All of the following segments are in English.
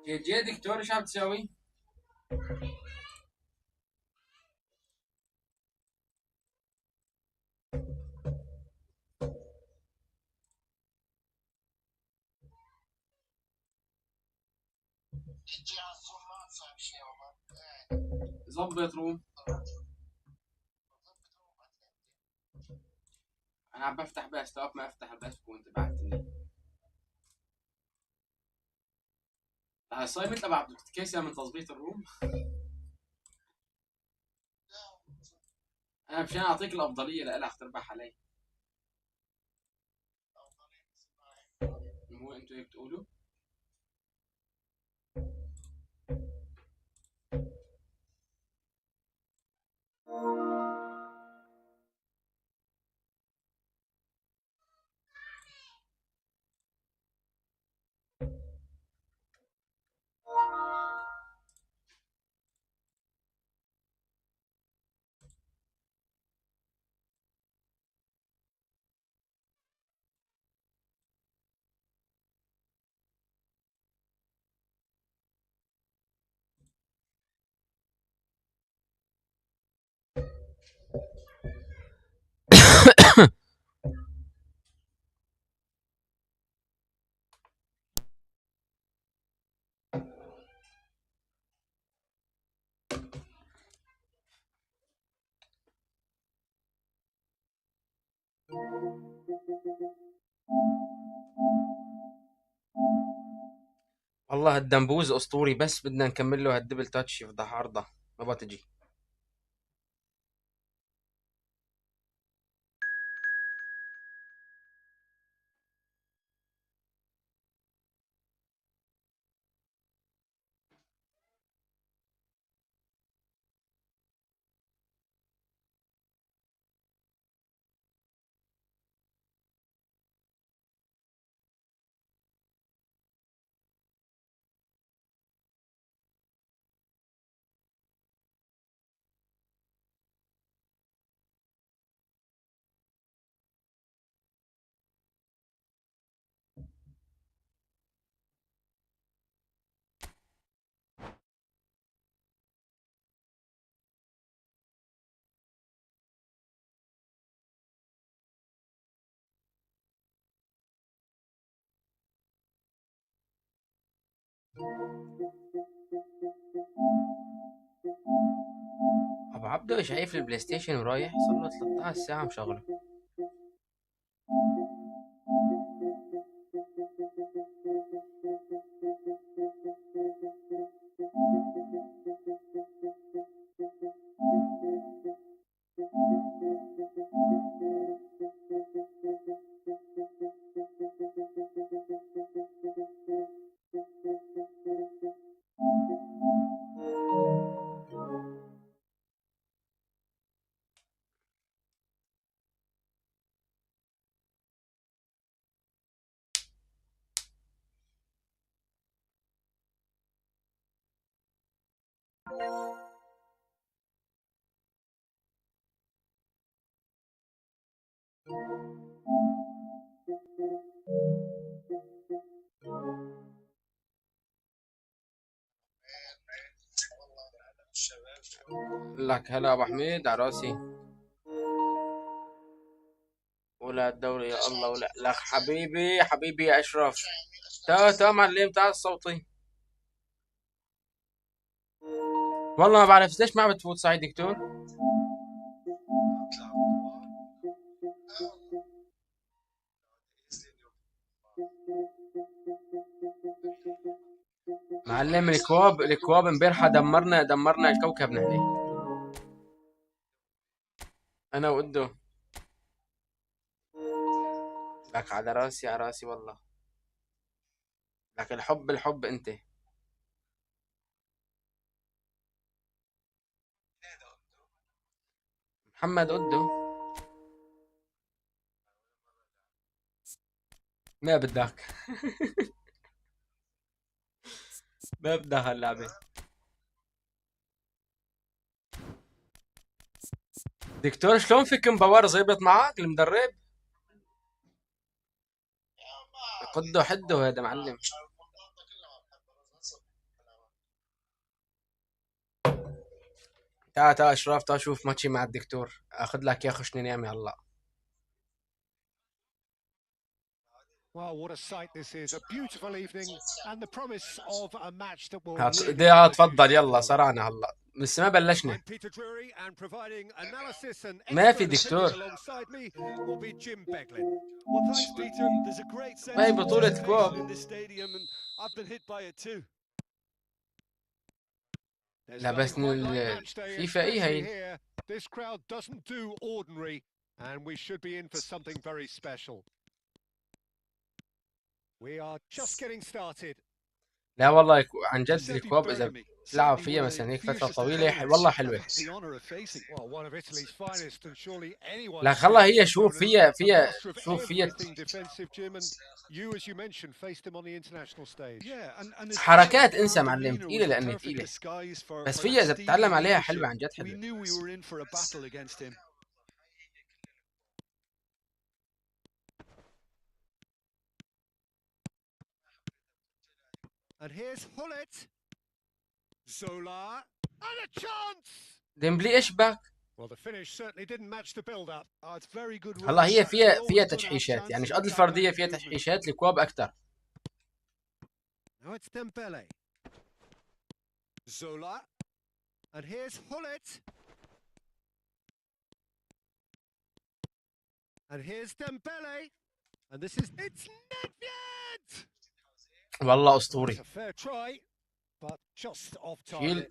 جي دكتور ايش عم تسوي؟ ظبط روم. انا عم بفتح بس توقف ما افتح البث وانت بعتني. صاير مثل ابو عبد الكيسة من تظبيط الروم. انا مشان اعطيك الافضليه لك تربح علي. مو انتوا هيك بتقولوا؟ والله الدمبوز اسطوري، بس بدنا نكمل له هالدبل تاتش يفضح عرضه. ما بتجي. ابو عبدو شايف البلاي ستيشن ورايح صار له 13 ساعه مشغله. لك هلا ابو حميد على راسي. ولا الدوري يا الله ولا لك حبيبي حبيبي يا اشرف. تا معلم تعال الصوتي. والله ما بعرف ليش ما بتفوت صعيد دكتور. معلم الكواب امبارحه دمرنا الكوكب نحن. انا وقده. لك على راسي على راسي والله. لك الحب انت. محمد قده. ما بدك. ما بدها هاللعبه. دكتور شلون فيك مبور زيبط معك المدرب؟ قده حده هذا معلم. تعال تعال اشرف، تعال شوف ماتشي مع الدكتور، اخذ لك يا خش ننام يلا. Well, what a sight this is. A beautiful evening and the promise of a match that will leave ده تفضل يلا صرعنا هلا لسه ما بلشنا. I'm Peter Drury and providing analysis and ما في expert opinion دكتور. alongside me will be Jim Beglin. Well, thanks, Peter. There's a great sense ما هي of بطولة anticipation كوب. in this stadium, and I've been hit by it too. لا بس فيفا ايه هي. This crowd doesn't do ordinary, and we should be in for something very special. We are just getting started. لا والله عن جد الكوب اذا تلعب فيها مثلا هيك فترة طويلة والله حلوة. لا خلا هي شوف فيها شوف فيها حركات انسى معلم ثقيلة لأنها ثقيلة، بس فيها إذا بتتعلم عليها حلوة عن جد حلوة. And here's Hullet. Zola and a chance. ديمبلي ايش باك؟ Well, the finish certainly didn't match the build-up. Oh, it's very good. هلا هي فيها تجحيشات، يعني مش قد الفردية فيها تجحيشات، الكواب أكثر. Now it's Dembele. Zola. And here's Hullet. And here's Dembele. And this is it's Nedved. والله أسطوري. شيل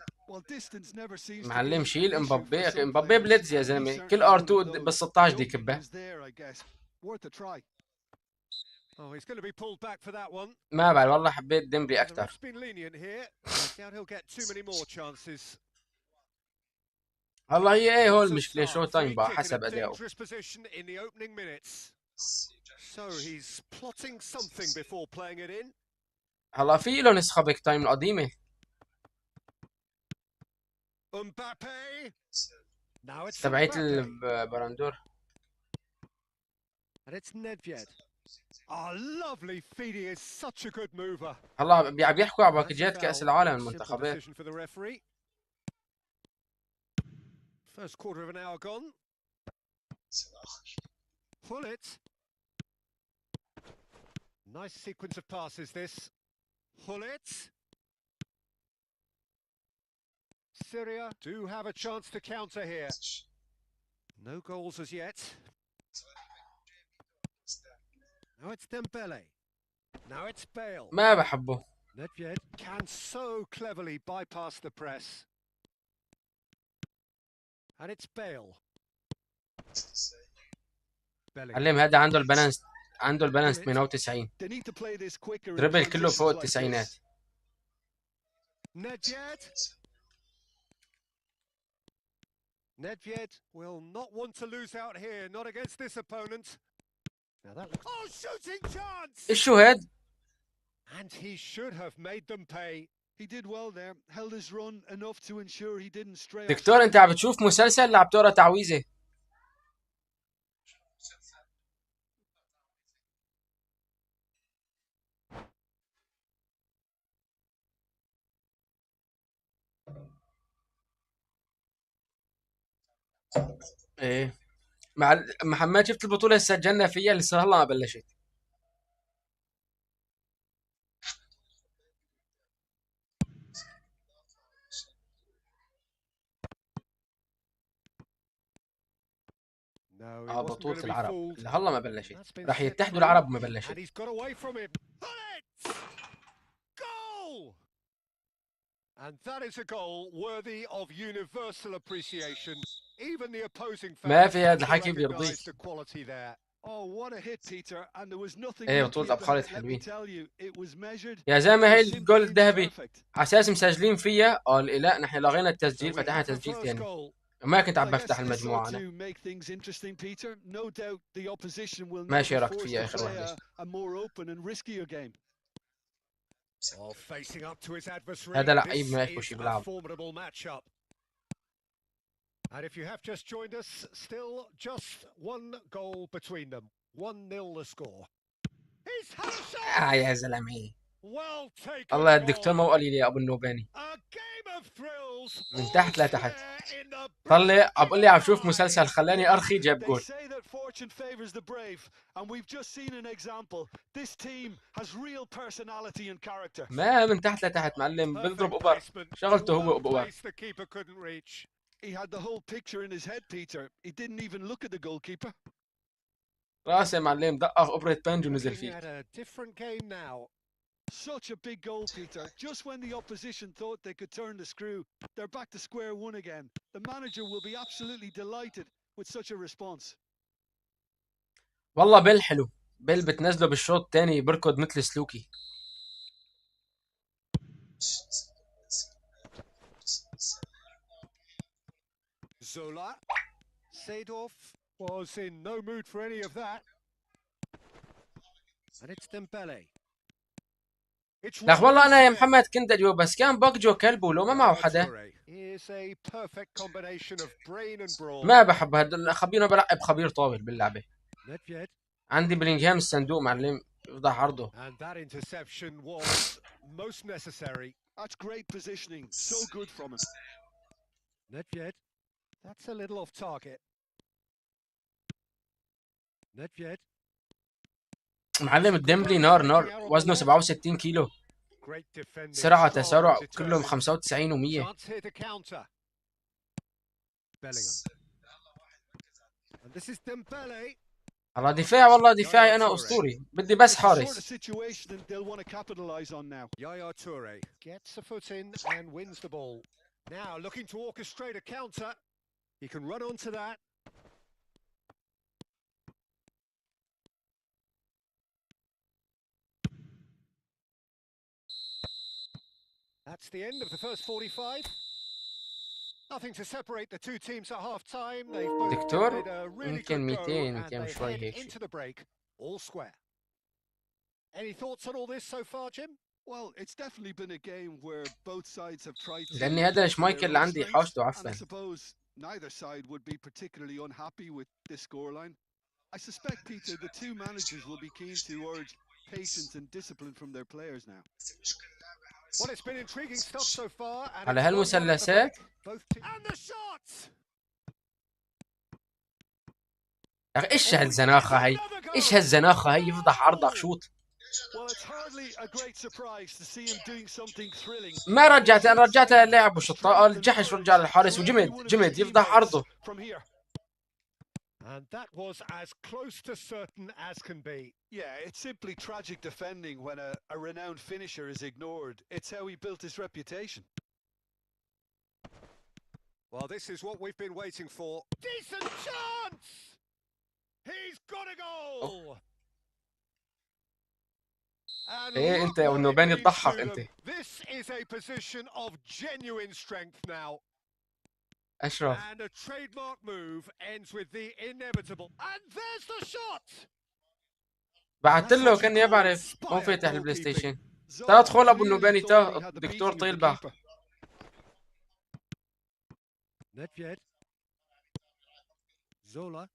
معلم، شيل امبابي بليدز يا زلمه، كل ار2 بال 16 دي كبه. ما بعرف والله حبيت ديمبلي اكثر. والله هي ايه هو المشكله، شو تايم بقى حسب اداؤه. هلا في له نسخه بيك تايم القديمه. تبعت البراندور. هلا بيحكوا على باكجات كأس العالم المنتخبات. First quarter of an hour gone. Pull it. Nice sequence of passes this. Pull it. Syria do have a chance to counter here. No goals as yet. Now it's Dembele. Now it's Bale. ما بحبه. Nedved can so cleverly bypass the press. And it's Bale. علم هذا عنده البالانس، عنده البالانس 98. دربل كله فوق التسعينات. Nedved will not want to lose out here, not against this opponent. Now that looks... Oh, shooting chance! ايش شو هاد؟ And he should have made them pay. He did well there, held his run enough to ensure he didn't stray. دكتور انت عم بتشوف مسلسل لا عم تقرا تعويذه؟ ايه مع محمد، شفت البطوله اللي سجلنا فيها لسه هلا ما بلشت. بطولة العرب اللي هلا ما بلشت، راح يتحدوا العرب وما بلشت. ما في هذا الحكي بيرضيك. ايه بطولة ابخالة حلوين يا زلمه. هي الجول الذهبي على اساس مسجلين فيها. لا نحن لغينا التسجيل، فتحنا تسجيل ثاني. ما كنت عم بفتح المجموعة أنا. ما شاركت فيها آخر واحدة. هذا لعيب ما يكون شي بيلعب. And if you have just joined us, still just one goal between them. 1-0 the score. يا زلمه الله يا الدكتور ما قال لي يا ابو النوباني. من تحت لتحت طلع بقول لي عم شوف مسلسل خلاني ارخي جاب جول. ما من تحت لتحت معلم بيضرب اوبر شغلته هو اوبر. راسي معلم دقق اوبرة بانج ونزل فيك. Such a big goal, Peter. Just when the opposition thought they could turn the screw, they're back to square one again. The manager will be absolutely delighted with such a response. والله بيل حلو. بيل بتنزله بالشوط الثاني بركض مثل سلوكي. Zola. Seedorf was in no mood for any of that. And it's Dembele. لا والله انا يا محمد كنت اجوا بس كان بقجو كلب ولو ما معه حدا. ما بحب هذا خبير بلعب خبير طاول باللعبه. عندي بلينغهام الصندوق معلم يفضح عرضه. معلم الديمبلي نار وزنه 67 كيلو. سرعة تسارع كلهم 95 و100. على دفاع والله دفاعي انا اسطوري بدي بس حارس. That's the end of the first 45. Nothing to separate the two teams at half time. They've both played a really good go and they head into the break all square. Any thoughts on all this so far, Jim? Well, it's definitely been a game where both sides have tried to. لأني هذا شمايكل اللي عندي حاجته عفوا. I suppose neither side would be particularly unhappy with this scoreline. I suspect, Peter, the two managers will be keen to urge patience and discipline from their players now. Well, it's been intriguing stuff so far. على هالمثلثات يا اخي ايش هالزناخة هي؟ ايش هالزناخة هي يفضح عرضك شوط. ما رجعت انا رجعت اللاعب وشطها الجحش ورجع للحارس وجمد يفضح عرضه. And that was as close to certain as can be. Yeah, it's simply tragic defending when a renowned finisher is ignored. It's how he built his reputation. Well, this is what we've been waiting for. Decent chance! He's got a goal! ايه انت والنوباني تضحك انت. This is a position of genuine strength now. أشرف. And a trademark move ends with the inevitable. And there's the shot. بعت له كاني بعرف مو فاتح البلاي ستيشن. ترى ادخل ابو النوباني تا دكتور طيل بح. Nedved. Zola.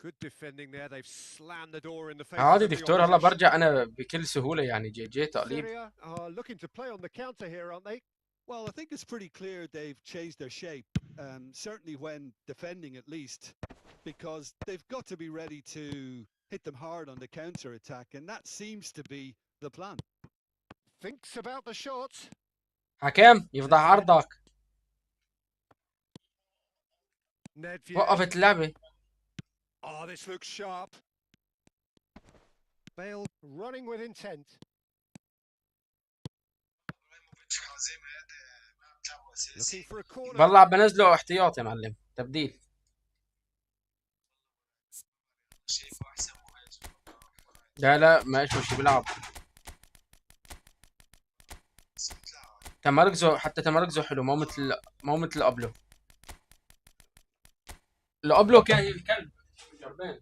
Good defending there. They've slammed the door in the face. عادي دكتور هلا برجع انا بكل سهولة يعني جي تقليب. Looking to play on the counter here, aren't they? Well, I think it's pretty clear they've changed their shape, certainly when defending at least, because they've got to be ready to hit them hard on the counter-attack, and that seems to be the plan. Thinks about the shot. حكام يفضح عرضك. وقفت اللعبة. Oh, this looks sharp. Bale running with intent. والله بنزله احتياط يا معلم تبديل. لا ما شو بيلعب. تمركزه حتى تمركزه حلو مو مثل قبله. اللي قبله كان الكلب جربان.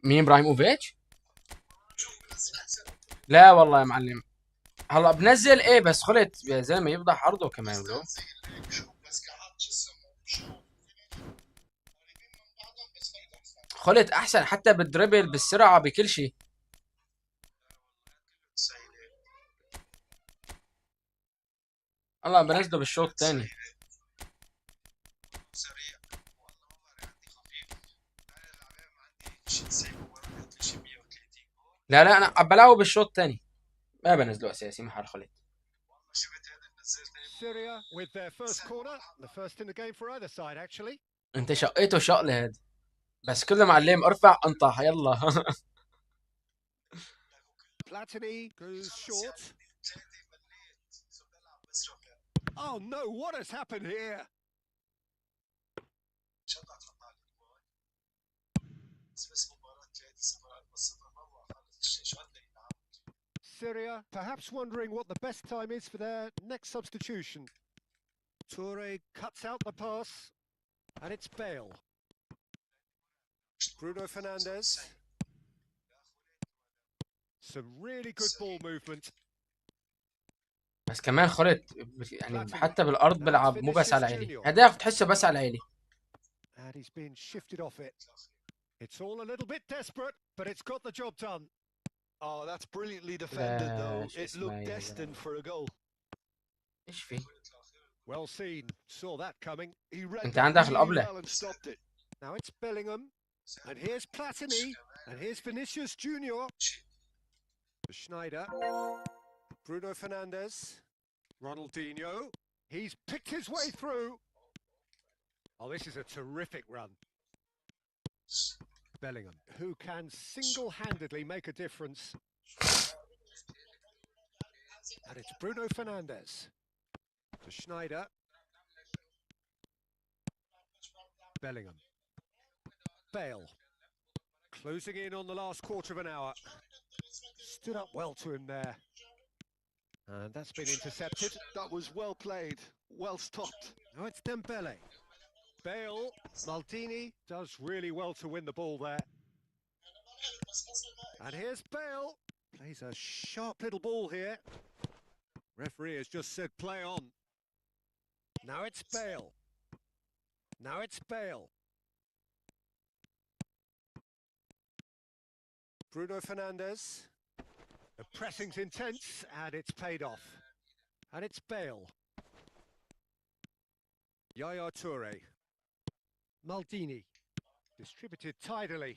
مين ابراهيموفيتش؟ لا والله يا معلم هلا بنزل ايه بس خلت يا زلمه يفضح عرضه كمان له. خلت احسن حتى بالدربل بالسرعه بكل شيء. الله بنزله بالشوط الثاني. لا لا انا عم بلعبه بالشوط الثاني، ما بنزله اساسي محل خلت. انت شقيته شقله هاد، بس كل معلم ارفع انطح يلا. Oh no, what has happened here? Syria perhaps wondering what the best time is for their next substitution. Toure cuts out the pass, and it's Bale. Bruno Fernandes. Some really good ball movement. بس كمان خلط يعني حتى بالارض بلعب مو بس على عيلي، هداف تحسه بس على عيلي. And he's been shifted off it. It's all a little bit desperate, but it's got the job done. Oh, that's brilliantly defended though. It looked destined for a goal. ايش في؟ Well seen. Saw that coming. He read انت عندك الابله. well and stopped it. Now it's Bellingham, and here's Platini, and here's Vinicius Junior. Schneider, Bruno Fernandes, Ronaldinho. He's picked his way through. Oh, this is a terrific run. Bellingham, who can single-handedly make a difference. And it's Bruno Fernandes. To Schneider. Bellingham. Bale. Closing in on the last quarter of an hour. Stood up well to him there. And that's been intercepted. That was well played, well stopped. Now it's Dembele. Bale, Maldini does really well to win the ball there. And here's Bale. Plays a sharp little ball here. Referee has just said play on. Now it's Bale. Now it's Bale. Bruno Fernandes. The pressing's intense and it's paid off. And it's Bale. Yaya Toure. Maldini. Distributed tidily.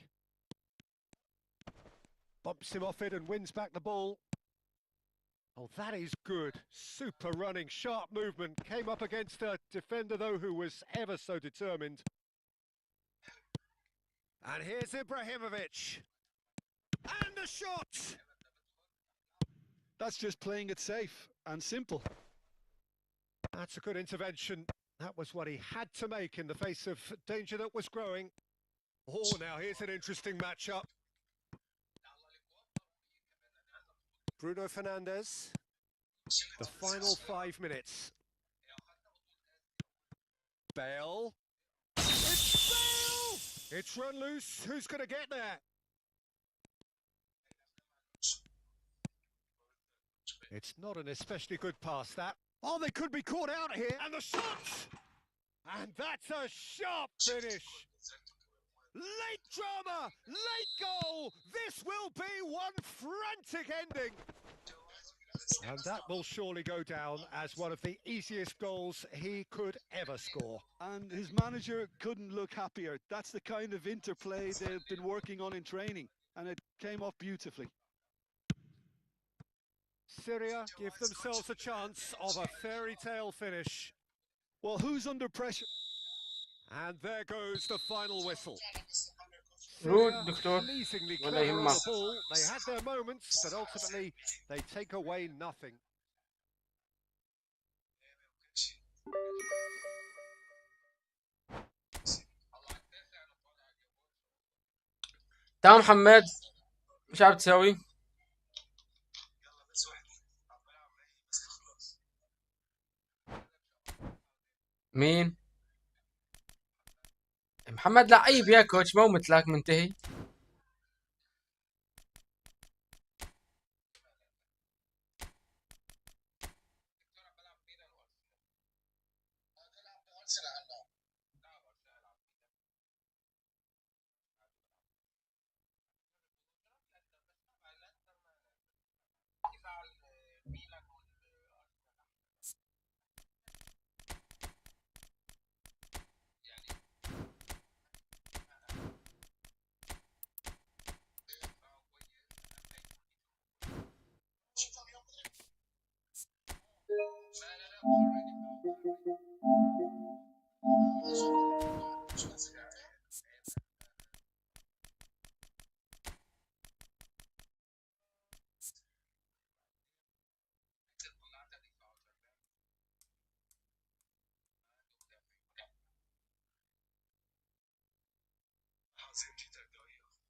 Bumps him off it and wins back the ball. Oh, that is good. Super running, sharp movement. Came up against a defender, though, who was ever so determined. And here's Ibrahimovic. And the shot! That's just playing it safe and simple. That's a good intervention. That was what he had to make in the face of danger that was growing. Oh, now here's an interesting matchup. Bruno Fernandes. The final 5 minutes. Bale. It's Bale! It's run loose. Who's going to get there? It's not an especially good pass, that. Oh, they could be caught out here. And the shot! And that's a sharp finish. Late drama, late goal. This will be one frantic ending. And that will surely go down as one of the easiest goals he could ever score. And his manager couldn't look happier. That's the kind of interplay they've been working on in training. And it came off beautifully. Syria give themselves a chance of a fairy tale finish. Well, who's under pressure? And there goes the final whistle. رود دكتور Amazingly ولا clever on يهمك. the ball. They had their moments, but ultimately they take away nothing. تمام محمد، ايش عم تسوي؟ مين؟ محمد لعيب يا كوتش، مو مثلك منتهي.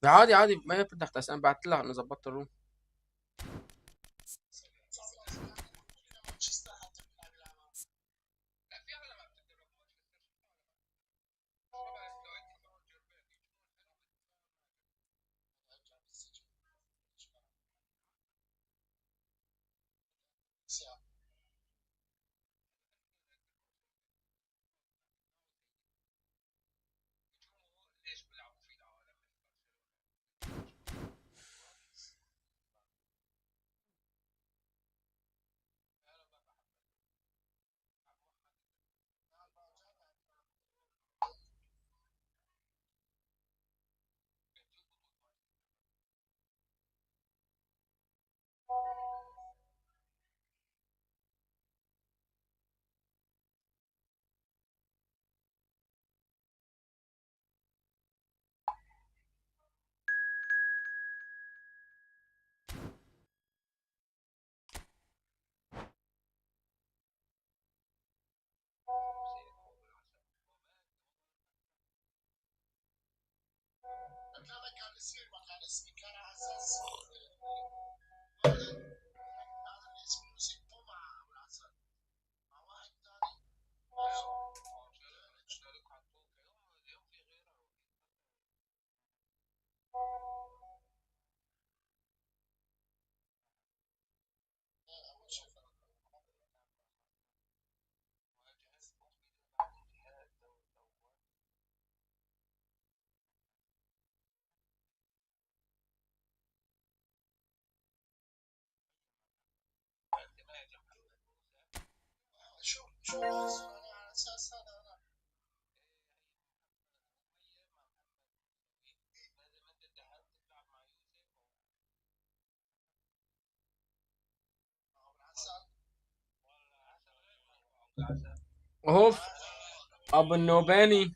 عادي عادي ما بدك تحت، انا بعت لها انا ظبطت الروم. اوف ابو النوباني.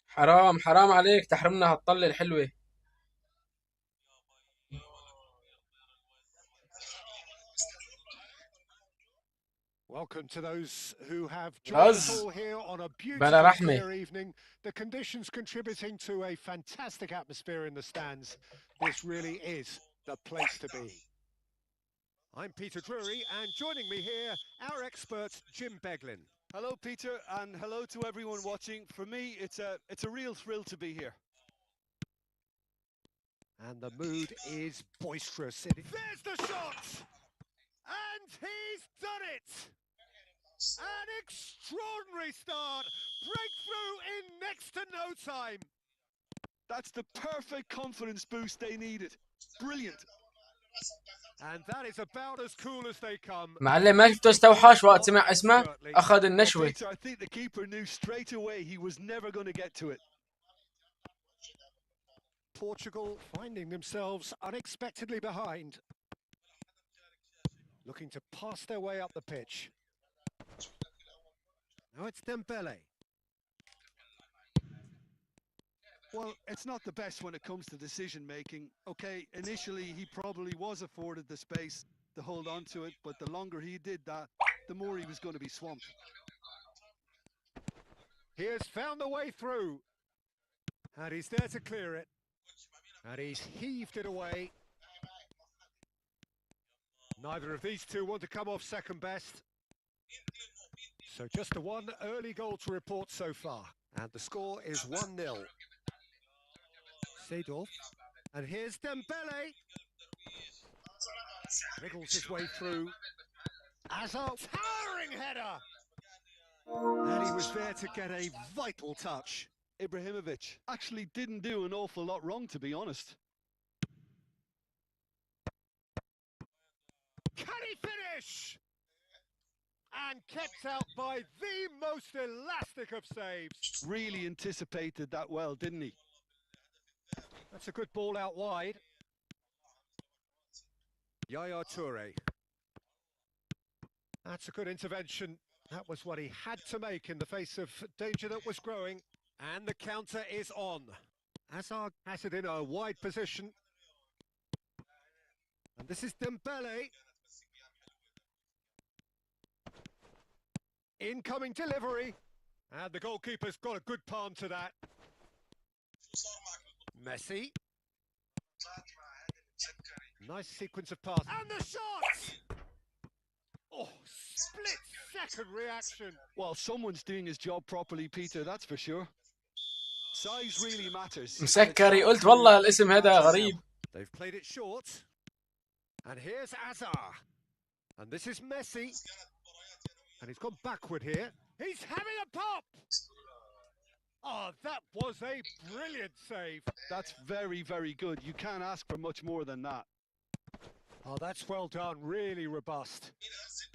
حرام حرام عليك تحرمنا هالطلة الحلوة. Welcome to those who have joined غز us all here on a بلا beautiful clear رحمة. evening. The conditions contributing to a fantastic atmosphere in the stands. This really is the place to be. I'm Peter Drury, and joining me here, our expert Jim Beglin. Hello, Peter, and hello to everyone watching. For me, it's a real thrill to be here. And the mood is boisterous. There's the shot! And he's done it! An extraordinary start. Breakthrough in next to no time. That's the perfect confidence boost they needed. Brilliant. And that is about as cool as they come. معلم ما شفته استوحش وقت سمع اسمه اخذ النشوة. Peter, I think the keeper knew straight away he was never going to get to it. Portugal finding themselves unexpectedly behind. Looking to pass their way up the pitch. Now it's Dembele. Well, it's not the best when it comes to decision making. Okay, initially he probably was afforded the space to hold on to it, but the longer he did that, the more he was going to be swamped. He has found the way through. And he's there to clear it. And he's heaved it away. Neither of these two want to come off second best. So just the one early goal to report so far. And the score is 1-0. Seedorf. And here's Dembele. Wriggles his way through. As a towering header. And he was there to get a vital touch. Ibrahimovic actually didn't do an awful lot wrong, to be honest. Can he finish? And kept out by the most elastic of saves. Really anticipated that well, didn't he? That's a good ball out wide. Yaya Toure. That's a good intervention. That was what he had to make in the face of danger that was growing. And the counter is on. Hazard has it in a wide position. And this is Dembele. Incoming delivery. And the goalkeeper's got a good palm to that. Messi. Nice sequence of passes. And the shot! Oh, split-second reaction. Well, someone's doing his job properly, Peter, that's for sure. Size really matters. مسكري قلت والله الاسم هذا غريب. They've played it short. And here's Azar. And this is Messi. And he's gone backward here. He's having a pop! Oh, that was a brilliant save. That's very, very good. You can't ask for much more than that. Oh, that's well done. Really robust.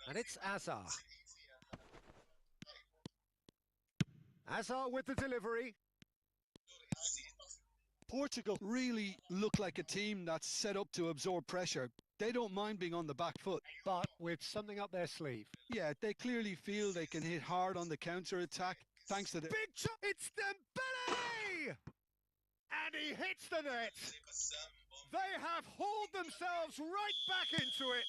And it's Azar. Azar with the delivery. Portugal really look like a team that's set up to absorb pressure. They don't mind being on the back foot. But with something up their sleeve. Yeah, they clearly feel they can hit hard on the counter-attack thanks to the... Big shot! It's Dembele! And he hits the net. They have hauled themselves right back into it.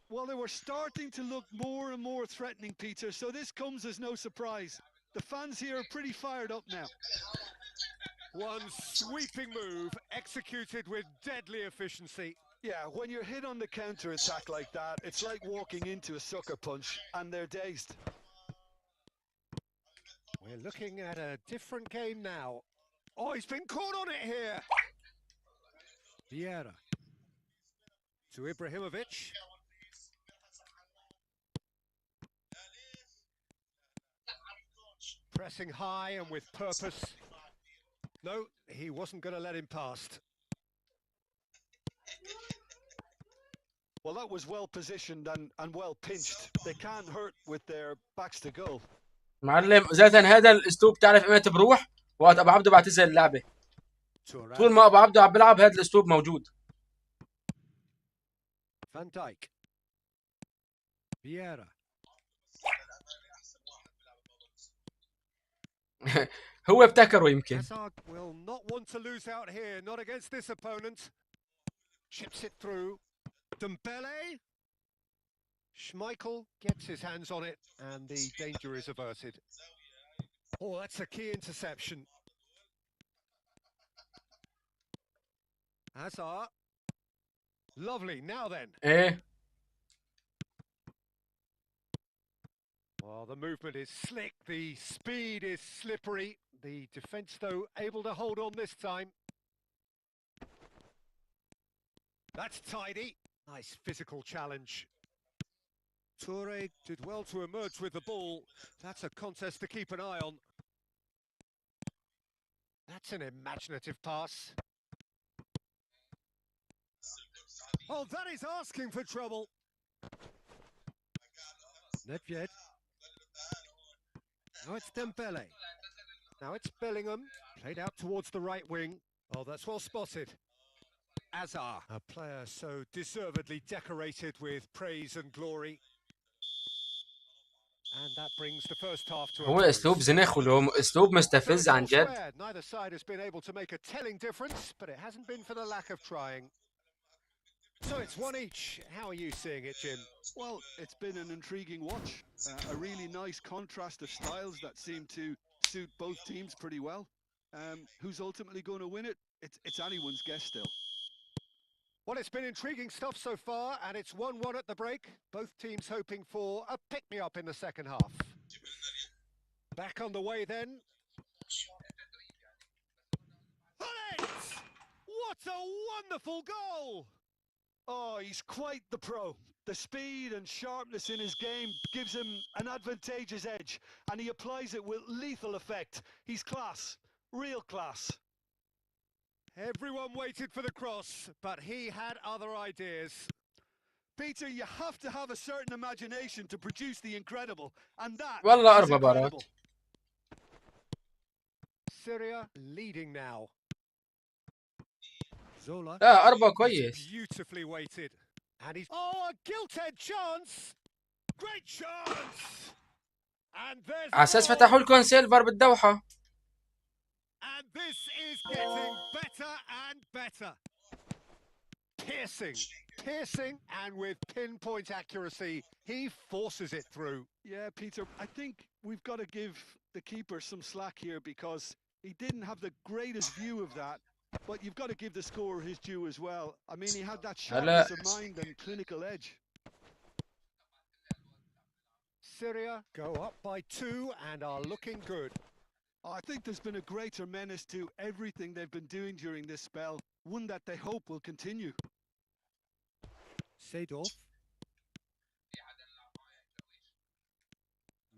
Well, they were starting to look more and more threatening, Peter, so this comes as no surprise. The fans here are pretty fired up now. One sweeping move executed with deadly efficiency. Yeah, when you're hit on the counter-attack like that, it's like walking into a sucker punch, and they're dazed. We're looking at a different game now. Oh, he's been caught on it here. Vieira. To Ibrahimovic. Pressing high and with purpose. No, he wasn't going to let him past. Well, that was well positioned and well pinched. They can't hurt with their backs to goal. معلم ذاتا هذا الاسلوب تعرف امتى بروح؟ وقت ابو عبده بعتزل اللعبه. طول ما ابو عبده عم بيلعب هذا الاسلوب موجود. فان دايك. فييرا. هو ابتكره يمكن. will not want to lose out here, not against this opponent. Chips it through. Dembele. Schmeichel gets his hands on it and the danger is averted. Oh, that's a key interception. Hazard. Lovely, now then. ايه. Well, the movement is slick, the speed is slippery. The defence, though, able to hold on this time. That's tidy. Nice physical challenge. Toure did well to emerge with the ball. That's a contest to keep an eye on. That's an imaginative pass. Oh, that is asking for trouble. Nedved. Now it's Dembele. Now it's Bellingham. Played out towards the right wing. Oh, that's well spotted. Azar, a player so deservedly decorated with praise and glory. And that brings the first half to a هو اسلوب زنخ وله اسلوب مستفز عن جد. Neither side has been able to make a telling difference, but it hasn't been for the lack of trying. So it's one each. How are you seeing it, Jim? Well, it's been an intriguing watch. A really nice contrast of styles that seem to suit both teams pretty well. Who's ultimately going to win it? It's anyone's guess still. Well, it's been intriguing stuff so far, and it's 1-1 at the break. Both teams hoping for a pick-me-up in the second half. Back on the way then. What a wonderful goal! Oh, he's quite the pro. The speed and sharpness in his game gives him an advantageous edge, and he applies it with lethal effect. He's class, real class. Everyone waited for the cross, but he had other ideas. Peter, you have to have a certain imagination to produce the incredible, and that والله is 4 بارات. incredible. Syria leading now. Zola. لا 4 كويس. Beautifully weighted. And he's a gilt-edged chance. Great chance. And there's على اساس فتحوا لكم سيلفر بالدوحة. And this is getting better and better. Piercing, and with pinpoint accuracy, he forces it through. Yeah, Peter, I think we've got to give the keeper some slack here because he didn't have the greatest view of that, but you've got to give the scorer his due as well. I mean, he had that sharpness of mind and clinical edge. Syria go up by 2 and are looking good. I think there's been a greater menace to everything they've been doing during this spell, one that they hope will continue. Seedorf.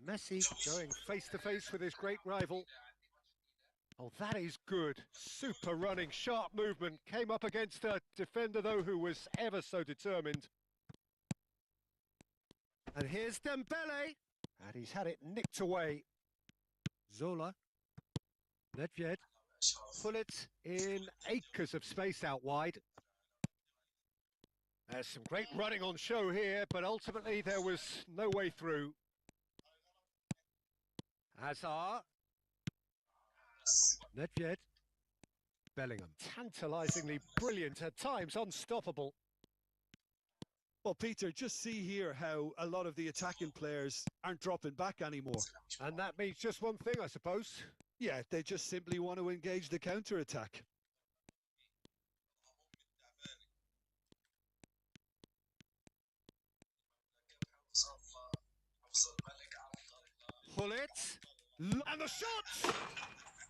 Messi going face-to-face with his great rival. Oh, that is good. Super running, sharp movement. Came up against a defender, though, who was ever so determined. And here's Dembele. And he's had it nicked away. Zola. Nedved. Pull it in acres of space out wide. There's some great running on show here, but ultimately there was no way through. Hazard. Nedved. Bellingham. Tantalisingly brilliant, at times unstoppable. Well, Peter, just see here how a lot of the attacking players aren't dropping back anymore. And that means just one thing, I suppose. Yeah, they just simply want to engage the counter-attack. Pull it. And the shot!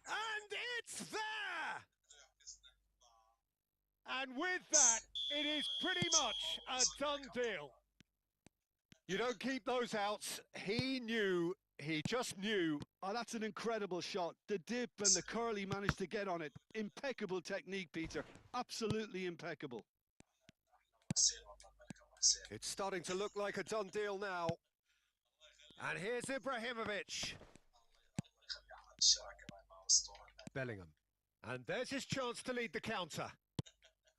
And it's there! And with that, it is pretty much a done deal. You don't keep those outs. He just knew. Oh, that's an incredible shot. The dip and the curl he managed to get on it. Impeccable technique, Peter. Absolutely impeccable. It's starting to look like a done deal now. And here's Ibrahimovic. Bellingham. And there's his chance to lead the counter.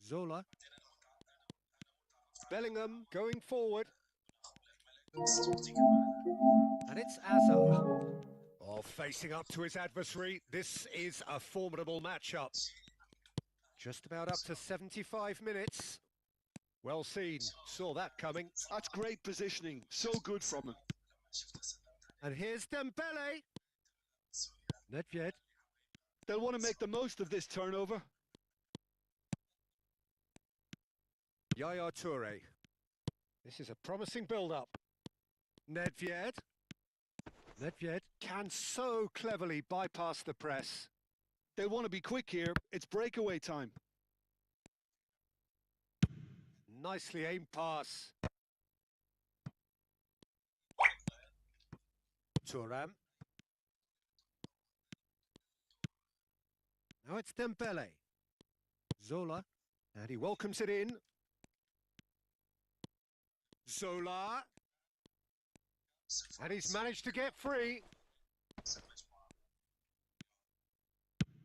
Zola. Bellingham going forward. And it's Hazard. Oh, facing up to his adversary. This is a formidable matchup. Just about up to 75 minutes. Well seen. Saw that coming. That's great positioning. So good from him. And here's Dembele. Nedved. They'll want to make the most of this turnover. Yaya Toure. This is a promising build-up. Nedved. Nedved can so cleverly bypass the press. They want to be quick here. It's breakaway time. Nicely aimed pass. Thuram. Now it's Dembele. Zola. And he welcomes it in. Zola. And he's managed to get free.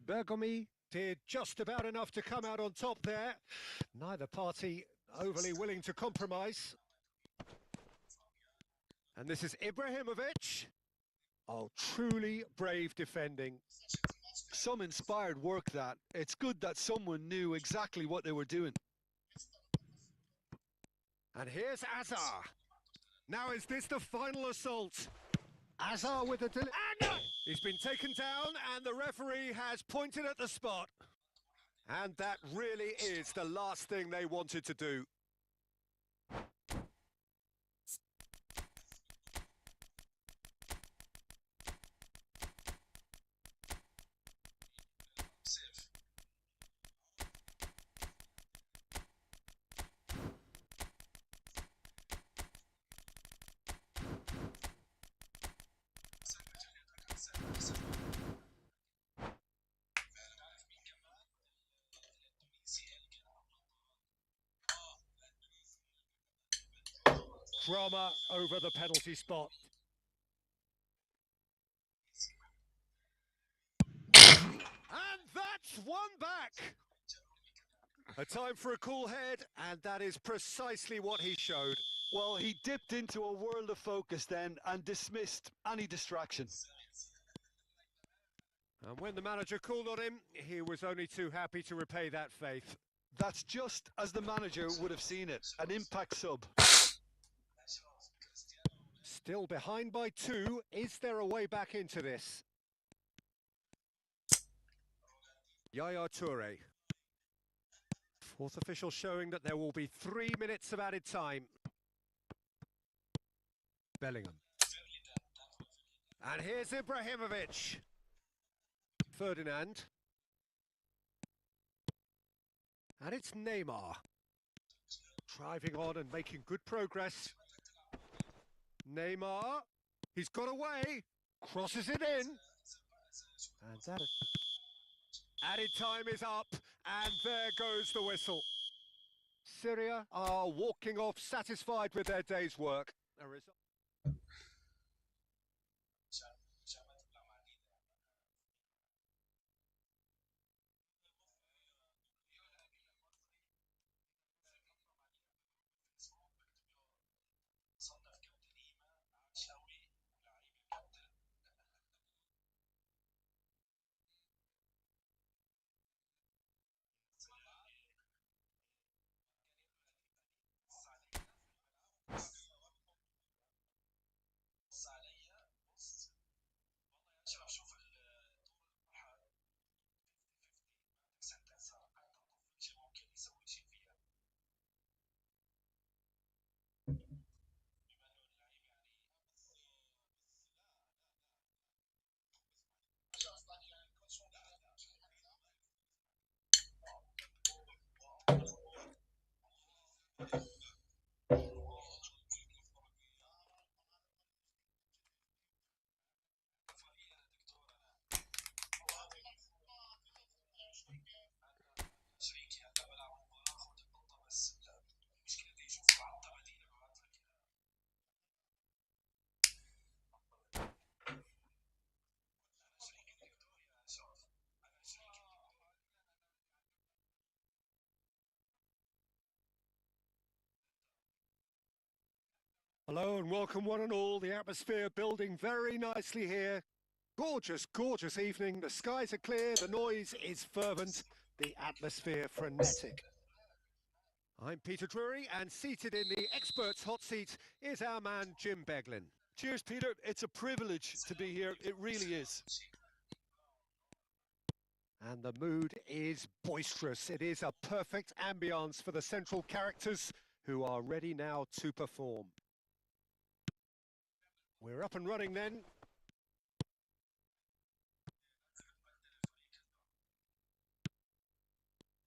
Bergomi did just about enough to come out on top there. Neither party overly willing to compromise. And this is Ibrahimovic. Oh, truly brave defending. Some inspired work that. It's good that someone knew exactly what they were doing. And here's Hazard. Now is this the final assault? Hazard with the he's been taken down and the referee has pointed at the spot. And that really is the last thing they wanted to do. Drama over the penalty spot. And that's one back. A time for a cool head, and that is precisely what he showed. Well, he dipped into a world of focus then and dismissed any distraction. And when the manager called on him, he was only too happy to repay that faith. That's just as the manager would have seen it, an impact sub. Still behind by 2. Is there a way back into this? Yaya Toure. Fourth official showing that there will be 3 minutes of added time. Bellingham. And here's Ibrahimovic. Ferdinand. And it's Neymar. Driving on and making good progress. Neymar. He's got away. Crosses it in. And that added time is up. And there goes the whistle. Syria are walking off satisfied with their day's work. A result. Hello and welcome one and all. The atmosphere building very nicely here. Gorgeous, gorgeous evening. The skies are clear, the noise is fervent, the atmosphere frenetic. I'm Peter Drury, and seated in the experts' hot seat is our man Jim Beglin. Cheers, Peter. It's a privilege to be here. It really is. And the mood is boisterous. It is a perfect ambience for the central characters who are ready now to perform. We're up and running then.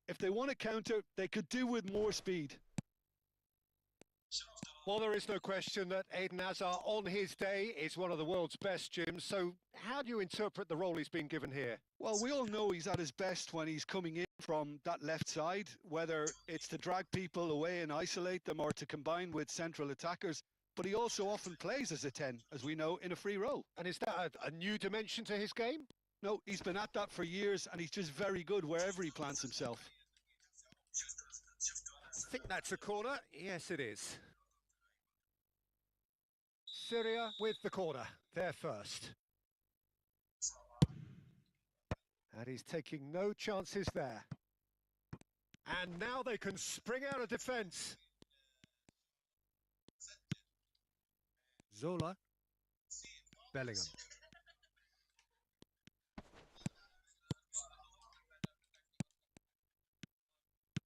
If they want to counter, they could do with more speed. Well, there is no question that Eden Hazard on his day is one of the world's best, Jim. So how do you interpret the role he's been given here? Well, we all know he's at his best when he's coming in from that left side, whether it's to drag people away and isolate them or to combine with central attackers. But he also often plays as a 10, as we know, in a free role. And is that a new dimension to his game? No, he's been at that for years, and he's just very good wherever he plants himself. I think that's a corner. Yes, it is. Syria with the corner. They're first. And he's taking no chances there. And now they can spring out of defence. Zola. Bellingham.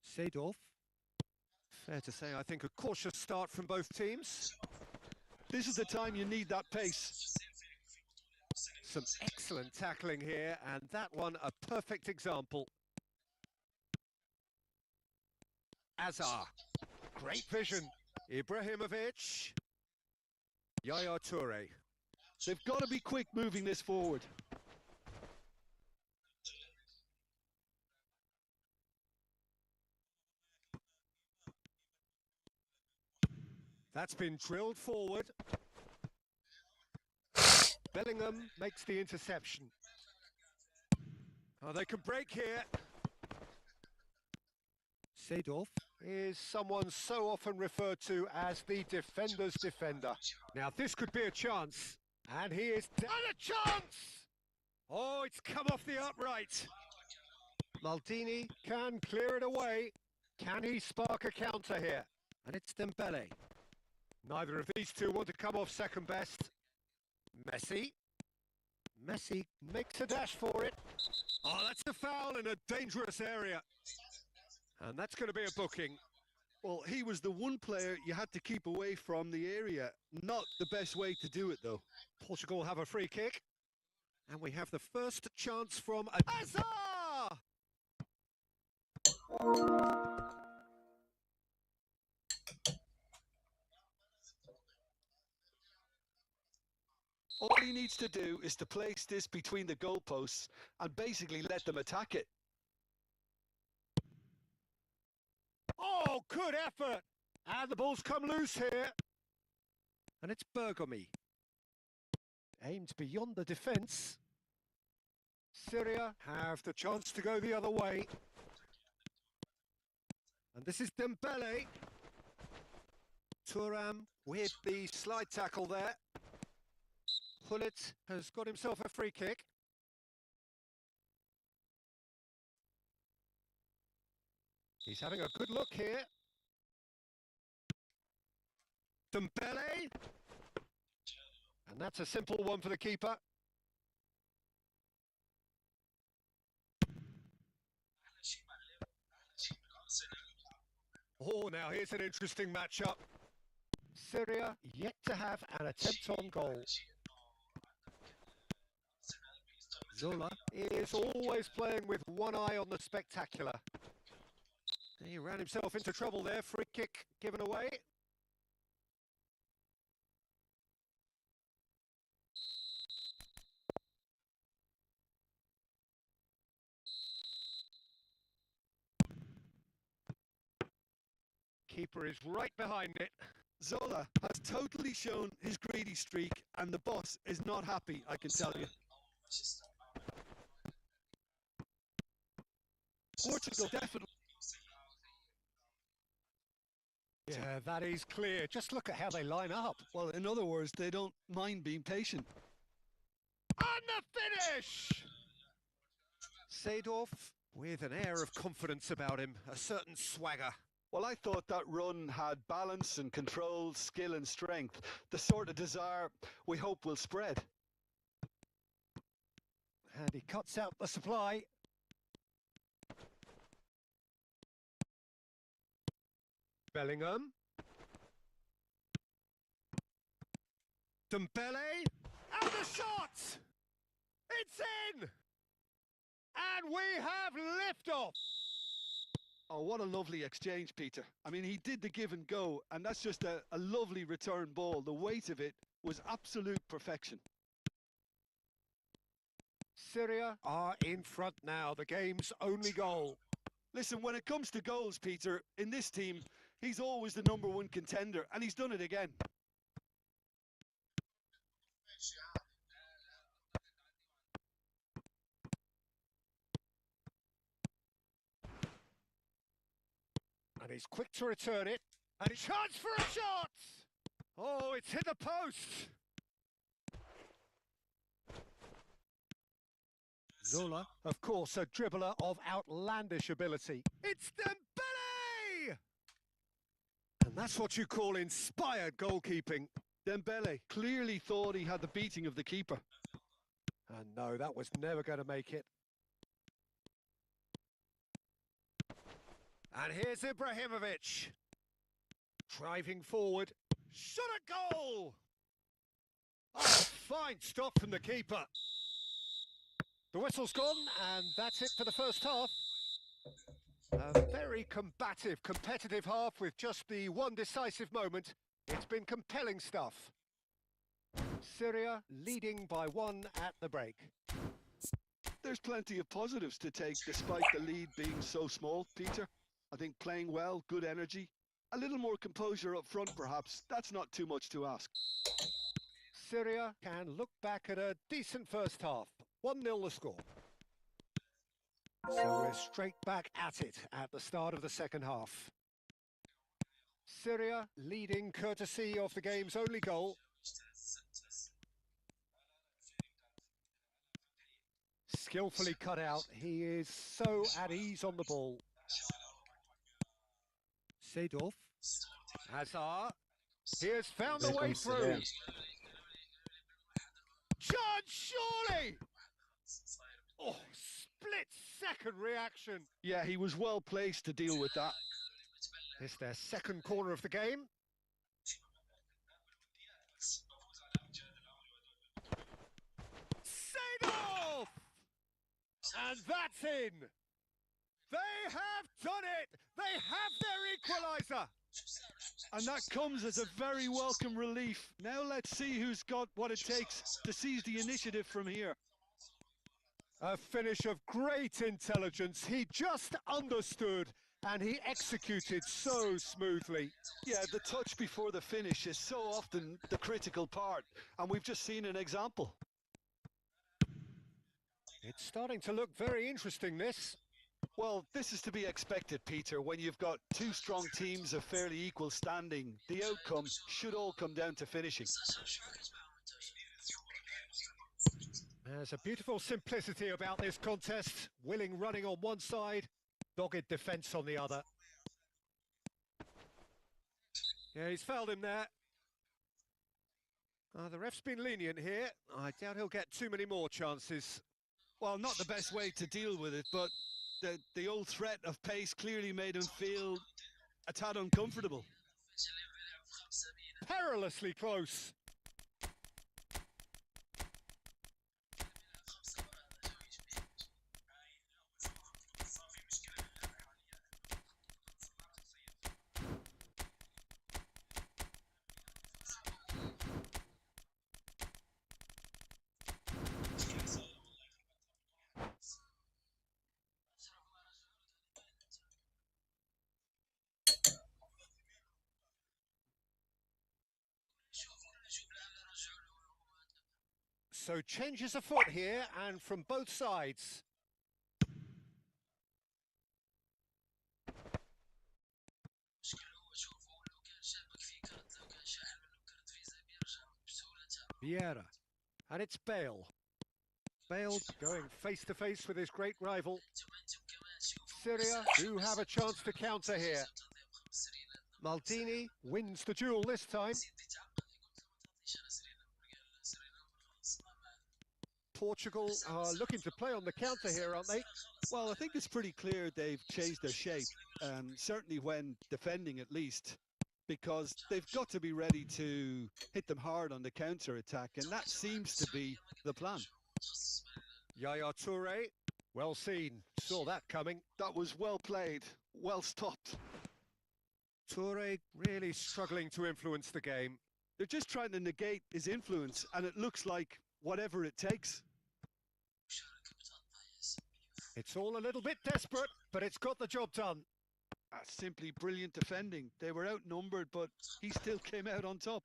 Seedorf. Fair to say, I think a cautious start from both teams. This is the time you need that pace. Some excellent tackling here, and that one a perfect example. Azar. Great vision. Ibrahimovic. Yaya Toure. They've got to be quick moving this forward. That's been drilled forward. Bellingham makes the interception. Oh, they can break here. Seedorf is someone so often referred to as the defender's defender. Now this could be a chance. And he is... And a chance! Oh, it's come off the upright. Maldini can clear it away. Can he spark a counter here? And it's Dembele. Neither of these two want to come off second best. Messi. Messi makes a dash for it. Oh, that's a foul in a dangerous area. And that's going to be a booking. Well, he was the one player you had to keep away from the area. Not the best way to do it, though. Portugal have a free kick. And we have the first chance from Hazard! All he needs to do is to place this between the goalposts and basically let them attack it. Oh, good effort! And the ball's come loose here. And it's Bergomi. Aimed beyond the defence. Syria have the chance to go the other way. And this is Dembele. Thuram with the slide tackle there. Hullet has got himself a free kick. He's having a good look here. Dembele. And that's a simple one for the keeper. Oh, now here's an interesting matchup. Syria yet to have an attempt on goal. Zola is always playing with one eye on the spectacular. He ran himself into trouble there. Free kick given away. Keeper is right behind it. Zola has totally shown his greedy streak, and the boss is not happy, I can tell you. Portugal definitely... Yeah, that is clear. Just look at how they line up. Well, in other words, they don't mind being patient. And the finish! Seedorf with an air of confidence about him, a certain swagger. Well, I thought that run had balance and control, skill and strength. The sort of desire we hope will spread. And he cuts out the supply. Bellingham. Dembele. And the shot! It's in! And we have liftoff! Oh, what a lovely exchange, Peter. I mean, he did the give and go, and that's just a lovely return ball. The weight of it was absolute perfection. Syria are in front now, the game's only goal. Listen, when it comes to goals, Peter, in this team, he's always the #1 contender, and he's done it again. And he's quick to return it. And a chance for a shot! Oh, it's hit the post! Zola, of course, a dribbler of outlandish ability. It's Dembele! And that's what you call inspired goalkeeping. Dembele clearly thought he had the beating of the keeper. And no, that was never going to make it. And here's Ibrahimovic. Driving forward. Shot a goal! Oh, fine stop from the keeper. The whistle's gone, and that's it for the first half. A very combative, competitive half with just the one decisive moment. It's been compelling stuff. Syria leading by 1 at the break. There's plenty of positives to take despite the lead being so small, Peter. I think playing well, good energy, A little more composure up front, perhaps. That's not too much to ask. Syria can look back at a decent first half. 1-0 the score. So we're straight back at it at the start of the second half. Syria leading courtesy of the game's only goal. Skillfully cut out. He is so at ease on the ball. Seydorf. Hazard. He has found the way through. Chance, surely! Oh, split-second reaction. Yeah, he was well placed to deal with that. It's their second corner of the game. Seydorf! And that's in. They have done it. They have their equaliser. And that comes as a very welcome relief. Now let's see who's got what it takes to seize the initiative from here. A finish of great intelligence. He just understood and he executed so smoothly. Yeah, the touch before the finish is so often the critical part, and we've just seen an example. It's starting to look very interesting, this. Well, this is to be expected, Peter. When you've got two strong teams of fairly equal standing, the outcome should all come down to finishing. There's a beautiful simplicity about this contest. Willing running on one side, dogged defence on the other. Yeah, he's fouled him there. The ref's been lenient here. I doubt he'll get too many more chances. Well, not the best way to deal with it, but the old threat of pace clearly made him feel a tad uncomfortable. Perilously close. So changes afoot here, and from both sides. Vieira, and it's Bale. Bale going face to face with his great rival. Syria do have a chance to counter here. Maldini wins the duel this time. Portugal are looking to play on the counter here, aren't they? Well, I think it's pretty clear they've changed their shape, certainly when defending at least, because they've got to be ready to hit them hard on the counter-attack, and that seems to be the plan. Yaya Toure, well seen, saw that coming. That was well played, well stopped. Toure really struggling to influence the game. They're just trying to negate his influence, and it looks like whatever it takes. It's all a little bit desperate, but it's got the job done. That's simply brilliant defending. They were outnumbered, but he still came out on top.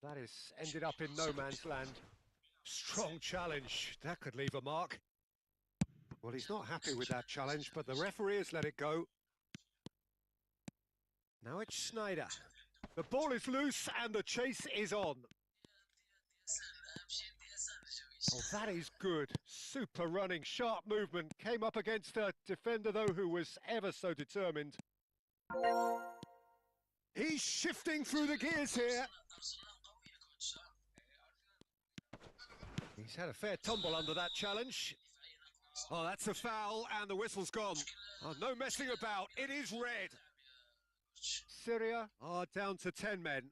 That is ended up in no man's land. Strong challenge. That could leave a mark. Well, he's not happy with that challenge, but the referee has let it go. Now it's Schneider. The ball is loose and the chase is on. Oh, that is good. Super running, sharp movement. Came up against a defender, though, who was ever so determined. He's shifting through the gears here. He's had a fair tumble under that challenge. Oh, that's a foul, and the whistle's gone. Oh, no messing about. It is red. Syria are down to 10 men.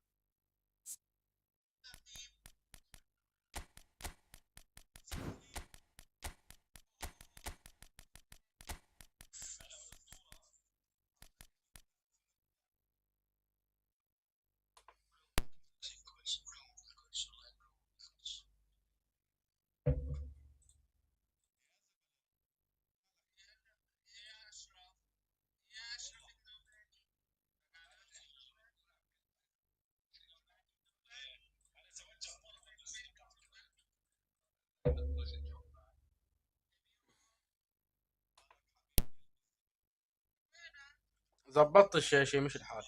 ظبطت الشاشة مش الحال.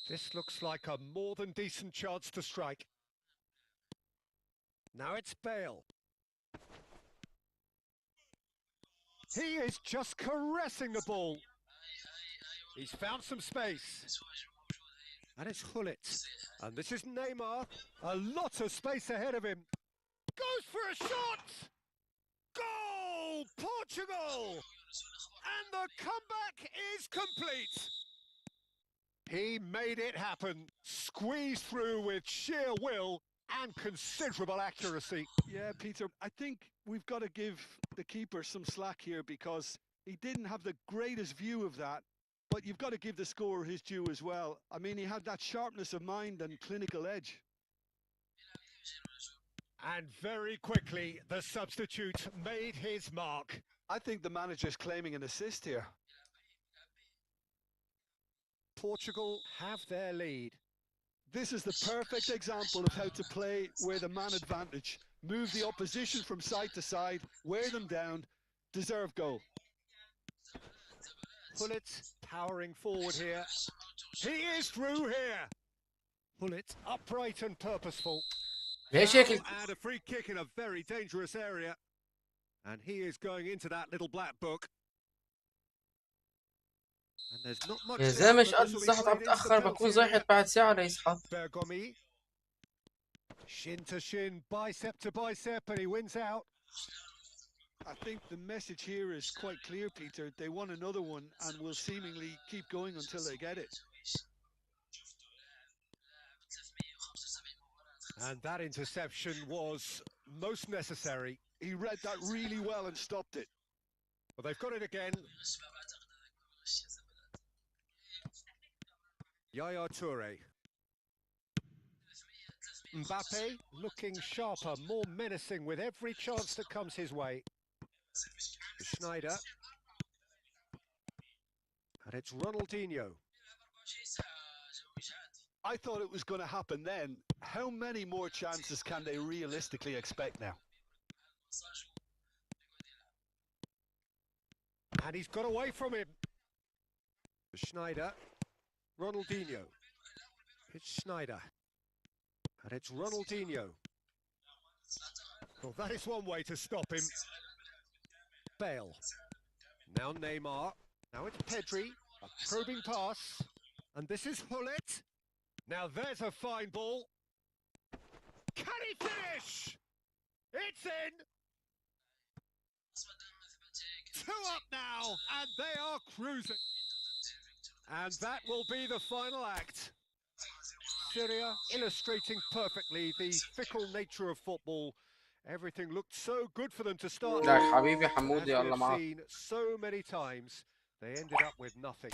This looks like a more than decent chance to strike. Now it's Bale. He is just caressing the ball. He's found some space. And it's Gullit. And this is Neymar. A lot of space ahead of him. Goes for a shot! Goal! Portugal! And the comeback is complete. He made it happen. Squeezed through with sheer will and considerable accuracy. Yeah, Peter, I think we've got to give the keeper some slack here because he didn't have the greatest view of that, but you've got to give the scorer his due as well. I mean, he had that sharpness of mind and clinical edge. And very quickly, the substitute made his mark. I think the manager's claiming an assist here. Portugal have their lead. This is the perfect example of how to play with a man advantage. Move the opposition from side to side, wear them down, deserve goal. Gullit powering forward here. He is through here. Gullit upright and purposeful. ليش هيك؟ And a free kick in a very dangerous area. And he is going into that little black book. And there's not much. يا زلمة ايش قصدي صحت عم تأخر بكون زاحت بعد ساعة ليصحى. Bergomi. Shin to shin, bicep to bicep, and he wins out. I think the message here is quite clear, Peter. They want another one and will seemingly keep going until they get it. And that interception was most necessary. He read that really well and stopped it. But they've got it again. Yaya Toure. Mbappe looking sharper, more menacing with every chance that comes his way. Schneider. And it's Ronaldinho. I thought it was going to happen then. How many more chances can they realistically expect now? And he's got away from him. Schneider. Ronaldinho. It's Schneider. And it's Ronaldinho. Well, that is one way to stop him. Bale. Now Neymar. Now it's Pedri. A probing pass. And this is Gullit. Now there's a fine ball. Can he finish? It's in. 2 up now, and they are cruising. And that will be the final act. Syria illustrating perfectly the fickle nature of football. Everything looked so good for them to start. لا حبيبي حمودي As الله we've معك. seen so many times, they ended up with nothing.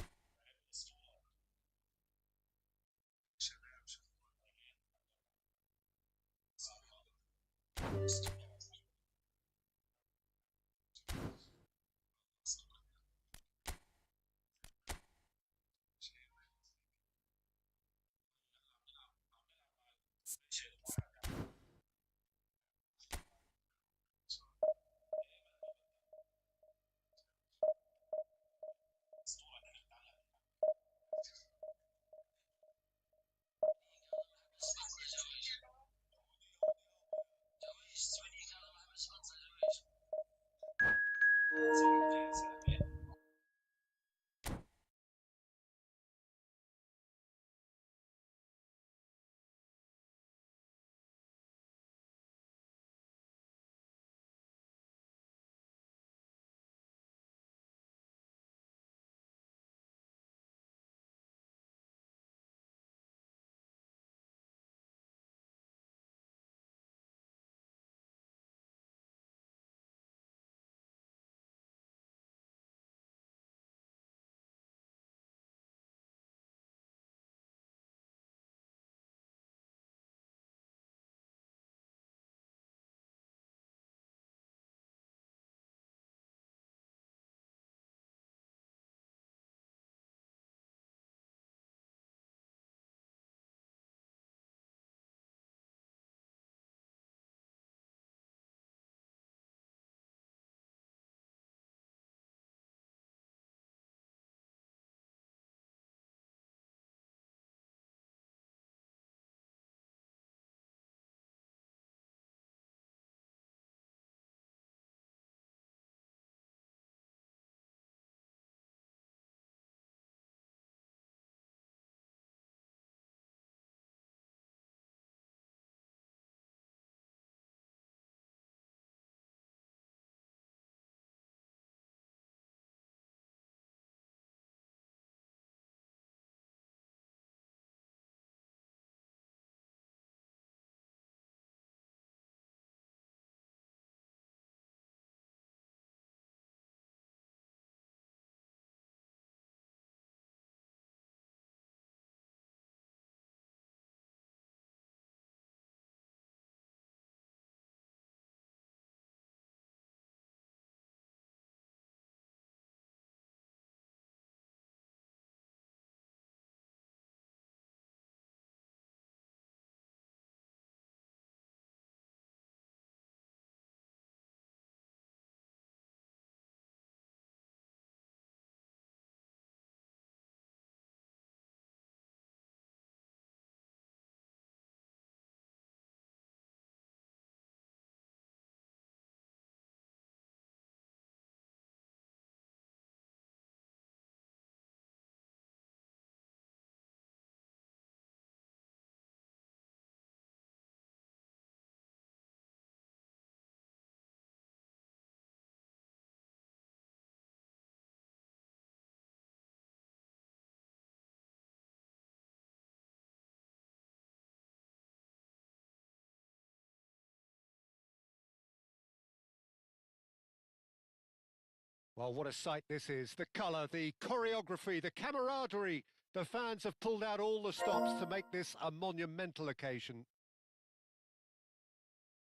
Well, what a sight this is. The colour, the choreography, the camaraderie. The fans have pulled out all the stops to make this a monumental occasion.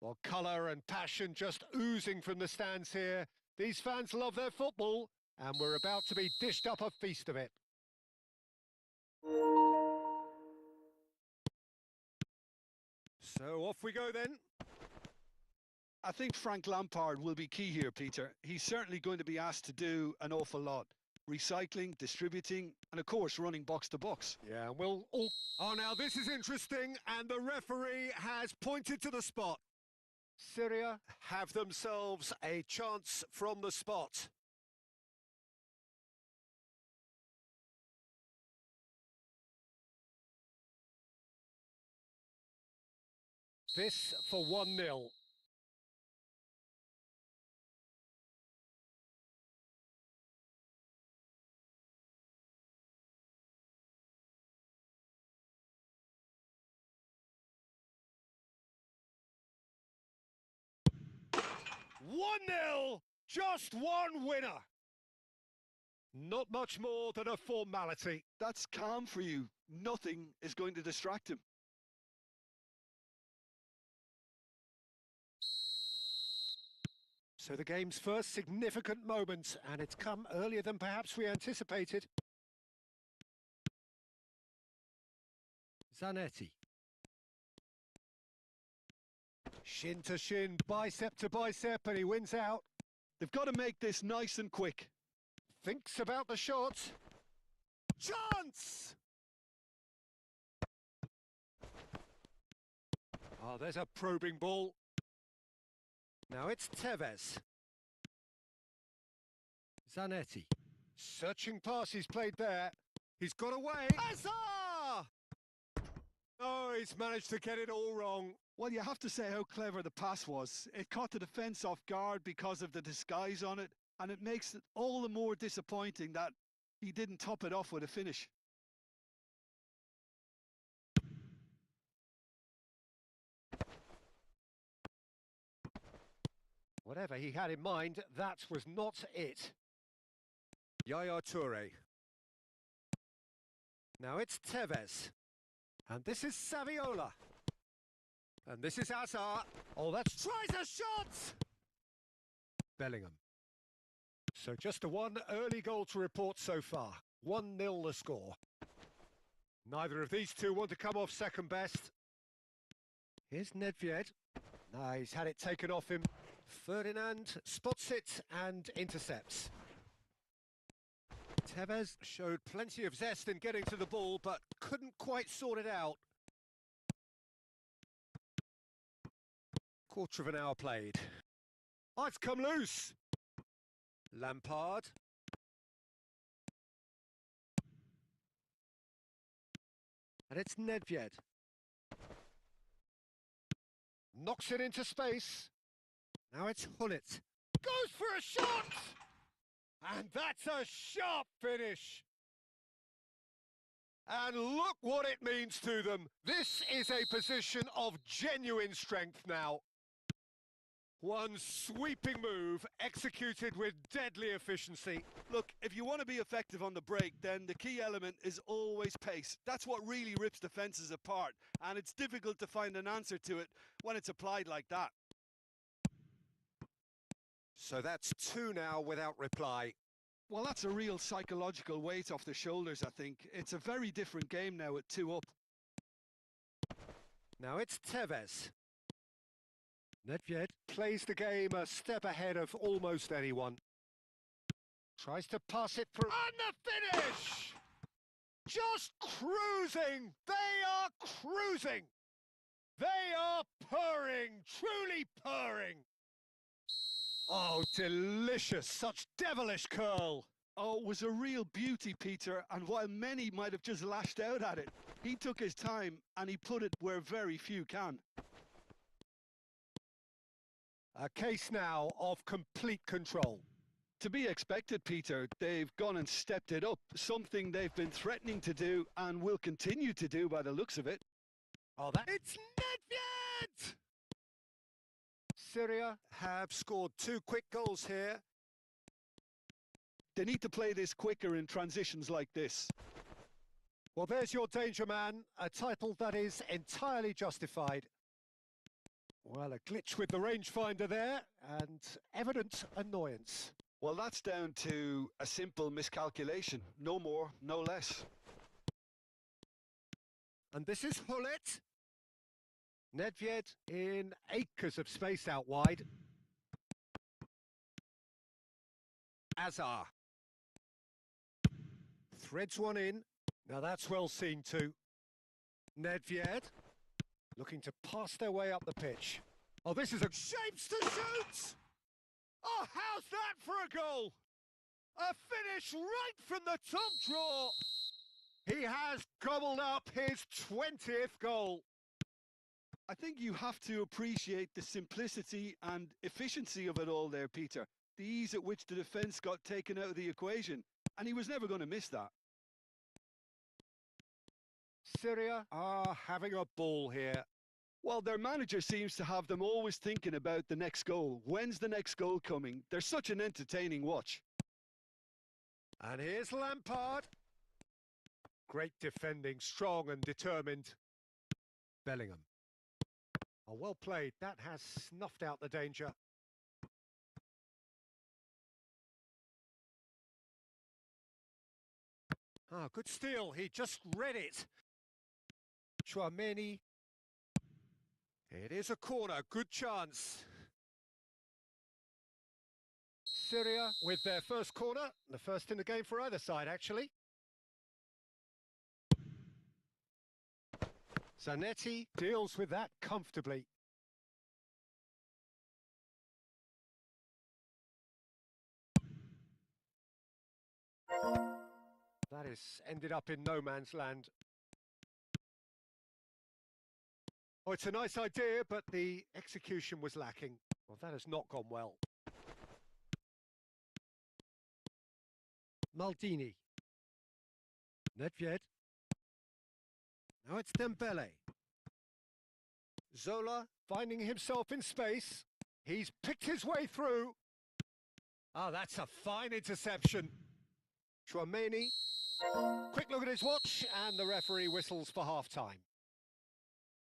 Well, colour and passion just oozing from the stands here. These fans love their football, and we're about to be dished up a feast of it. So off we go then. I think Frank Lampard will be key here, Peter. He's certainly going to be asked to do an awful lot. Recycling, distributing, and of course running box to box. Yeah, we'll all... Oh, now this is interesting, and the referee has pointed to the spot. Syria have themselves a chance from the spot. This for 1-0. Just one winner. Not much more than a formality. That's calm for you. Nothing is going to distract him. So the game's first significant moment, and it's come earlier than perhaps we anticipated. Zanetti. Shin to shin, bicep to bicep, and he wins out. They've got to make this nice and quick. Thinks about the shot. Chance! Oh, there's a probing ball. Now it's Tevez. Zanetti. Searching pass he's played there. He's got away. Azar! Oh, he's managed to get it all wrong. Well, you have to say how clever the pass was. It caught the defence off guard because of the disguise on it, and it makes it all the more disappointing that he didn't top it off with a finish. Whatever he had in mind, that was not it. Yaya Toure. Now it's Tevez. And this is Saviola. And this is Azar. Oh, that's... Tries a shot! Bellingham. So just a one early goal to report so far. 1-0 the score. Neither of these two want to come off second best. Here's Nedved. Nah, he's had it taken off him. Ferdinand spots it and intercepts. Tevez showed plenty of zest in getting to the ball, but couldn't quite sort it out. Quarter of an hour played. Oh, it's come loose. Lampard. And it's Nedved. Knocks it into space. Now it's Hullet. Goes for a shot! And that's a sharp finish. And look what it means to them. This is a position of genuine strength now. One sweeping move executed with deadly efficiency. Look, if you want to be effective on the break, then the key element is always pace. That's what really rips defences apart, and it's difficult to find an answer to it when it's applied like that. So that's 2 now without reply. Well, that's a real psychological weight off the shoulders, I think. It's a very different game now at 2 up. Now it's Tevez. Nedved plays the game a step ahead of almost anyone. Tries to pass it through. And the finish! Just cruising! They are cruising! They are purring, truly purring! Oh, delicious! Such devilish curl! Oh, it was a real beauty, Peter, and while many might have just lashed out at it, he took his time and he put it where very few can. A case now of complete control. To be expected, Peter. They've gone and stepped it up, something they've been threatening to do and will continue to do by the looks of it. Oh, it's Nedved! Syria have scored 2 quick goals here. They need to play this quicker in transitions like this. Well, there's your danger man, a title that is entirely justified. Well, a glitch with the rangefinder there, and evident annoyance. Well, that's down to a simple miscalculation. No more, no less. And this is Hullet. Nedved in acres of space out wide. Azar. Threads one in. Now that's well seen too. Nedved looking to pass their way up the pitch. Oh, this is a shapes to shoot! Oh, how's that for a goal? A finish right from the top draw. He has gobbled up his 20th goal. I think you have to appreciate the simplicity and efficiency of it all there, Peter. The ease at which the defence got taken out of the equation, and he was never going to miss that. Syria are having a ball here. Well, their manager seems to have them always thinking about the next goal. When's the next goal coming? They're such an entertaining watch. And here's Lampard. Great defending, strong and determined. Bellingham. Oh, well played. That has snuffed out the danger. Ah, good steal. He just read it. Chouameni. It is a corner. Good chance. Syria with their first corner. The first in the game for either side, actually. Zanetti deals with that comfortably. That is ended up in no man's land. Oh, it's a nice idea, but the execution was lacking. Well, that has not gone well. Maldini. Nedved. Now it's Dembele. Zola finding himself in space. He's picked his way through. Ah, that's a fine interception. Chouameni. Quick look at his watch, and the referee whistles for half-time.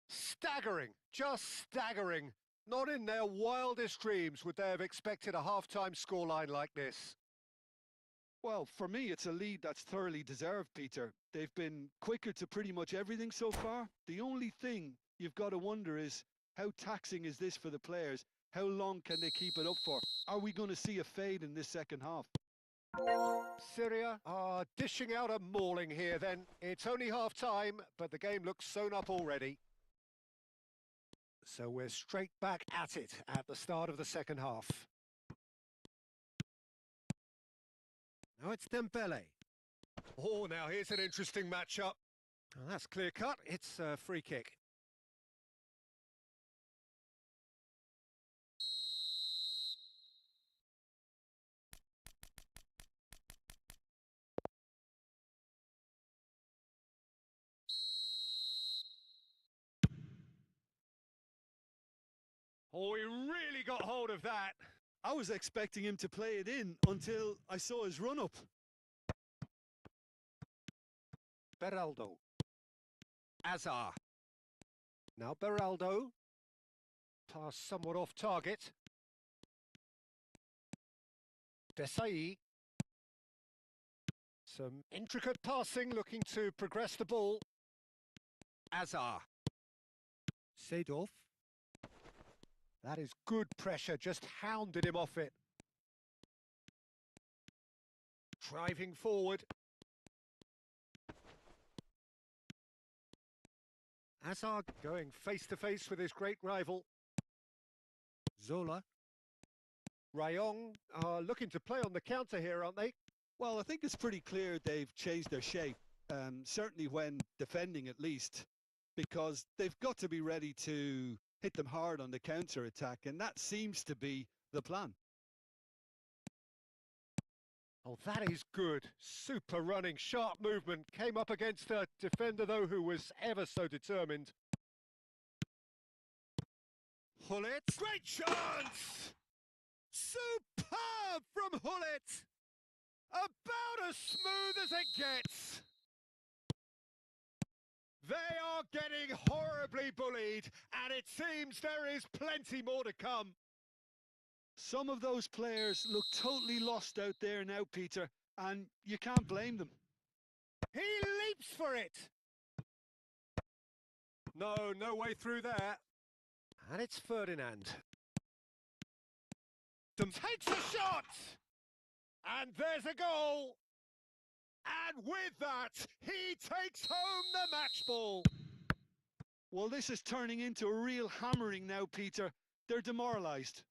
Staggering, just staggering. Not in their wildest dreams would they have expected a half-time scoreline like this. Well, for me, it's a lead that's thoroughly deserved, Peter. They've been quicker to pretty much everything so far. The only thing you've got to wonder is, how taxing is this for the players? How long can they keep it up for? Are we going to see a fade in this second half? Syria are dishing out a mauling here then. It's only half-time, but the game looks sewn up already. So we're straight back at it at the start of the second half. Now it's Dembele. Oh, now here's an interesting matchup. Oh, that's clear cut. It's a free kick. Oh, he really got hold of that. I was expecting him to play it in until I saw his run-up. Beraldo. Azar. Now Beraldo. Pass somewhat off target. Desai. Some intricate passing, looking to progress the ball. Azar. Seedorf. That is good pressure, just hounded him off it. Driving forward. Azar going face-to-face with his great rival. Zola. Rayong are looking to play on the counter here, aren't they? Well, I think it's pretty clear they've changed their shape, certainly when defending at least, because they've got to be ready to hit them hard on the counter-attack, and that seems to be the plan. Oh, that is good. Super running, sharp movement. Came up against a defender, though, who was ever so determined. Hullet. Great chance! Superb from Hullet! About as smooth as it gets. They are getting horribly bullied, and it seems there is plenty more to come. Some of those players look totally lost out there now, Peter, and you can't blame them. He leaps for it. No way through there. And it's Ferdinand. Takes a shot! And there's a goal! And with that, he takes home the match ball. Well, this is turning into a real hammering now, Peter. They're demoralised.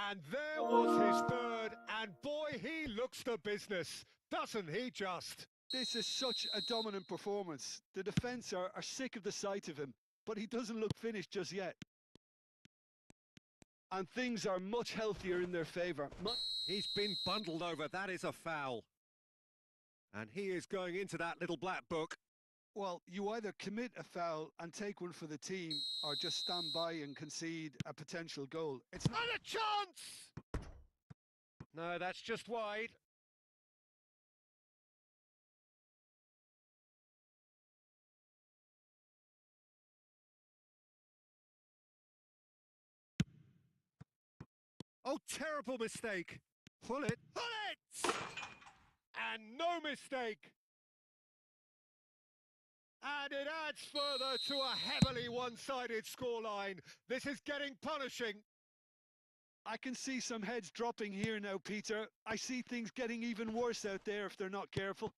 And there was his third, and boy, he looks the business, doesn't he just? This is such a dominant performance. The defence are sick of the sight of him, but he doesn't look finished just yet. And things are much healthier in their favour. He's been bundled over, that is a foul. And he is going into that little black book. Well, you either commit a foul and take one for the team, or just stand by and concede a potential goal. It's not a chance! No, that's just wide. Oh, terrible mistake. Pull it. Pull it! And no mistake. And it adds further to a heavily one-sided scoreline. This is getting punishing. I can see some heads dropping here now, Peter. I see things getting even worse out there if they're not careful.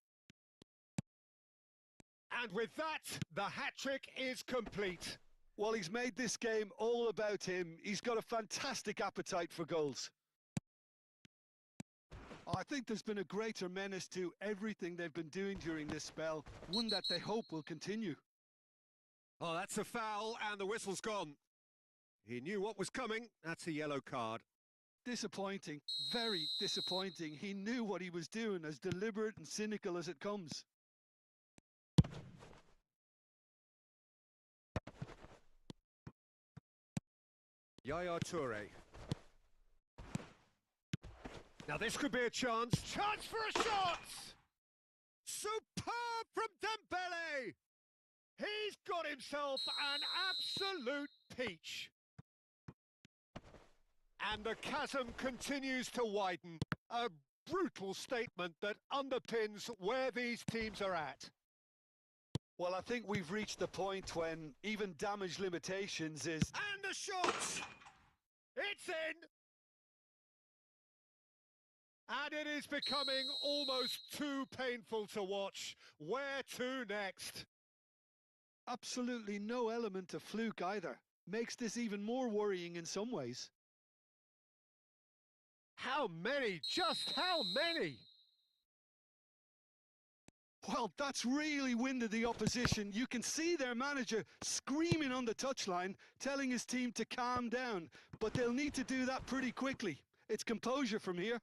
And with that, the hat-trick is complete. Well, he's made this game all about him. He's got a fantastic appetite for goals. I think there's been a greater menace to everything they've been doing during this spell, one that they hope will continue. Oh, that's a foul, and the whistle's gone. He knew what was coming. That's a yellow card. Disappointing, very disappointing. He knew what he was doing, as deliberate and cynical as it comes. Yaya Toure. Now this could be a chance. Chance for a shot! Superb from Dembele! He's got himself an absolute peach. And the chasm continues to widen. A brutal statement that underpins where these teams are at. Well, I think we've reached the point when even damage limitations is... And the shot! It's in! And it is becoming almost too painful to watch. Where to next? Absolutely no element of fluke either. Makes this even more worrying in some ways. How many? Just how many? Well, that's really winded the opposition. You can see their manager screaming on the touchline, telling his team to calm down. But they'll need to do that pretty quickly. It's composure from here.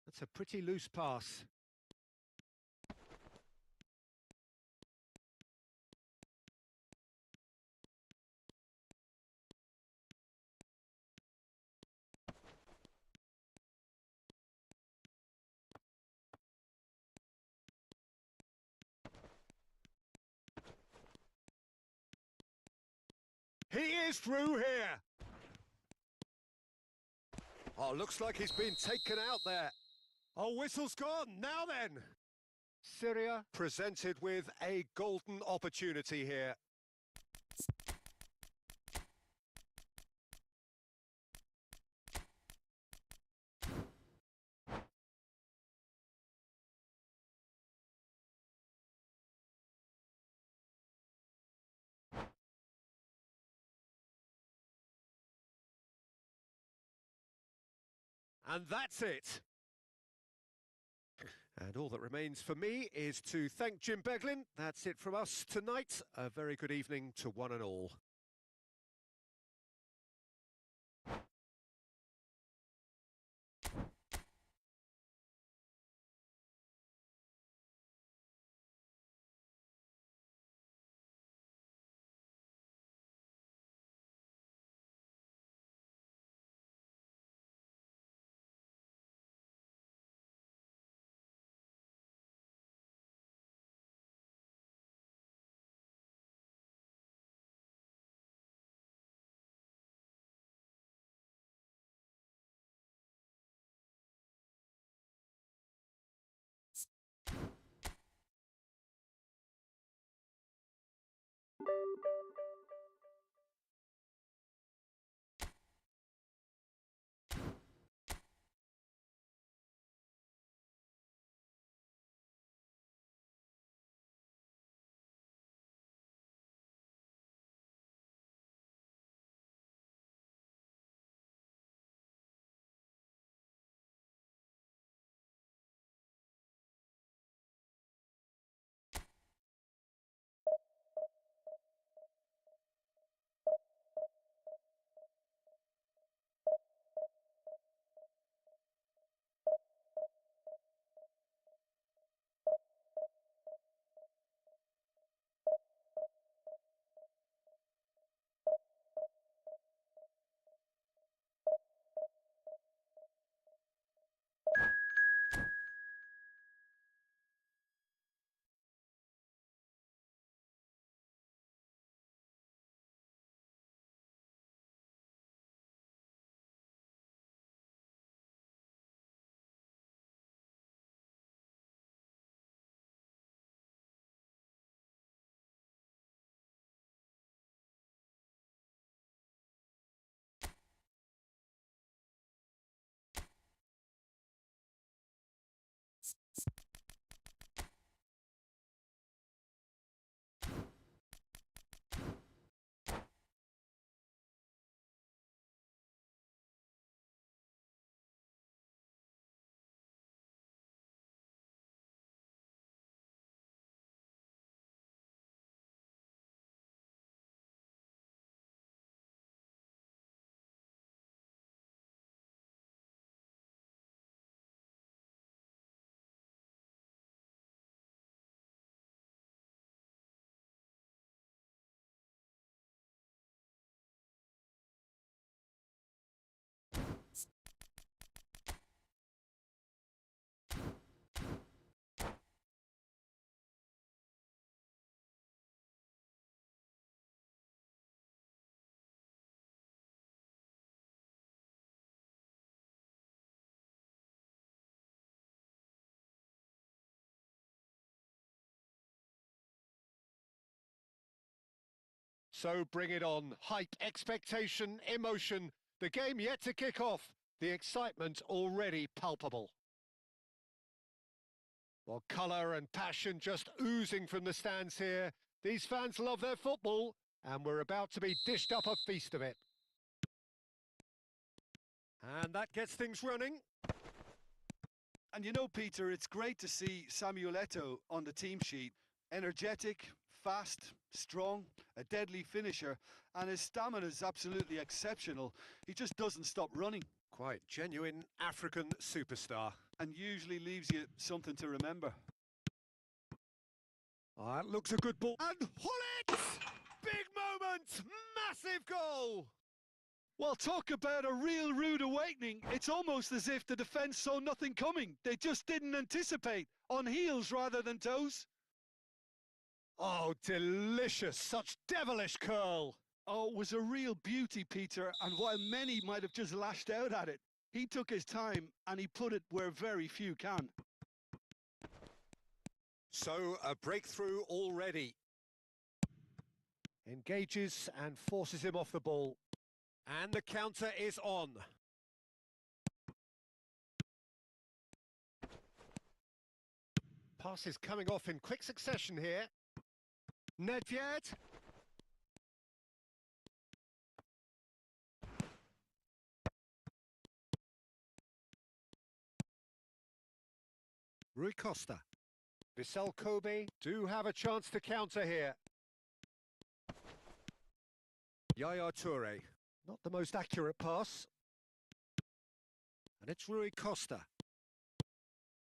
That's a pretty loose pass. He is through here. Oh, looks like he's been taken out there. Oh, whistle's gone. Now then. Syria presented with a golden opportunity here. And that's it. And all that remains for me is to thank Jim Beglin. That's it from us tonight. A very good evening to one and all. So bring it on. Hype, expectation, emotion. The game yet to kick off. The excitement already palpable. Well, colour and passion just oozing from the stands here. These fans love their football, and we're about to be dished up a feast of it. And that gets things running. And you know, Peter, it's great to see Samuel Eto'o on the team sheet. Energetic, fast, strong, a deadly finisher, and his stamina is absolutely exceptional. He just doesn't stop running. Quite genuine African superstar. And usually leaves you something to remember. That looks a good ball. And Hullet! Big moment! Massive goal! Well, talk about a real rude awakening. It's almost as if the defence saw nothing coming. They just didn't anticipate. On heels rather than toes. Oh, delicious. Such devilish curl. Oh, it was a real beauty, Peter, and while many might have just lashed out at it, he took his time and he put it where very few can. So, a breakthrough already. Engages and forces him off the ball. And the counter is on. Pass is coming off in quick succession here. Nedved. Rui Costa. Vissel Kobe do have a chance to counter here. Yaya Toure. Not the most accurate pass. And it's Rui Costa.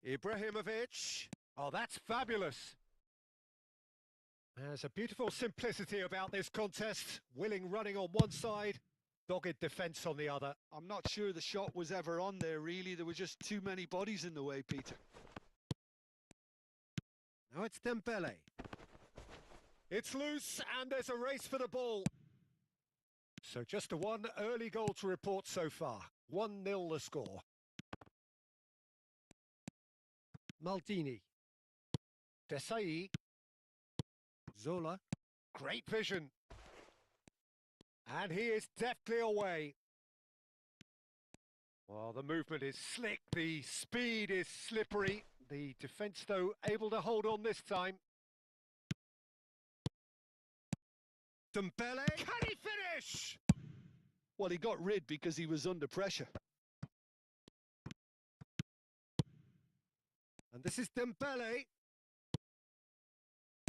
Ibrahimovic. Oh, that's fabulous. There's a beautiful simplicity about this contest. Willing running on one side, dogged defence on the other. I'm not sure the shot was ever on there, really. There were just too many bodies in the way, Peter. Now it's Dembele. It's loose, and there's a race for the ball. So just the one early goal to report so far. 1-0 the score. Maldini. Desai. Zola. Great vision. And he is deftly away. Well, the movement is slick, the speed is slippery. The defence, though, able to hold on this time. Dembele. Can he finish? Well, he got rid because he was under pressure. And this is Dembele.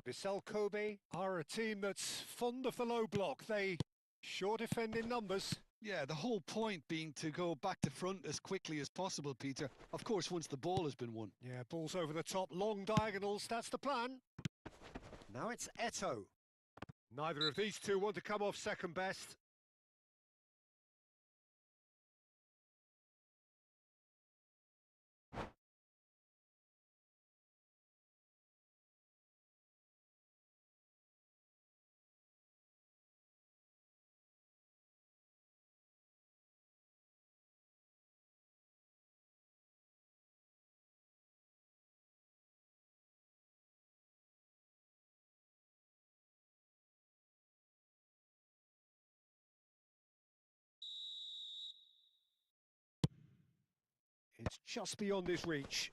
Vissel Kobe are a team that's fond of the low block. They sure defend in numbers. Yeah, the whole point being to go back to front as quickly as possible, Peter. Of course, once the ball has been won. Yeah, balls over the top, long diagonals, that's the plan. Now it's Eto'o. Neither of these two want to come off second best. It's just beyond his reach.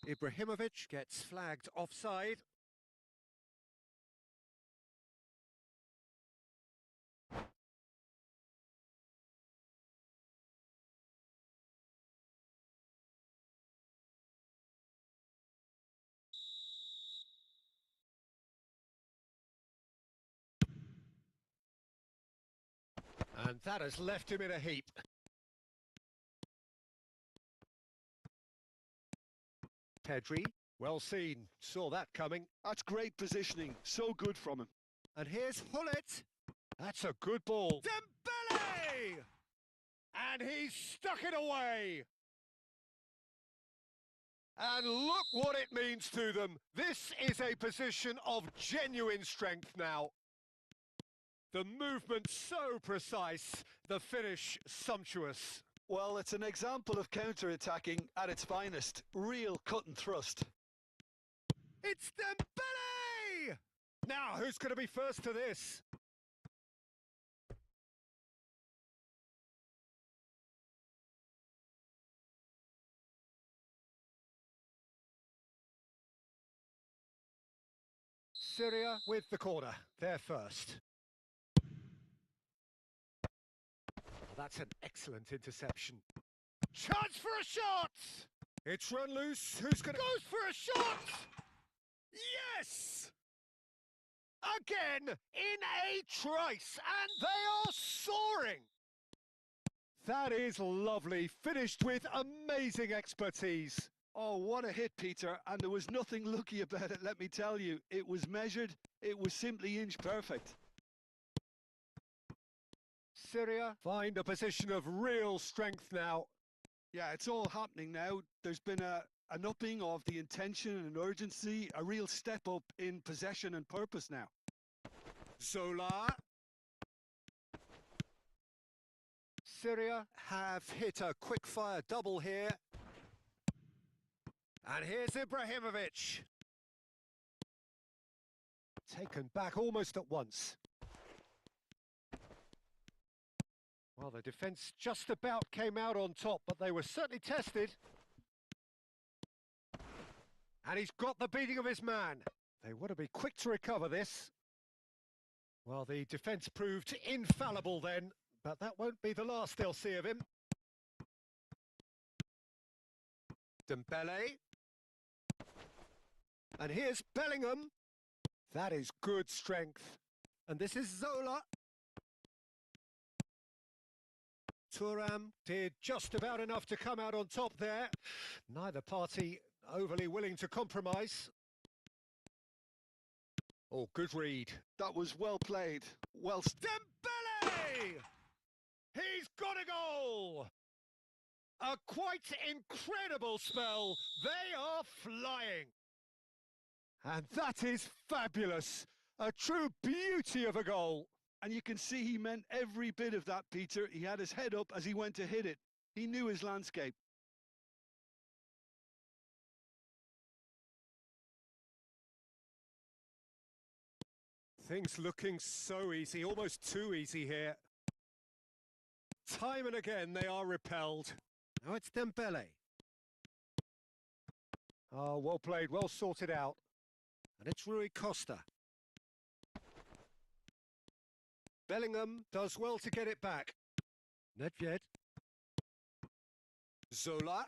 Ibrahimovic gets flagged offside. And that has left him in a heap. Pedri, well seen, saw that coming. That's great positioning, so good from him. And here's Hullet. That's a good ball. Dembele! And he's stuck it away. And look what it means to them. This is a position of genuine strength now. The movement so precise, the finish sumptuous. Well, it's an example of counter-attacking at its finest. Real cut and thrust. It's Dembele! Now, who's going to be first to this? Syria with the corner. They're first. That's an excellent interception. Chance for a shot! It's run loose. Who's gonna... Goes for a shot! Yes! Again, in a trice, and they are soaring! That is lovely, finished with amazing expertise. Oh, what a hit, Peter, and there was nothing lucky about it, let me tell you. It was measured, it was simply inch perfect. Syria find a position of real strength now. Yeah, it's all happening now. There's been an upping of the intention and urgency, a real step up in possession and purpose now. Zola. Syria have hit a quick-fire double here. And here's Ibrahimovic. Taken back almost at once. Well, the defence just about came out on top, but they were certainly tested. And he's got the beating of his man. They want to be quick to recover this. Well, the defence proved infallible then, but that won't be the last they'll see of him. Dembele. And here's Bellingham. That is good strength. And this is Zola. Thuram did just about enough to come out on top there. Neither party overly willing to compromise. Oh, good read. That was well played. Well... Dembele! He's got a goal! A quite incredible spell. They are flying. And that is fabulous. A true beauty of a goal. And you can see he meant every bit of that, Peter. He had his head up as he went to hit it. He knew his landscape. Things looking so easy, almost too easy here. Time and again they are repelled. Now it's Dembele. Oh, well played, well sorted out. And it's Rui Costa. Bellingham does well to get it back. Nedved. Zola.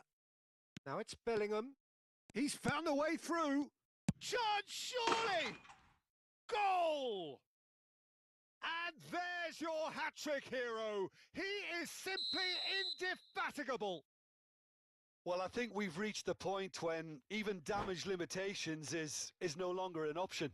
Now it's Bellingham. He's found a way through. Chance, surely! Goal! And there's your hat-trick hero. He is simply indefatigable. Well, I think we've reached the point when even damage limitations is no longer an option.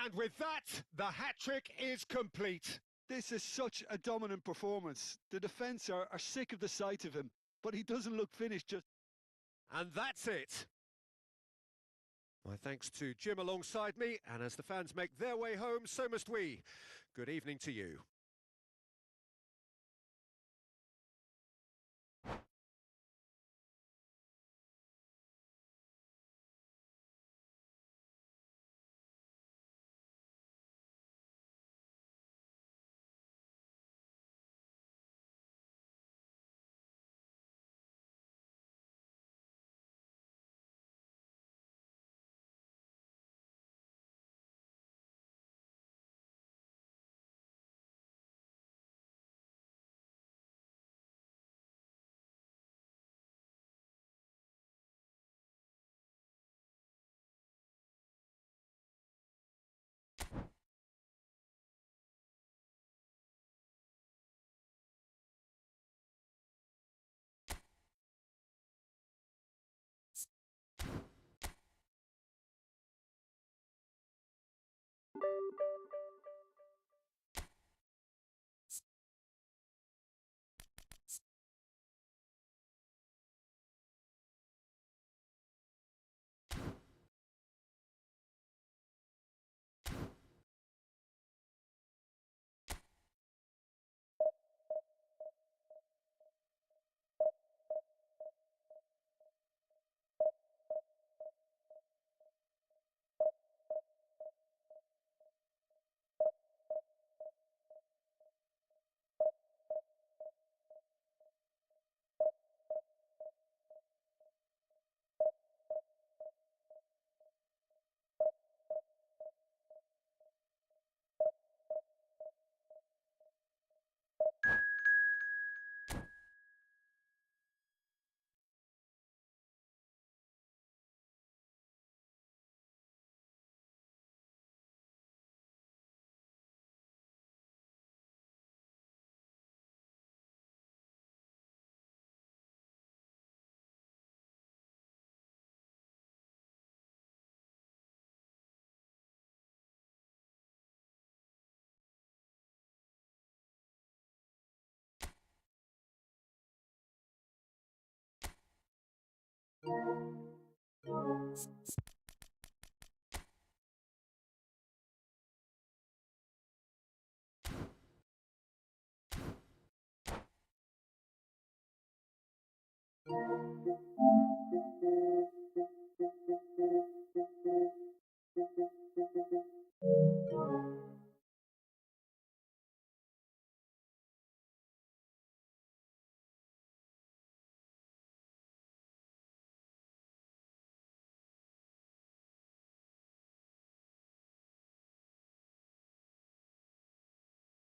And with that, the hat-trick is complete. This is such a dominant performance. The defence are sick of the sight of him, but he doesn't look finished just... And that's it. My thanks to Jim alongside me, and as the fans make their way home, so must we. Good evening to you.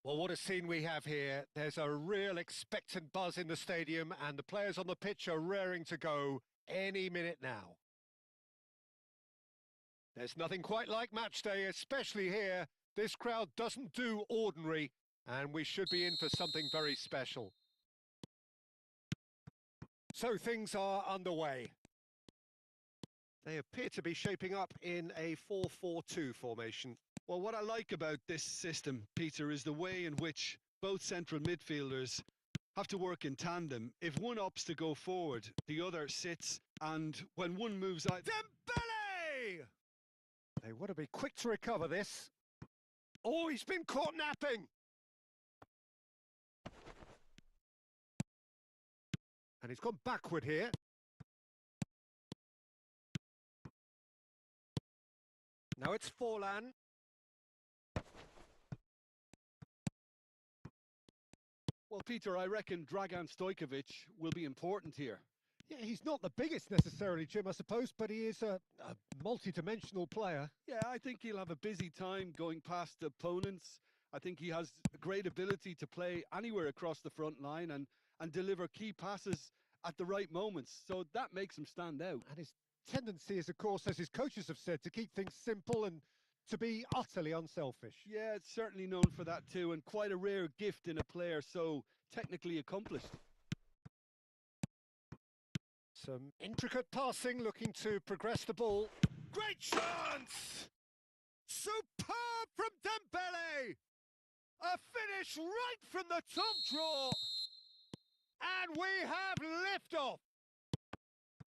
Well, what a scene we have here. There's a real expectant buzz in the stadium, and the players on the pitch are raring to go any minute now. There's nothing quite like match day, especially here. This crowd doesn't do ordinary, and we should be in for something very special. So things are underway. They appear to be shaping up in a 4-4-2 formation. Well, what I like about this system, Peter, is the way in which both central midfielders have to work in tandem. If one opts to go forward, the other sits, and when one moves out... Dembele! They want to be quick to recover this. Oh, he's been caught napping! And he's gone backward here. Now it's Forlan. Well, Peter, I reckon Dragan Stojkovic will be important here. Yeah, he's not the biggest necessarily, Jim, I suppose, but he is a multi-dimensional player. Yeah, I think he'll have a busy time going past opponents. I think he has a great ability to play anywhere across the front line and deliver key passes at the right moments. So that makes him stand out. And his tendency is, of course, as his coaches have said, to keep things simple and to be utterly unselfish. Yeah, it's certainly known for that too, and quite a rare gift in a player so technically accomplished. Some intricate passing, looking to progress the ball. Great chance! Superb from Dembele! A finish right from the top draw! And we have liftoff!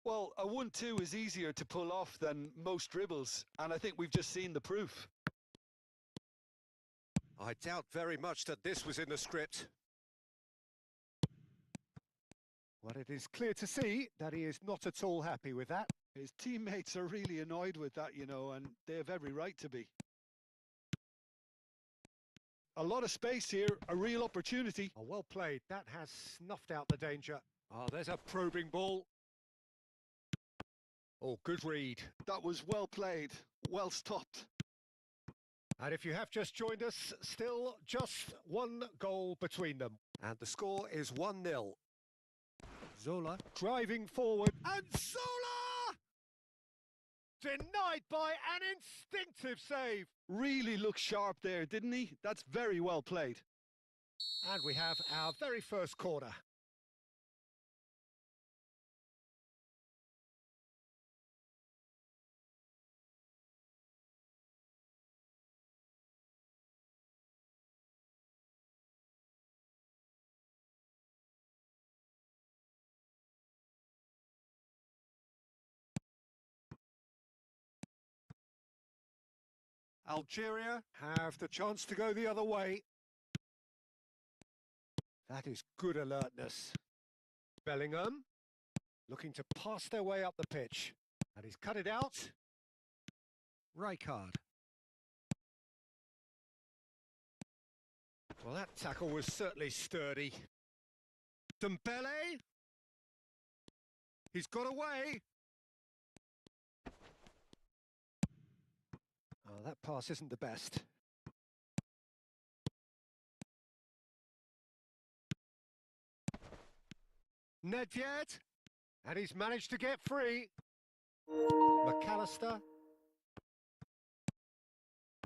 Well, a 1-2 is easier to pull off than most dribbles, and I think we've just seen the proof. I doubt very much that this was in the script. Well, it is clear to see that he is not at all happy with that. His teammates are really annoyed with that, you know, and they have every right to be. A lot of space here, a real opportunity. Oh, well played. That has snuffed out the danger. Oh, there's a probing ball. Oh, good read. That was well played, well stopped. And if you have just joined us, still just one goal between them. And the score is 1-0. Zola driving forward. And Zola! Denied by an instinctive save. Really looked sharp there, didn't he? That's very well played. And we have our very first corner. Algeria have the chance to go the other way. That is good alertness. Bellingham looking to pass their way up the pitch. And he's cut it out. Rijkaard. Well, that tackle was certainly sturdy. Dembele. He's got away. Oh, that pass isn't the best. Nedved, and he's managed to get free. McAllister.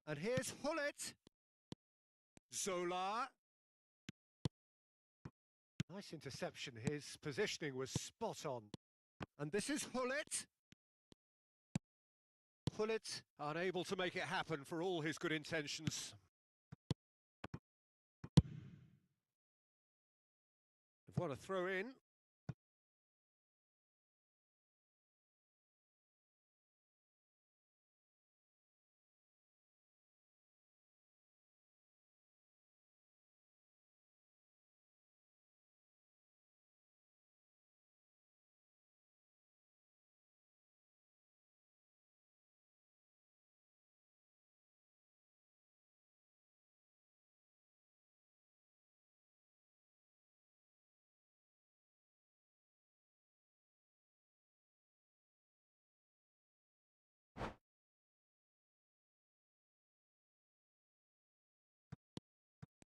And here's Hullet. Zola. Nice interception. His positioning was spot on. And this is Hullet. Hullet unable to make it happen for all his good intentions. They've got a throw in.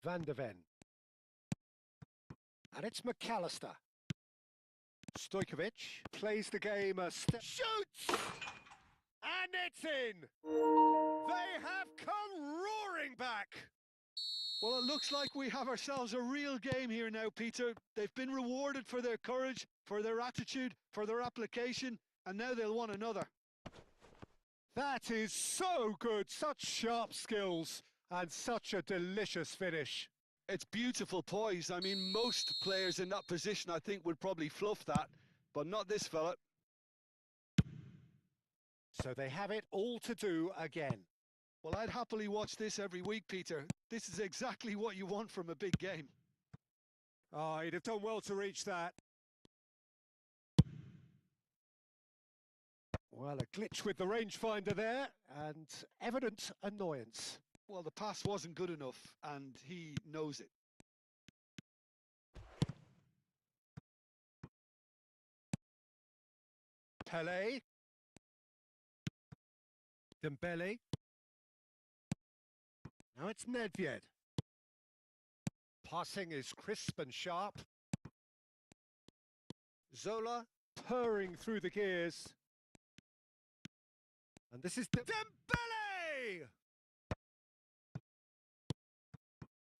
Van der Ven. And it's McAllister. Stojkovic plays the game a step. Shoots! And it's in! They have come roaring back! Well, it looks like we have ourselves a real game here now, Peter. They've been rewarded for their courage, for their attitude, for their application, and now they'll want another. That is so good! Such sharp skills and such a delicious finish. It's beautiful poise. I mean, most players in that position, I think, would probably fluff that, but not this fella. So they have it all to do again. Well, I'd happily watch this every week, Peter. This is exactly what you want from a big game. Oh, he'd have done well to reach that. Well, a glitch with the rangefinder there, and evident annoyance. Well, the pass wasn't good enough, and he knows it. Pele. Dembele. Now it's Nedved. Passing is crisp and sharp. Zola purring through the gears. And this is Dembele!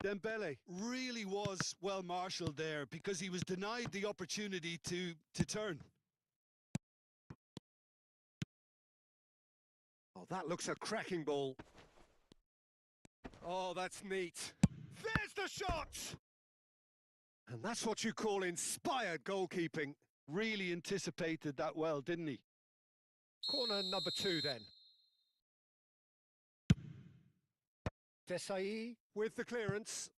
Dembele really was well marshalled there because he was denied the opportunity to turn. Oh, that looks a cracking ball. Oh, that's neat. There's the shot! And that's what you call inspired goalkeeping. Really anticipated that well, didn't he? Corner number 2 then. Desai with the clearance.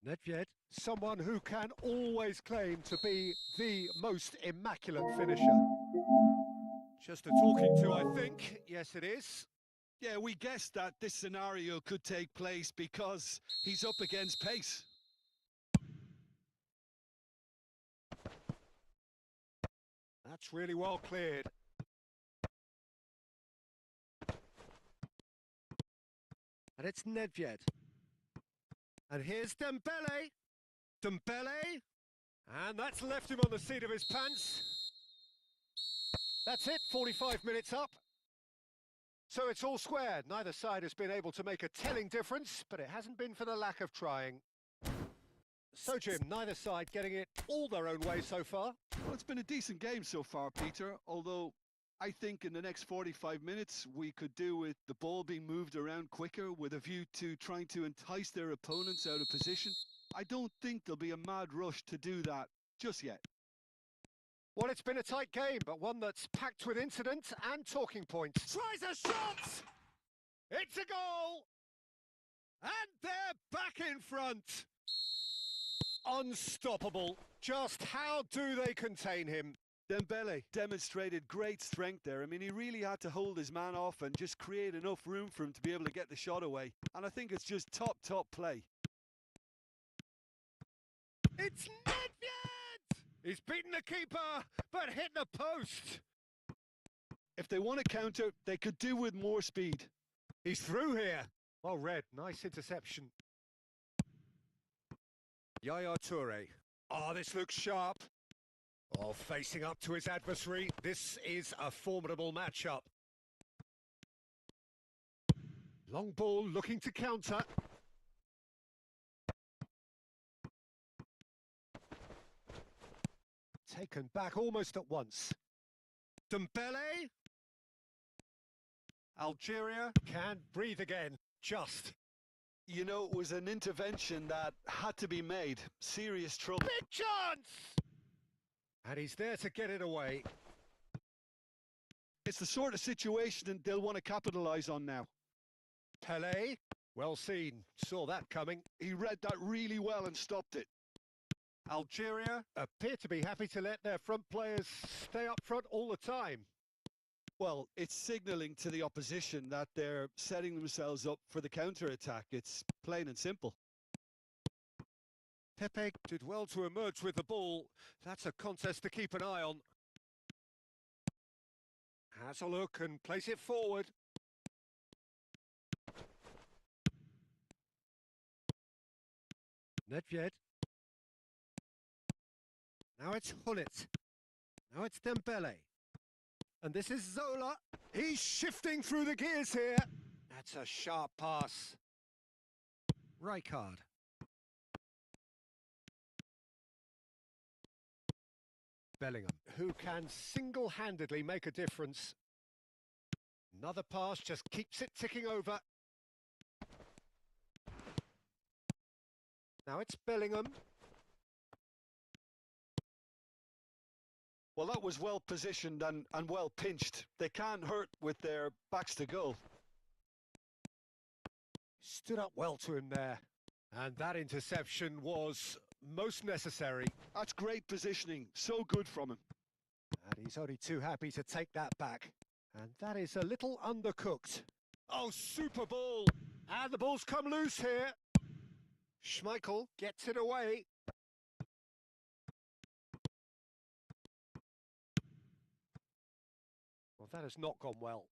Nedved, someone who can always claim to be the most immaculate finisher. Just a talking to, I think. Yes, it is. Yeah, we guessed that this scenario could take place because he's up against pace. That's really well cleared. And it's Nedved. And here's Dembele. Dembele. And that's left him on the seat of his pants. That's it, 45 minutes up. So it's all square. Neither side has been able to make a telling difference, but it hasn't been for the lack of trying. So, Jim, neither side getting it all their own way so far. Well, it's been a decent game so far, Peter, although I think in the next 45 minutes we could do with the ball being moved around quicker with a view to trying to entice their opponents out of position. I don't think there'll be a mad rush to do that just yet. Well, it's been a tight game, but one that's packed with incident and talking points. Tries a shot! It's a goal! And they're back in front! Unstoppable. Just how do they contain him? Dembele demonstrated great strength there. I mean, he really had to hold his man off and just create enough room for him to be able to get the shot away. And I think it's just top play. It's Nedved! He's beaten the keeper, but hit the post. If they want to counter, they could do with more speed. He's through here. Well read, nice interception. Yaya Toure. Oh, this looks sharp. Oh, facing up to his adversary. This is a formidable matchup. Long ball looking to counter. Taken back almost at once. Dembele. Algeria can breathe again. Just. You know, it was an intervention that had to be made. Serious trouble. Big chance! And he's there to get it away. It's the sort of situation they'll want to capitalise on now. Pele, well seen. Saw that coming. He read that really well and stopped it. Algeria appear to be happy to let their front players stay up front all the time. Well, it's signalling to the opposition that they're setting themselves up for the counter-attack. It's plain and simple. Pepe did well to emerge with the ball. That's a contest to keep an eye on. Has a look and plays it forward. Nedved. Now it's Hullet. Now it's Dembele. And this is Zola. He's shifting through the gears here. That's a sharp pass. Rijkaard. Bellingham, who can single-handedly make a difference. Another pass just keeps it ticking over. Now it's Bellingham. Well, that was well positioned and well pinched. They can't hurt with their backs to goal. Stood up well to him there. And that interception was most necessary. That's great positioning. So good from him. And he's only too happy to take that back. And that is a little undercooked. Oh, super ball! And the ball's come loose here. Schmeichel gets it away. Well, that has not gone well.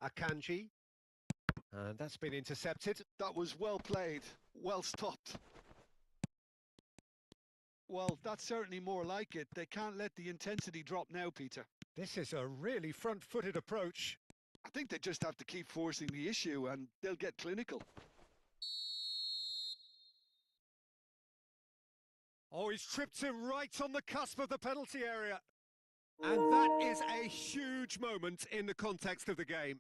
Akanji. And that's been intercepted. That was well played. Well stopped. Well, that's certainly more like it. They can't let the intensity drop now, Peter. This is a really front-footed approach. I think they just have to keep forcing the issue and they'll get clinical. Oh, he's tripped him right on the cusp of the penalty area. And that is a huge moment in the context of the game.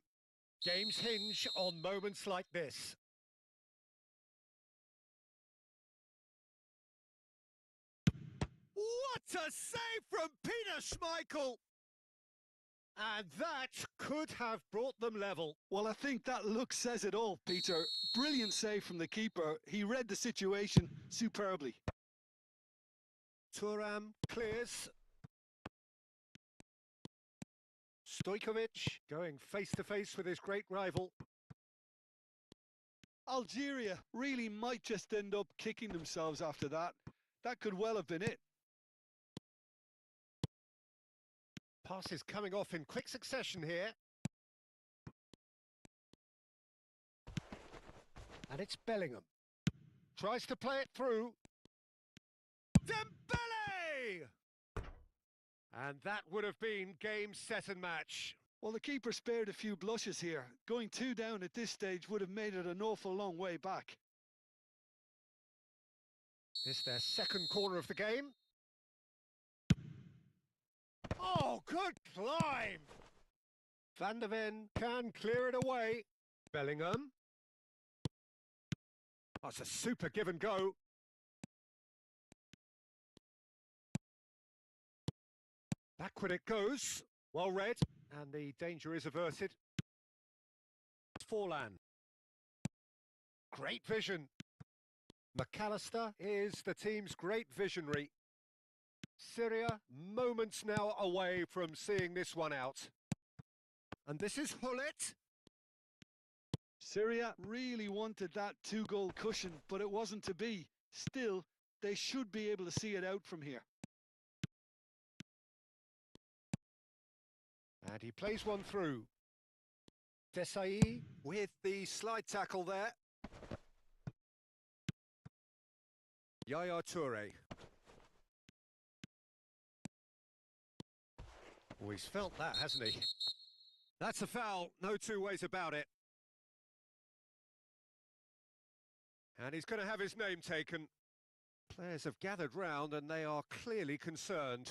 Games hinge on moments like this. What a save from Peter Schmeichel! And that could have brought them level. Well, I think that look says it all, Peter. Brilliant save from the keeper. He read the situation superbly. Thuram clears. Stojkovic going face-to-face with his great rival. Algeria really might just end up kicking themselves after that. That could well have been it. Passes coming off in quick succession here. And it's Bellingham. Tries to play it through. Dembele! And that would have been game, set and match. Well, the keeper spared a few blushes here. Going 2 down at this stage would have made it an awful long way back. This their second corner of the game. Oh, good climb! Van der Ven can clear it away. Bellingham. That's a super give and go. Backward it goes. Well read. And the danger is averted. Forlan. Great vision. McAllister is the team's great visionary. Syria, moments now away from seeing this one out. And this is Hullet. Syria really wanted that 2-goal cushion, but it wasn't to be. Still, they should be able to see it out from here. And he plays one through. Desai with the slide tackle there. Yaya Toure. Oh, he's felt that, hasn't he? That's a foul, no two ways about it. And he's going to have his name taken. Players have gathered round and they are clearly concerned.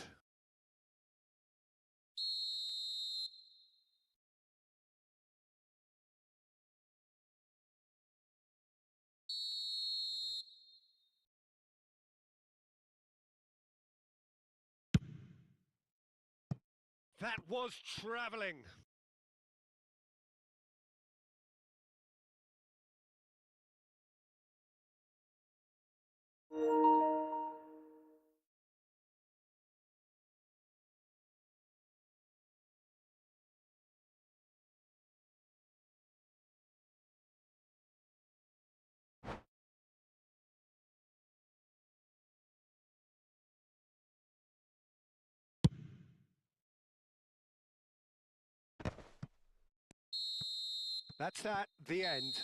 That was travelling. That's that, the end.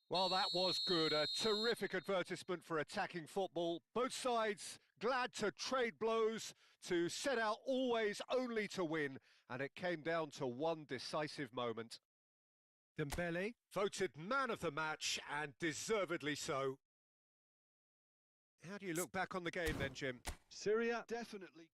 Well, that was good. A terrific advertisement for attacking football. Both sides glad to trade blows, to set out always only to win, and it came down to one decisive moment. Dembele voted man of the match, and deservedly so. How do you look back on the game then, Jim? Syria, definitely.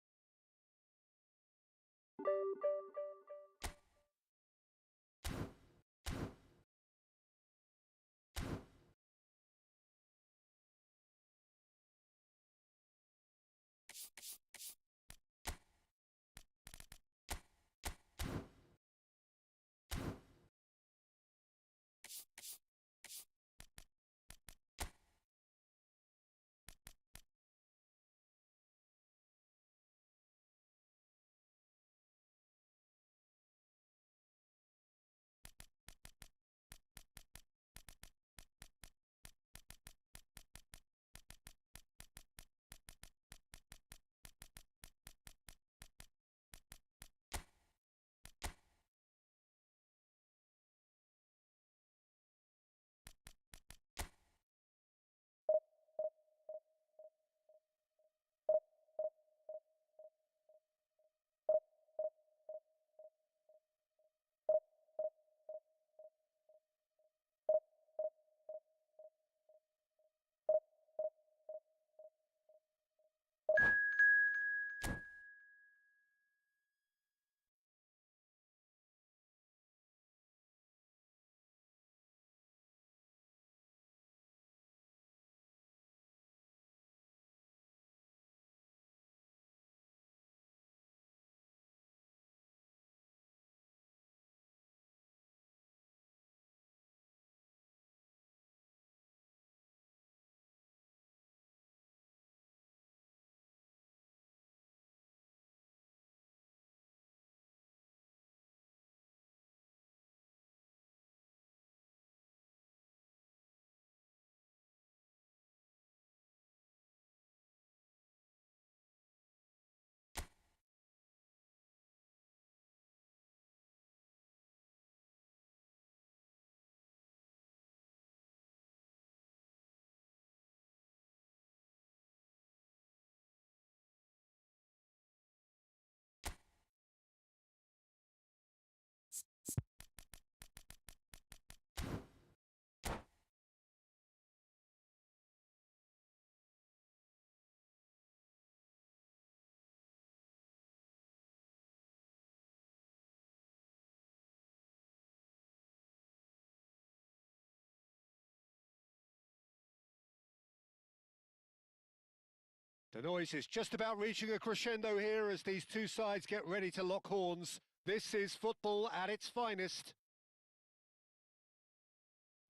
The noise is just about reaching a crescendo here as these two sides get ready to lock horns. This is football at its finest.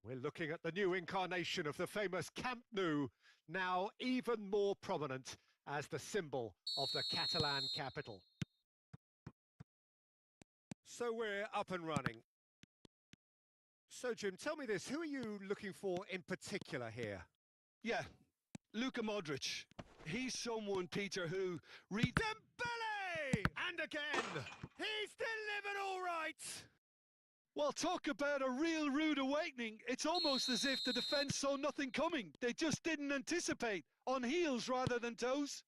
We're looking at the new incarnation of the famous Camp Nou, now even more prominent as the symbol of the Catalan capital. So we're up and running. So Jim, tell me this, who are you looking for in particular here? Yeah, Luka Modric. He's someone, Peter, who... Dembele! And again! He's delivered all right! Well, talk about a real rude awakening. It's almost as if the defence saw nothing coming. They just didn't anticipate. On heels rather than toes.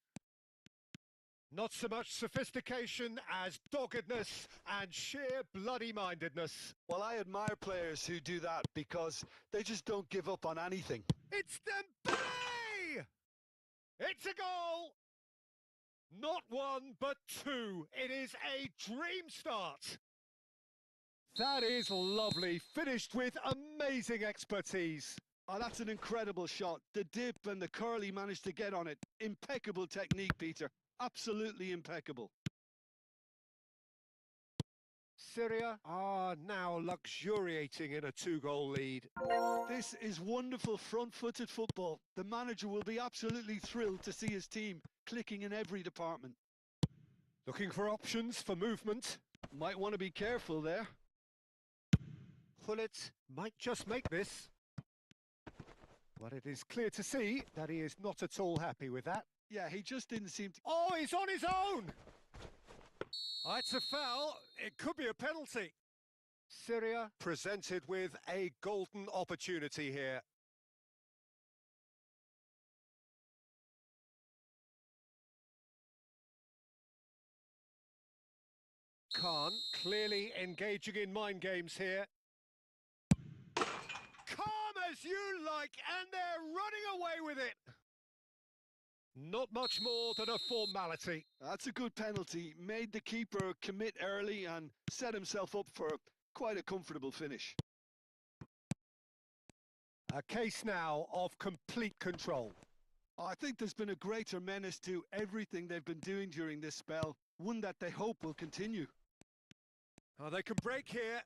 Not so much sophistication as doggedness and sheer bloody-mindedness. Well, I admire players who do that because they just don't give up on anything. It's Dembele! It's a goal! Not one, but two. It is a dream start. That is lovely, finished with amazing expertise. Oh, that's an incredible shot. The dip and the curl he managed to get on it. Impeccable technique, Peter. Absolutely impeccable. Syria are now luxuriating in a two-goal lead. This is wonderful front-footed football. The manager will be absolutely thrilled to see his team clicking in every department. Looking for options for movement. Might want to be careful there. Hullet might just make this. But it is clear to see that he is not at all happy with that. Yeah, he just didn't seem to... Oh, he's on his own! Oh, it's a foul. It could be a penalty. Syria presented with a golden opportunity here. Khan clearly engaging in mind games here. Calm as you like, and they're running away with it. Not much more than a formality. That's a good penalty. Made the keeper commit early and set himself up for quite a comfortable finish. A case now of complete control. I think there's been a greater menace to everything they've been doing during this spell, one that they hope will continue. Oh, they can break here.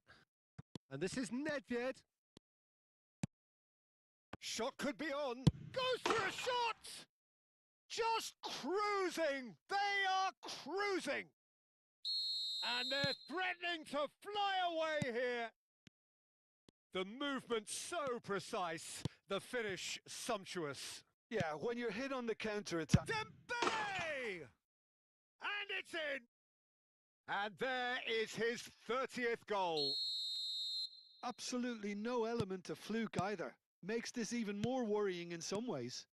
And this is Nedved. Shot could be on. Goes for a shot! Just cruising! They are cruising! And they're threatening to fly away here. The movement so precise, the finish sumptuous. Yeah, when you're hit on the counter-attack... Dembele! And it's in! And there is his 30th goal. Absolutely no element of fluke either. Makes this even more worrying in some ways.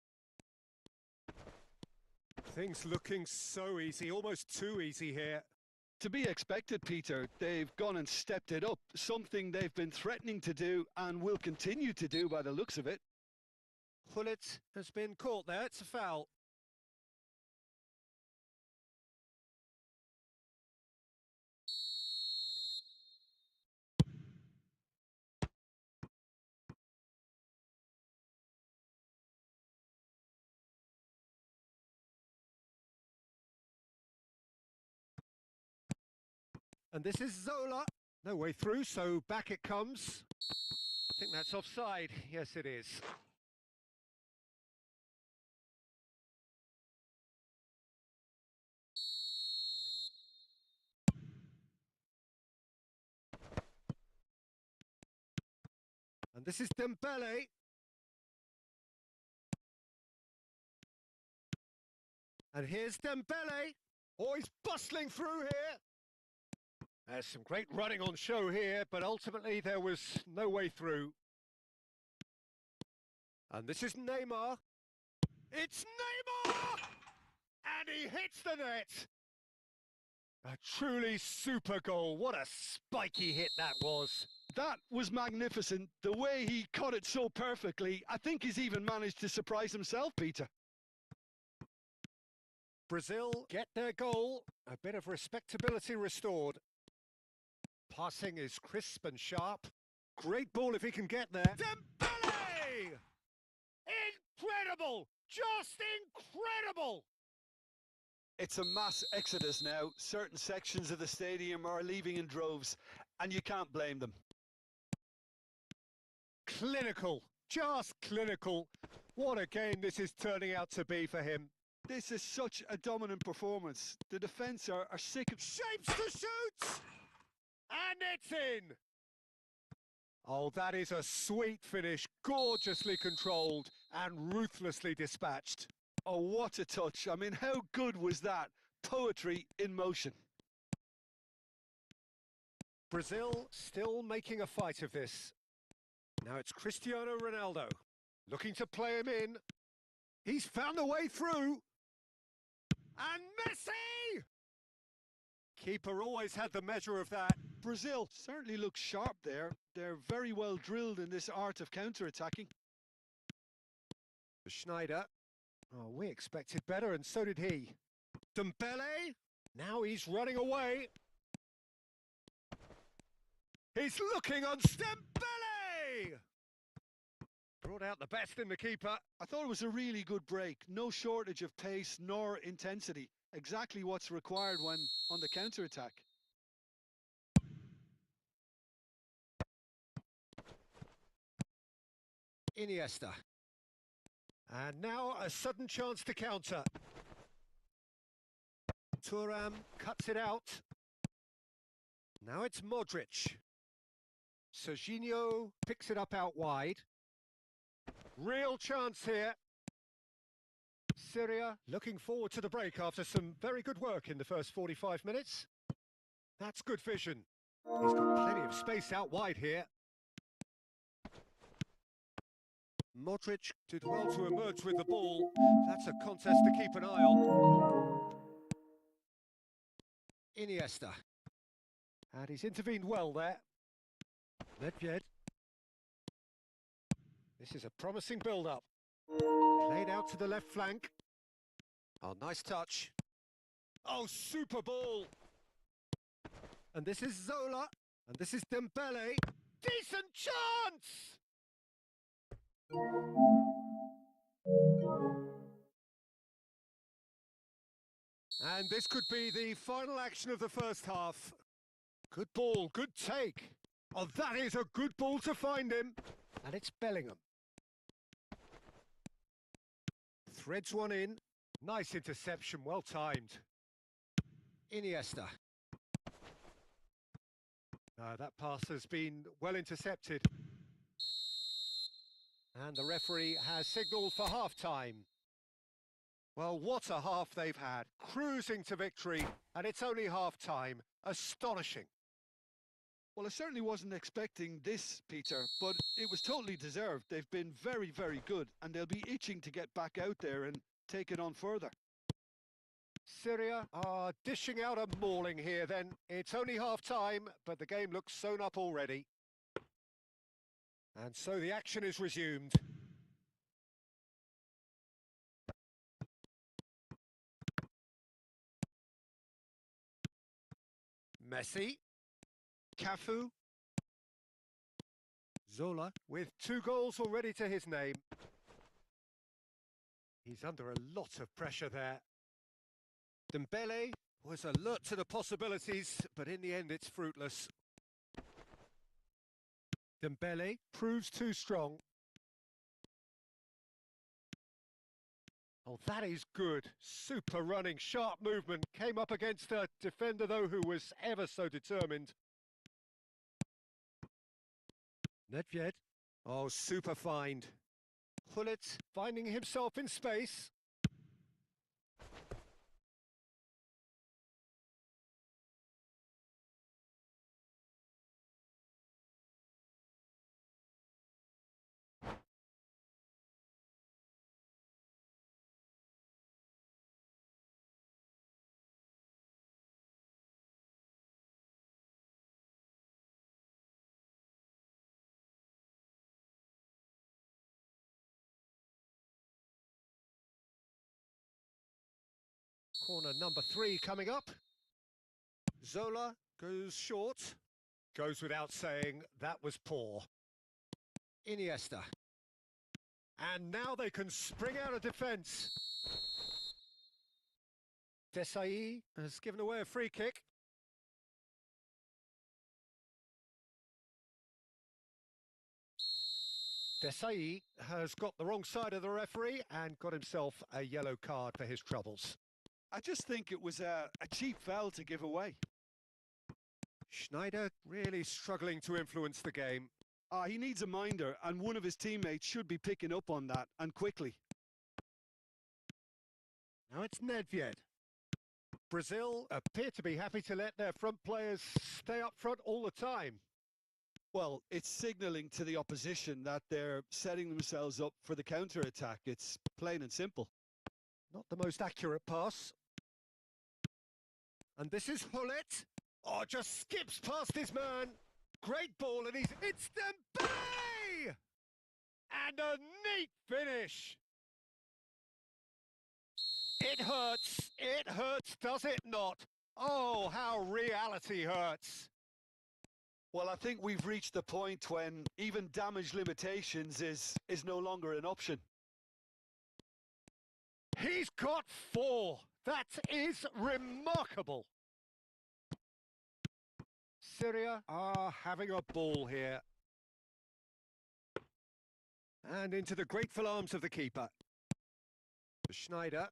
Things looking so easy, almost too easy here. To be expected, Peter. They've gone and stepped it up, something they've been threatening to do and will continue to do by the looks of it. Hullet has been caught there, it's a foul. And this is Zola. No way through, so back it comes. I think that's offside. Yes, it is. And this is Dembele. And here's Dembele. Oh, he's bustling through here. There's some great running on show here, but ultimately there was no way through. And this is Neymar. It's Neymar! And he hits the net. A truly super goal. What a spiky hit that was. That was magnificent. The way he caught it so perfectly. I think he's even managed to surprise himself, Peter. Brazil get their goal. A bit of respectability restored. Passing is crisp and sharp. Great ball if he can get there. Dembele! Incredible! Just incredible! It's a mass exodus now. Certain sections of the stadium are leaving in droves, and you can't blame them. Clinical. Just clinical. What a game this is turning out to be for him. This is such a dominant performance. The defence are sick of... Shapes to shoot! And it's in! Oh, that is a sweet finish, gorgeously controlled and ruthlessly dispatched. Oh, what a touch. I mean, how good was that? Poetry in motion. Brazil still making a fight of this. Now it's Cristiano Ronaldo, looking to play him in. He's found a way through. And Messi! Keeper always had the measure of that. Brazil certainly looks sharp there. They're very well drilled in this art of counter-attacking. Schneider. Oh, we expected better, and so did he. Dembele. Now he's running away. He's looking on Dembele! Brought out the best in the keeper. I thought it was a really good break. No shortage of pace nor intensity. Exactly what's required when on the counter-attack. Iniesta. And now a sudden chance to counter. Thuram cuts it out. Now it's Modric. Serginho picks it up out wide. Real chance here. Syria looking forward to the break after some very good work in the first 45 minutes. That's good vision. He's got plenty of space out wide here. Modric did well to emerge with the ball. That's a contest to keep an eye on. Iniesta. And he's intervened well there. Nedved. This is a promising build-up. Played out to the left flank. Oh, nice touch. Oh, super ball. And this is Zola. And this is Dembele. Decent chance! And this could be the final action of the first half. Good ball, good take. Oh, that is a good ball to find him. And it's Bellingham. Threads one in. Nice interception, well timed. Iniesta. That pass has been well intercepted. And the referee has signalled for half-time. Well, what a half they've had. Cruising to victory, and it's only half-time. Astonishing. Well, I certainly wasn't expecting this, Peter, but it was totally deserved. They've been very, very good, and they'll be itching to get back out there and take it on further. Syria are dishing out a mauling here then. It's only half-time, but the game looks sewn up already. And so the action is resumed. Messi. Cafu. Zola with 2 goals already to his name. He's under a lot of pressure there. Dembele was alert to the possibilities, but in the end it's fruitless. Dembele proves too strong. Oh, that is good. Super running, sharp movement. Came up against a defender, though, who was ever so determined. Nedved. Oh, super find. Hullet finding himself in space. Corner number 3 coming up. Zola goes short. Goes without saying, that was poor. Iniesta. And now they can spring out of defence. Desai has given away a free kick. Desai has got the wrong side of the referee and got himself a yellow card for his troubles. I just think it was a cheap foul to give away. Schneider really struggling to influence the game. He needs a minder, and one of his teammates should be picking up on that, and quickly. Now it's Nedved. Brazil appear to be happy to let their front players stay up front all the time. Well, it's signalling to the opposition that they're setting themselves up for the counter-attack. It's plain and simple. Not the most accurate pass. And this is Hullet. Oh, just skips past his man. Great ball, and it's Dembele! And a neat finish. It hurts, does it not? Oh, how reality hurts. Well, I think we've reached the point when even damage limitations is no longer an option. He's got 4. That is remarkable. Syria are having a ball here. And into the grateful arms of the keeper. Schneider.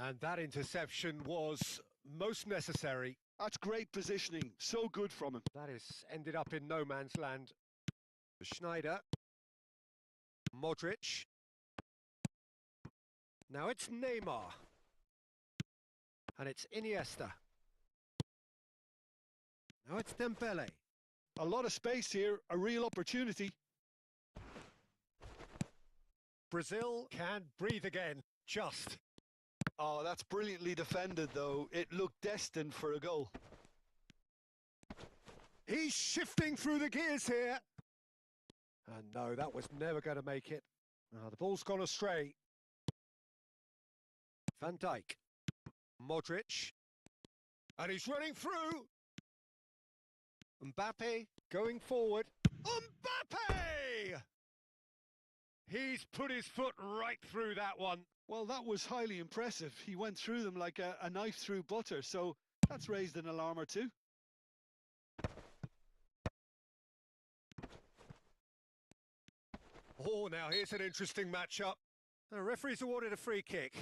And that interception was most necessary. That's great positioning. So good from him. That has ended up in no man's land. Schneider. Modric. Now it's Neymar. And it's Iniesta. Now it's Dembele. A lot of space here, a real opportunity. Brazil can breathe again, just. Oh, that's brilliantly defended, though. It looked destined for a goal. He's shifting through the gears here. And no, that was never going to make it. The ball's gone astray. Van Dijk. Modric. And he's running through. Mbappe going forward. Mbappe! He's put his foot right through that one. Well, that was highly impressive. He went through them like a knife through butter, so that's raised an alarm or two. Oh, now here's an interesting matchup. The referee's awarded a free kick.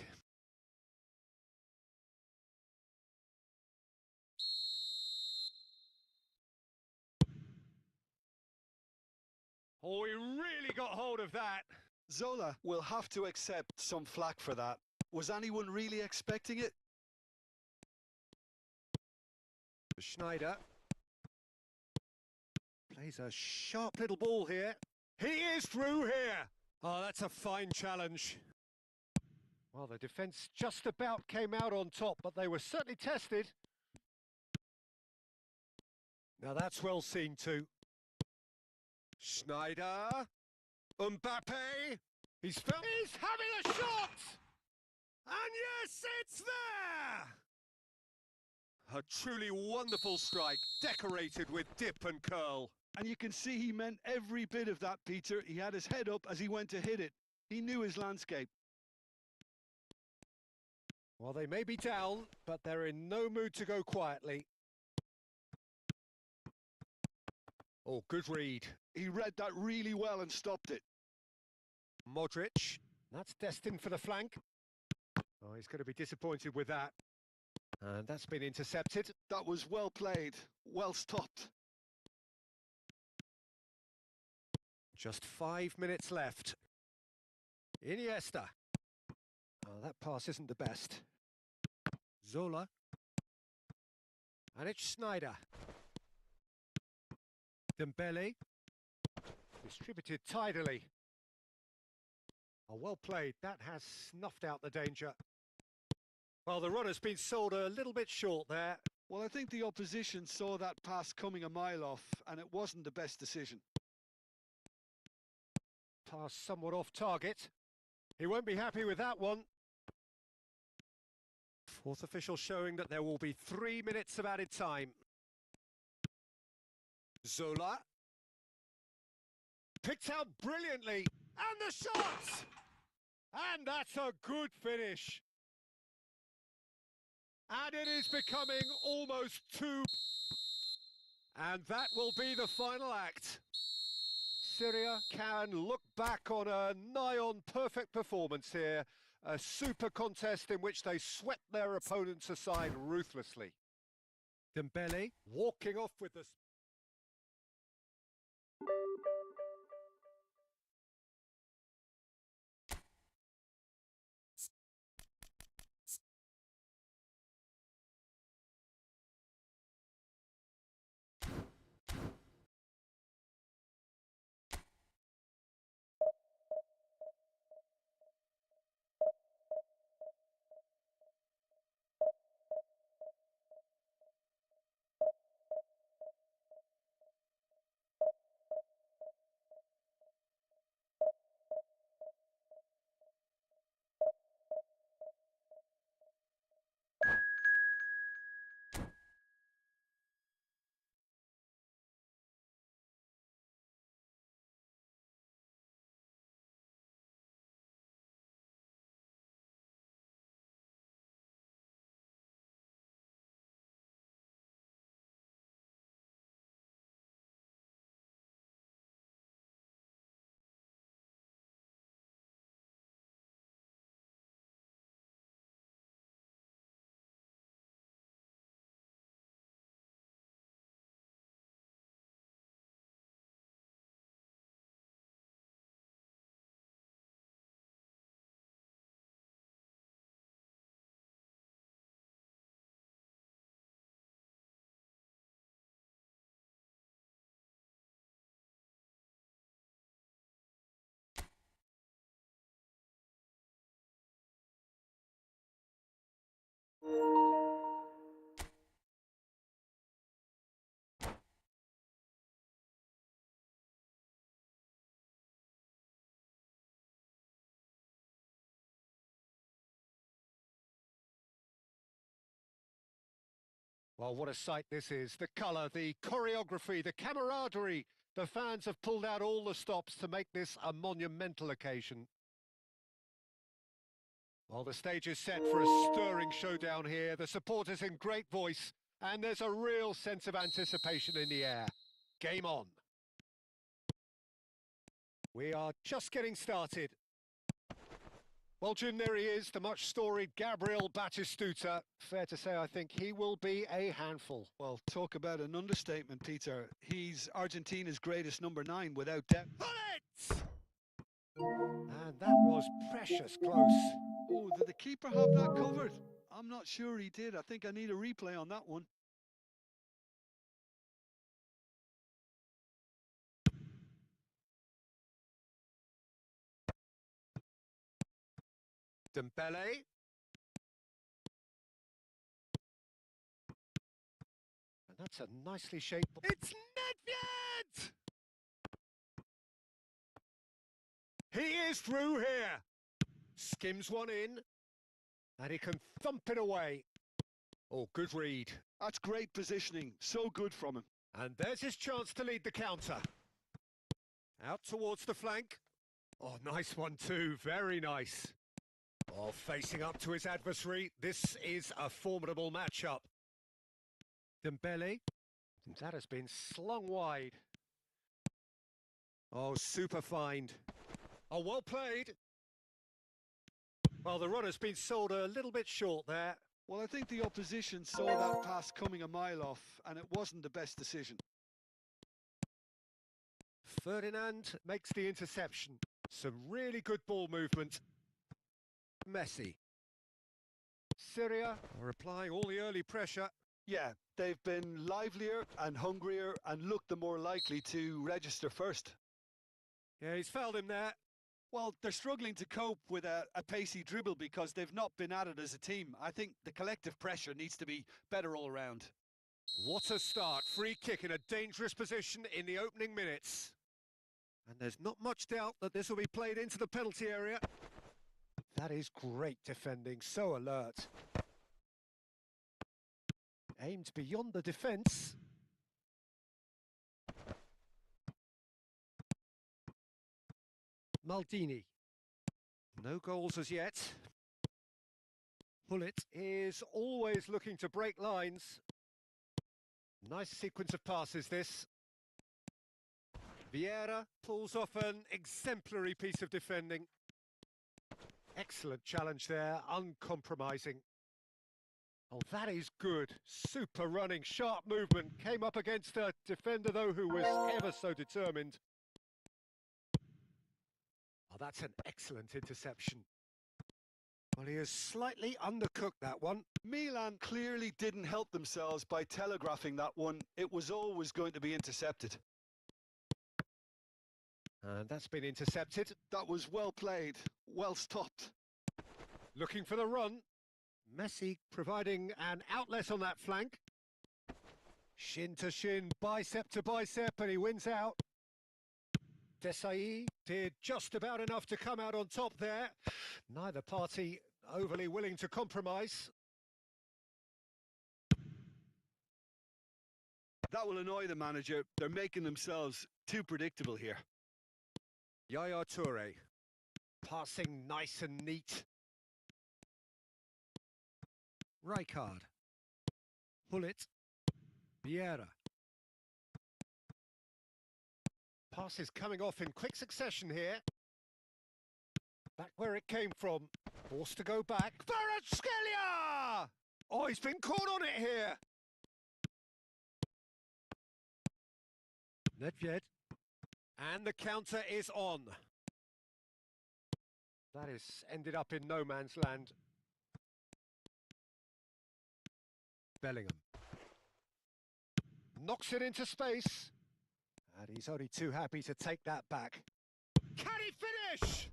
Oh, he really got hold of that. Zola will have to accept some flack for that. Was anyone really expecting it? Schneider plays a sharp little ball here. He is through here. Oh, that's a fine challenge. Well, the defence just about came out on top, but they were certainly tested. Now that's well seen too. Schneider. Mbappe. He's having a shot! And yes, it's there! A truly wonderful strike, decorated with dip and curl. And you can see he meant every bit of that, Peter. He had his head up as he went to hit it. He knew his landscape. Well, they may be down, but they're in no mood to go quietly. Oh, good read. He read that really well and stopped it. Modric. That's destined for the flank. Oh, he's going to be disappointed with that. And that's been intercepted. That was well played, well stopped. Just 5 minutes left. Iniesta. Oh, that pass isn't the best. Zola. And it's Schneider. Dembele. Distributed tidily. Oh, well played. That has snuffed out the danger. Well, the runner's been sold a little bit short there. Well, I think the opposition saw that pass coming a mile off, and it wasn't the best decision. Pass somewhat off target. He won't be happy with that one. Fourth official showing that there will be 3 minutes of added time. Zola. Picked out brilliantly. And the shot! And that's a good finish. And it is becoming almost too... And that will be the final act. Syria can look back on a nigh-on perfect performance here. A super contest in which they swept their opponents aside ruthlessly. Dembele walking off with the... Well, what a sight this is. The colour, the choreography, the camaraderie. The fans have pulled out all the stops to make this a monumental occasion. Well, the stage is set for a stirring showdown here. The supporters in great voice, and there's a real sense of anticipation in the air. Game on. We are just getting started. Well, Jim, there he is, the much-storied Gabriel Batistuta. Fair to say, I think he will be a handful. Well, talk about an understatement, Peter. He's Argentina's greatest number 9, without doubt. Bullet! And that was precious close. Oh, did the keeper have that covered? I'm not sure he did. I think I need a replay on that one. Dembele. And that's a nicely shaped... It's Nedved! He is through here. Skims one in. And he can thump it away. Oh, good read. That's great positioning. So good from him. And there's his chance to lead the counter. Out towards the flank. Oh, nice one too. Very nice. Oh, facing up to his adversary. This is a formidable matchup. Dembele. That has been slung wide. Oh, super find. Oh, well played. Well, the run has been sold a little bit short there. Well, I think the opposition saw that pass coming a mile off, and it wasn't the best decision. Ferdinand makes the interception. Some really good ball movement. Messi. Syria are applying all the early pressure. Yeah, they've been livelier and hungrier and looked the more likely to register first. Yeah, he's fouled him there. Well, they're struggling to cope with a pacey dribble because they've not been at it as a team. I think the collective pressure needs to be better all around. What a start. Free kick in a dangerous position in the opening minutes. And there's not much doubt that this will be played into the penalty area. That is great defending, so alert. Aimed beyond the defence. Maldini. No goals as yet. Bullet is always looking to break lines. Nice sequence of passes this. Vieira pulls off an exemplary piece of defending. Excellent challenge there, uncompromising. Oh, that is good. Super running, sharp movement. Came up against a defender, though, who was ever so determined. Oh, that's an excellent interception. Well, he has slightly undercooked that one. Milan clearly didn't help themselves by telegraphing that one. It was always going to be intercepted. And that's been intercepted. That was well played, well stopped. Looking for the run. Messi providing an outlet on that flank. Shin to shin, bicep to bicep, and he wins out. Desai did just about enough to come out on top there. Neither party overly willing to compromise. That will annoy the manager. They're making themselves too predictable here. Yaya Toure, passing nice and neat. Rijkaard. Bullet. Vieira. Passes coming off in quick succession here. Back where it came from. Forced to go back. Kvaratskhelia! Oh, he's been caught on it here. Nedved. And the counter is on. That has ended up in no man's land. Bellingham. Knocks it into space. And he's only too happy to take that back. Can he finish?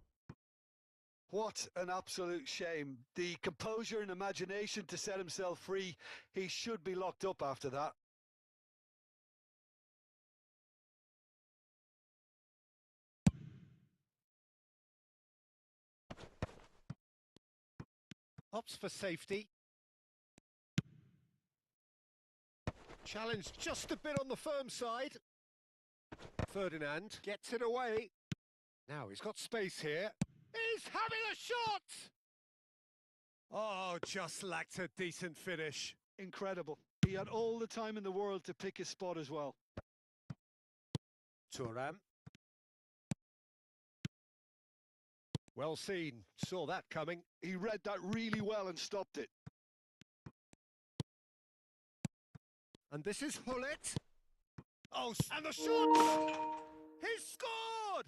What an absolute shame. The composure and imagination to set himself free. He should be locked up after that. Opts for safety. Challenge just a bit on the firm side. Ferdinand gets it away. Now he's got space here. He's having a shot! Oh, just lacked a decent finish. Incredible. He had all the time in the world to pick his spot as well. Thuram. Well seen. Saw that coming. He read that really well and stopped it. And this is Hullet. Oh, and the shot! He scored!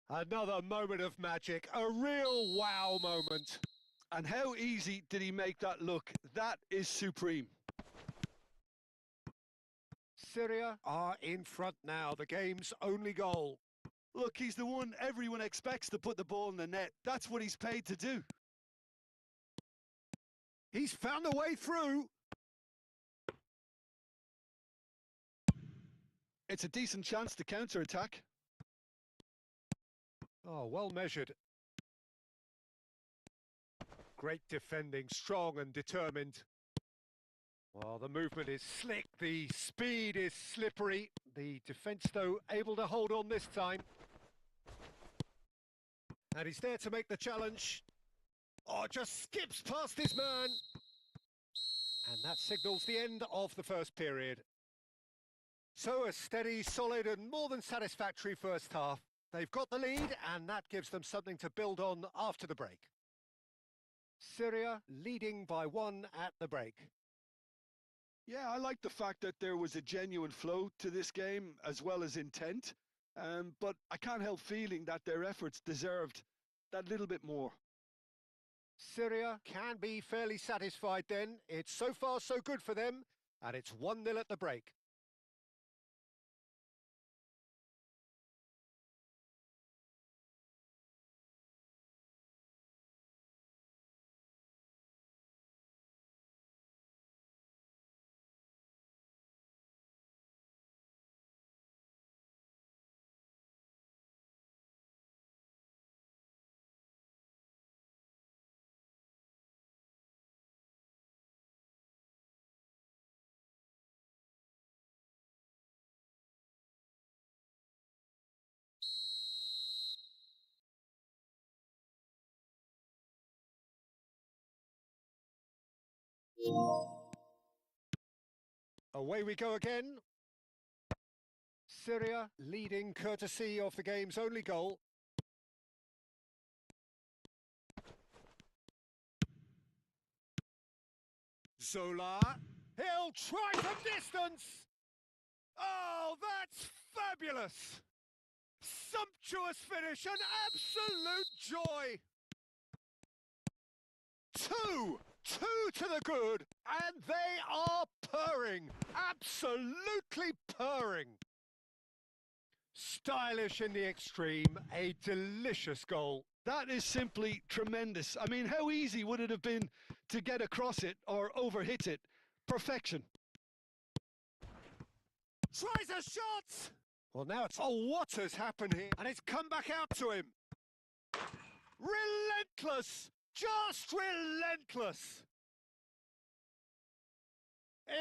Another moment of magic. A real wow moment. And how easy did he make that look? That is supreme. Syria are in front now. The game's only goal. Look, he's the one everyone expects to put the ball in the net. That's what he's paid to do. He's found a way through. It's a decent chance to counter-attack. Oh, well measured. Great defending, strong and determined. Well, the movement is slick, the speed is slippery. The defence, though, able to hold on this time. And he's there to make the challenge. Oh, just skips past his man. And that signals the end of the first period. So a steady, solid and more than satisfactory first half. They've got the lead and that gives them something to build on after the break. Syria leading by 1 at the break. Yeah, I like the fact that there was a genuine flow to this game as well as intent. But I can't help feeling that their efforts deserved that little bit more. Syria can be fairly satisfied then. It's so far so good for them and it's 1-0 at the break. Away we go again. Syria leading courtesy of the game's only goal. Zola, he'll try from distance. Oh, that's fabulous. Sumptuous finish, an absolute joy. 2 to the good, and they are purring, absolutely purring. Stylish in the extreme, a delicious goal. That is simply tremendous. I mean, how easy would it have been to get across it or overhit it? Perfection. Tries a shot! Well, now it's... Oh, what has happened here? And it's come back out to him. Relentless! Just relentless!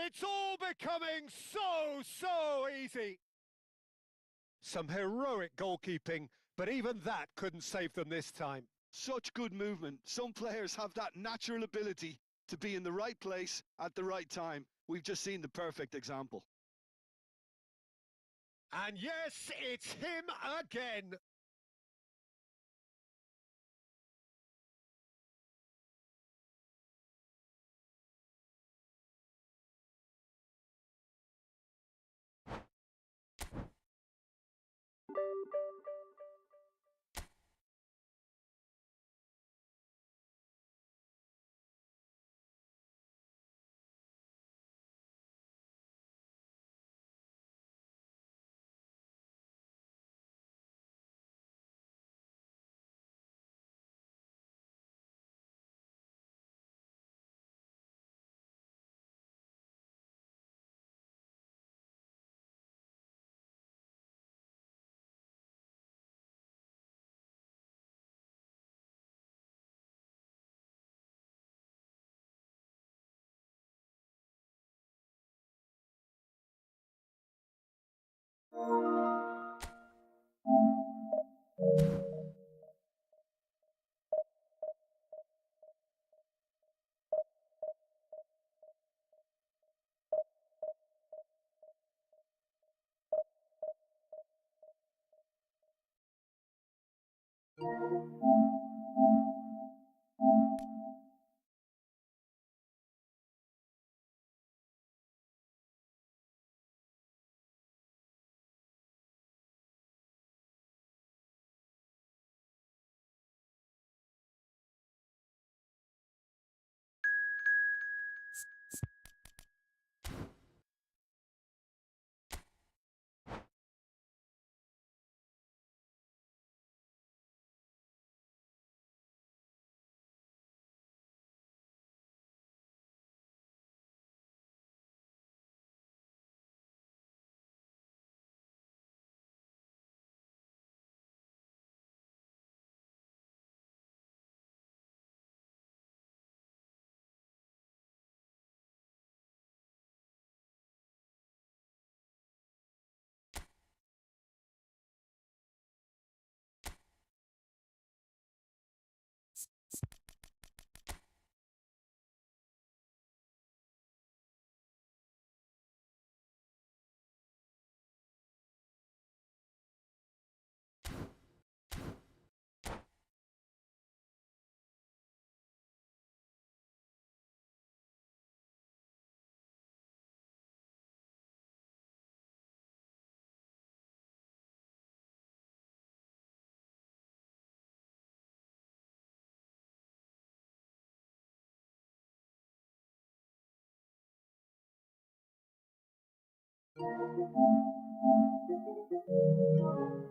It's all becoming so easy. Some heroic goalkeeping, but even that couldn't save them this time. Such good movement. Some players have that natural ability to be in the right place at the right time. We've just seen the perfect example. And yes, it's him again.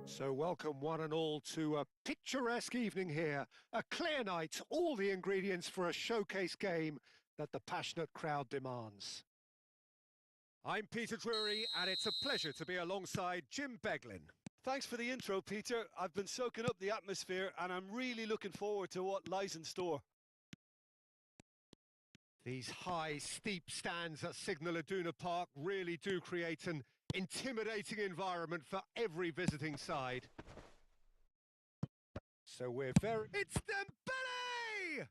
So welcome one and all to a picturesque evening here. A clear night, all the ingredients for a showcase game that the passionate crowd demands. I'm Peter Drury, and it's a pleasure to be alongside Jim Beglin. Thanks for the intro, Peter. I've been soaking up the atmosphere, and I'm really looking forward to what lies in store. These high, steep stands at Signal Iduna Park really do create an intimidating environment for every visiting side. So we're very... It's Dembele!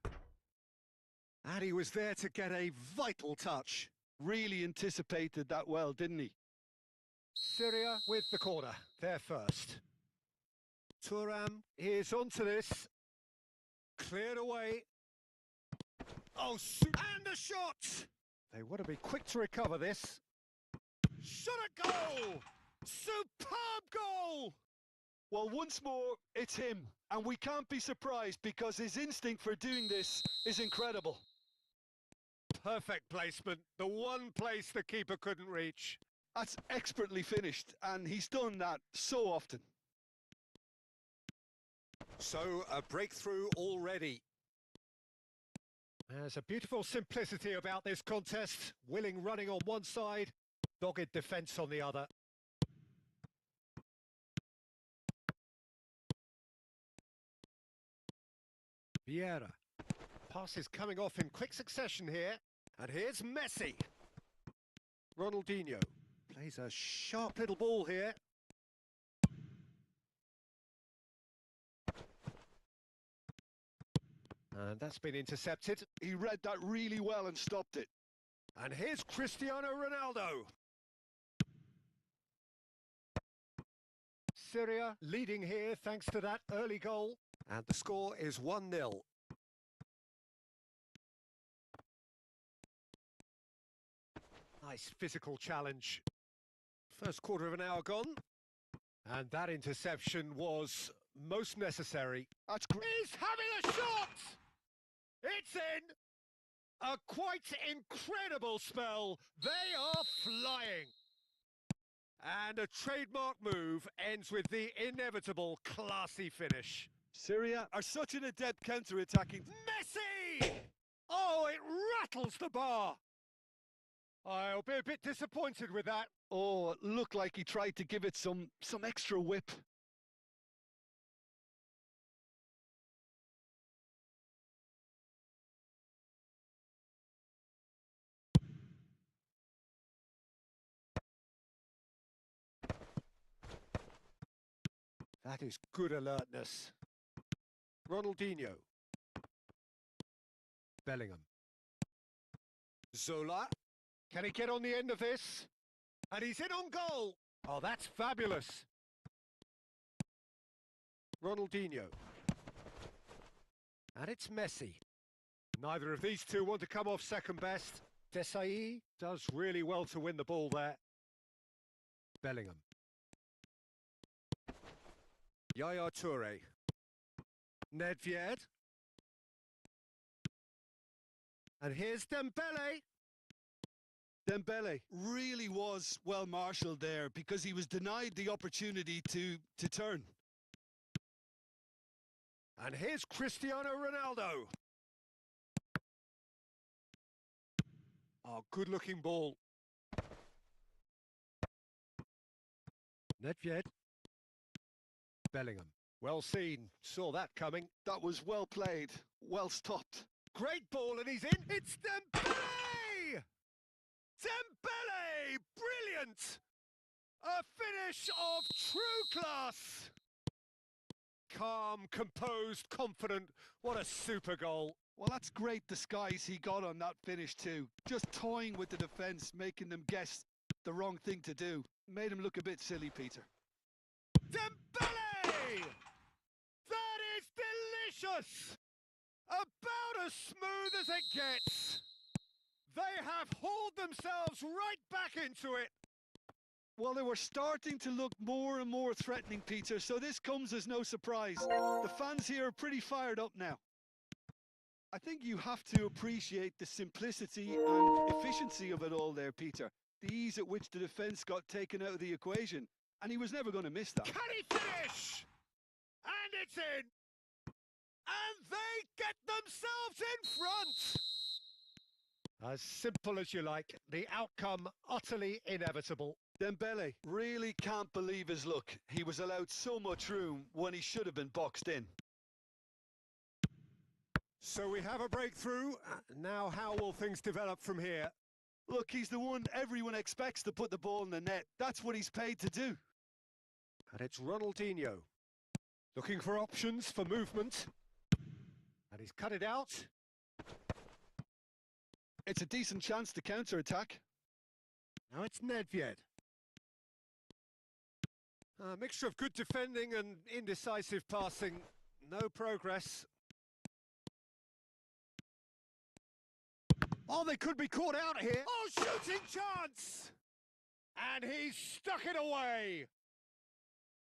And he was there to get a vital touch. Really anticipated that well, didn't he? Syria with the corner, there first. Thuram is onto this. Cleared away. Oh, and a shot! They want to be quick to recover this. Shot a goal! Superb goal! Well, once more, it's him. And we can't be surprised because his instinct for doing this is incredible. Perfect placement. The one place the keeper couldn't reach. That's expertly finished, and he's done that so often. So, a breakthrough already. There's a beautiful simplicity about this contest. Willing running on one side, dogged defence on the other. Vieira. Passes coming off in quick succession here. And here's Messi. Ronaldinho plays a sharp little ball here. And that's been intercepted. He read that really well and stopped it. And here's Cristiano Ronaldo. Syria leading here thanks to that early goal. And the score is 1-0. Nice physical challenge. First quarter of an hour gone. And that interception was most necessary. That's great. He's having a shot! It's in! A quite incredible spell. They are flying. And a trademark move ends with the inevitable classy finish. Syria are such an adept counter-attacking. Messi! Oh, it rattles the bar. I'll be a bit disappointed with that. Oh, it looked like he tried to give it some extra whip. That is good alertness. Ronaldinho. Bellingham. Zola. Can he get on the end of this? And he's in on goal. Oh, that's fabulous. Ronaldinho. And it's Messi. Neither of these two want to come off second best. Desai does really well to win the ball there. Bellingham. Yaya Toure. Nedved. And here's Dembele. Dembele really was well marshalled there because he was denied the opportunity to turn. And here's Cristiano Ronaldo. Oh, good-looking ball. Nedved. Bellingham. Well seen. Saw that coming. That was well played. Well stopped. Great ball, and he's in. It's Dembele! Dembele! Brilliant! A finish of true class. Calm, composed, confident. What a super goal. Well, that's great disguise he got on that finish too. Just toying with the defence, making them guess the wrong thing to do. Made him look a bit silly, Peter. Dembele! That is delicious! About as smooth as it gets. They have hauled themselves right back into it. Well, they were starting to look more and more threatening, Peter, so this comes as no surprise. The fans here are pretty fired up now. I think you have to appreciate the simplicity and efficiency of it all there, Peter. The ease at which the defence got taken out of the equation, and he was never going to miss that. Can he finish? And it's in! And they get themselves in front! As simple as you like, the outcome utterly inevitable. Dembele really can't believe his luck. He was allowed so much room when he should have been boxed in. So we have a breakthrough. Now how will things develop from here? Look, he's the one everyone expects to put the ball in the net. That's what he's paid to do. And it's Ronaldinho. Looking for options for movement. And he's cut it out. It's a decent chance to counter-attack. Now it's Nedved. A mixture of good defending and indecisive passing. No progress. Oh, they could be caught out here. Oh, shooting chance! And he's stuck it away.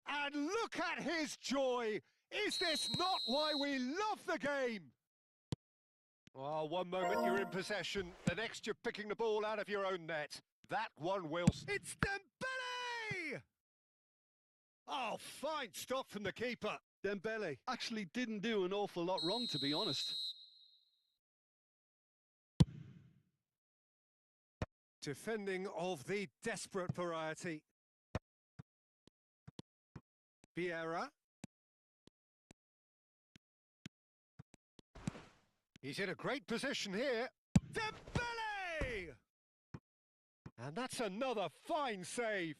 And look at his joy. Is this not why we love the game? Oh, one moment you're in possession, the next you're picking the ball out of your own net. That one will... It's Dembele! Oh, fine stop from the keeper. Dembele actually didn't do an awful lot wrong, to be honest. Defending of the desperate variety. Vieira. He's in a great position here. Dembele! And that's another fine save.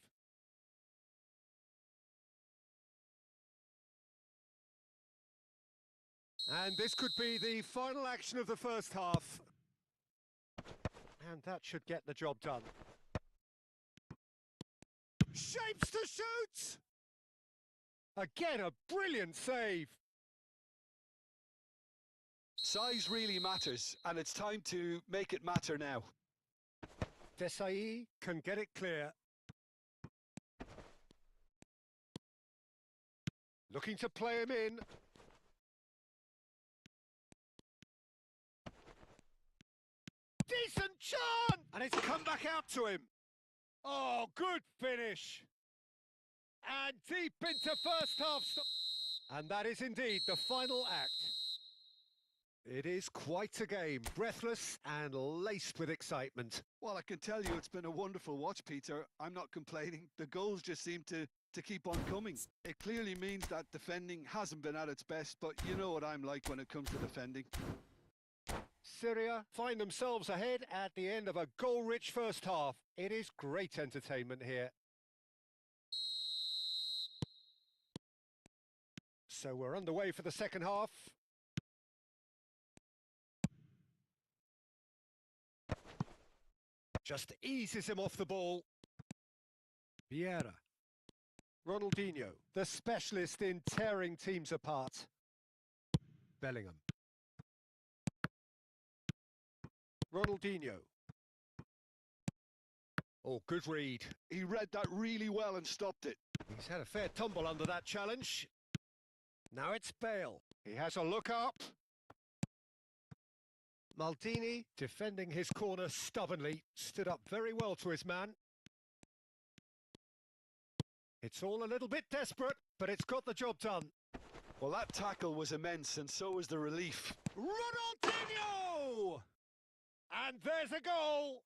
And this could be the final action of the first half. And that should get the job done. Shapes to shoot! Again, a brilliant save. Size really matters, and it's time to make it matter now. Desai can get it clear. Looking to play him in. Decent chance! And it's come back out to him. Oh, good finish. And deep into first half. And that is indeed the final act. It is quite a game, breathless and laced with excitement. Well, I can tell you it's been a wonderful watch, Peter. I'm not complaining. The goals just seem to keep on coming. It clearly means that defending hasn't been at its best, but you know what I'm like when it comes to defending. Syria find themselves ahead at the end of a goal-rich first half. It is great entertainment here. So we're underway for the second half. Just eases him off the ball. Vieira. Ronaldinho, the specialist in tearing teams apart. Bellingham. Ronaldinho. Oh, good read. He read that really well and stopped it. He's had a fair tumble under that challenge. Now it's Bale. He has a look up. Maldini, defending his corner stubbornly, stood up very well to his man. It's all a little bit desperate, but it's got the job done. Well, that tackle was immense, and so was the relief. Ronaldinho! And there's a goal!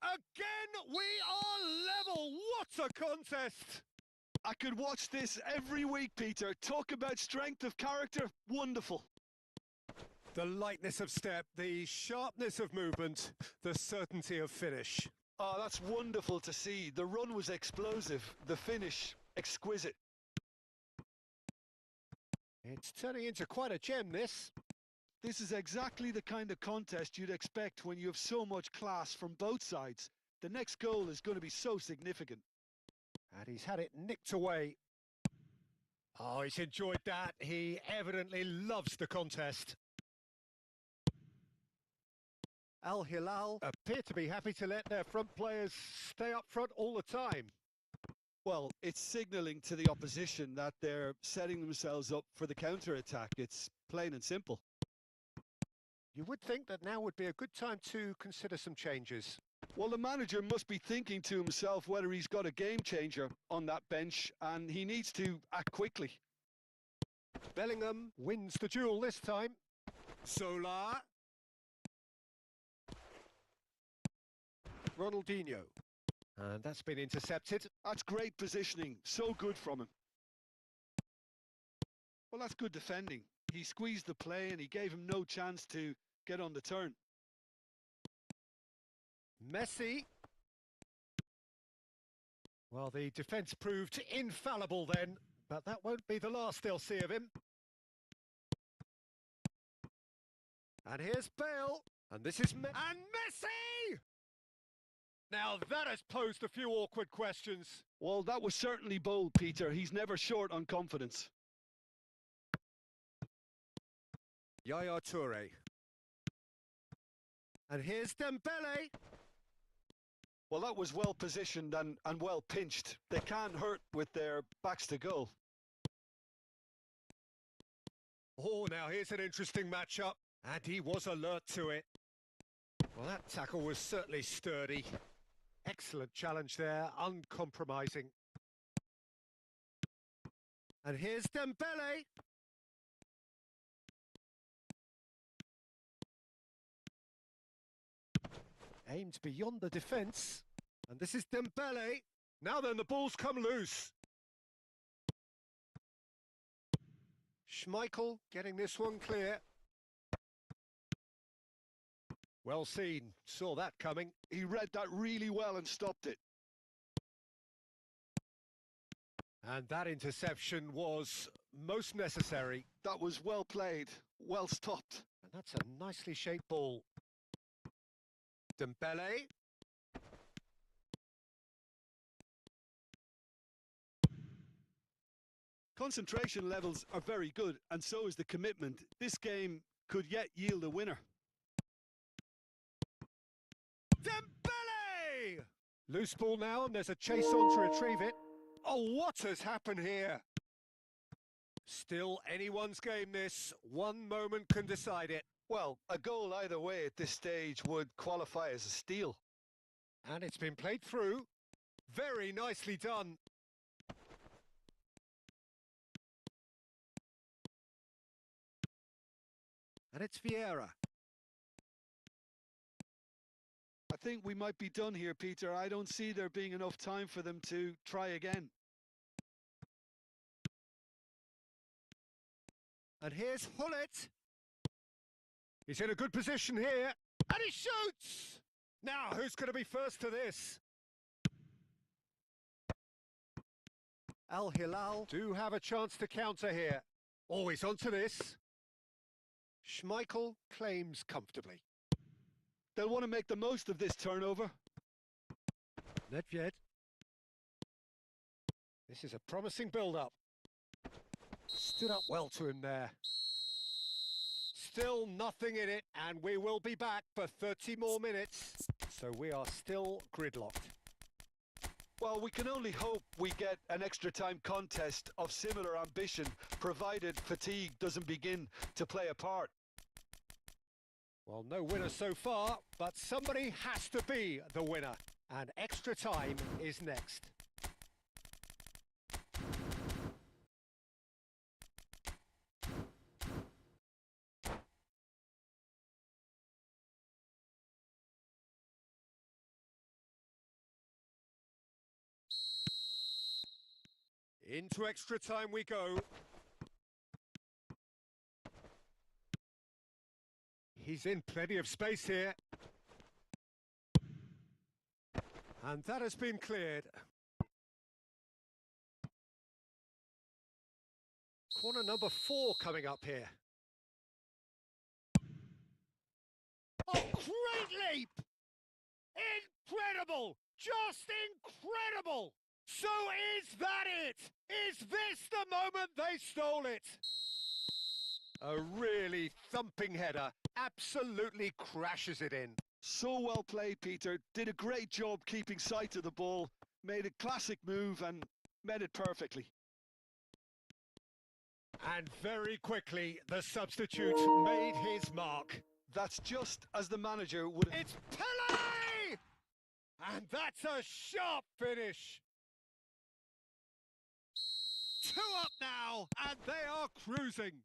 Again, we are level! What a contest! I could watch this every week, Peter. Talk about strength of character. Wonderful. The lightness of step, the sharpness of movement, the certainty of finish. Oh, that's wonderful to see. The run was explosive, the finish exquisite. It's turning into quite a gem, this. This is exactly the kind of contest you'd expect when you have so much class from both sides. The next goal is going to be so significant. And he's had it nicked away. Oh, he's enjoyed that. He evidently loves the contest. Al Hilal appear to be happy to let their front players stay up front all the time. Well, it's signalling to the opposition that they're setting themselves up for the counter-attack. It's plain and simple. You would think that now would be a good time to consider some changes. Well, the manager must be thinking to himself whether he's got a game changer on that bench, and he needs to act quickly. Bellingham wins the duel this time. Solar. Ronaldinho. And that's been intercepted. That's great positioning. So good from him. Well, that's good defending. He squeezed the play and he gave him no chance to get on the turn. Messi. Well, the defence proved infallible then, but that won't be the last they'll see of him. And here's Bale. And this is and Messi! Now that has posed a few awkward questions. Well, that was certainly bold, Peter. He's never short on confidence. Yaya Toure. And here's Dembele. Well, that was well positioned and well pinched. They can't hurt with their backs to goal. Oh, now here's an interesting matchup. And he was alert to it. Well, that tackle was certainly sturdy. Excellent challenge there, uncompromising. And here's Dembele. Aimed beyond the defence. And this is Dembele. Now then, the ball's come loose. Schmeichel getting this one clear. Well seen. Saw that coming. He read that really well and stopped it. And that interception was most necessary. That was well played, well stopped. And that's a nicely shaped ball. Dembele. Concentration levels are very good, and so is the commitment. This game could yet yield a winner. Dembele! Loose ball now, and there's a chase on to retrieve it. Oh, what has happened here? Still anyone's game, this. One moment can decide it. Well, a goal either way at this stage would qualify as a steal. And it's been played through. Very nicely done. And it's Vieira. I think we might be done here, Peter. I don't see there being enough time for them to try again. And here's Hullet. He's in a good position here. And he shoots! Now, who's going to be first to this? Al Hilal do have a chance to counter here. Always onto this. Schmeichel claims comfortably. They'll want to make the most of this turnover. Nedved. This is a promising build-up. Stood up well to him there. Still nothing in it, and we will be back for 30 more minutes. So we are still gridlocked. Well, we can only hope we get an extra time contest of similar ambition, provided fatigue doesn't begin to play a part. Well, no winner so far, but somebody has to be the winner. And extra time is next. Into extra time we go. He's in plenty of space here. And that has been cleared. Corner number 4 coming up here. Oh, great leap! Incredible! Just incredible! So is that it? Is this the moment they stole it? A really thumping header. Absolutely crashes it in. So well played, Peter. Did a great job keeping sight of the ball. Made a classic move and met it perfectly. And very quickly, the substitute made his mark. That's just as the manager would... It's Pele! And that's a sharp finish. 2 up now, and they are cruising.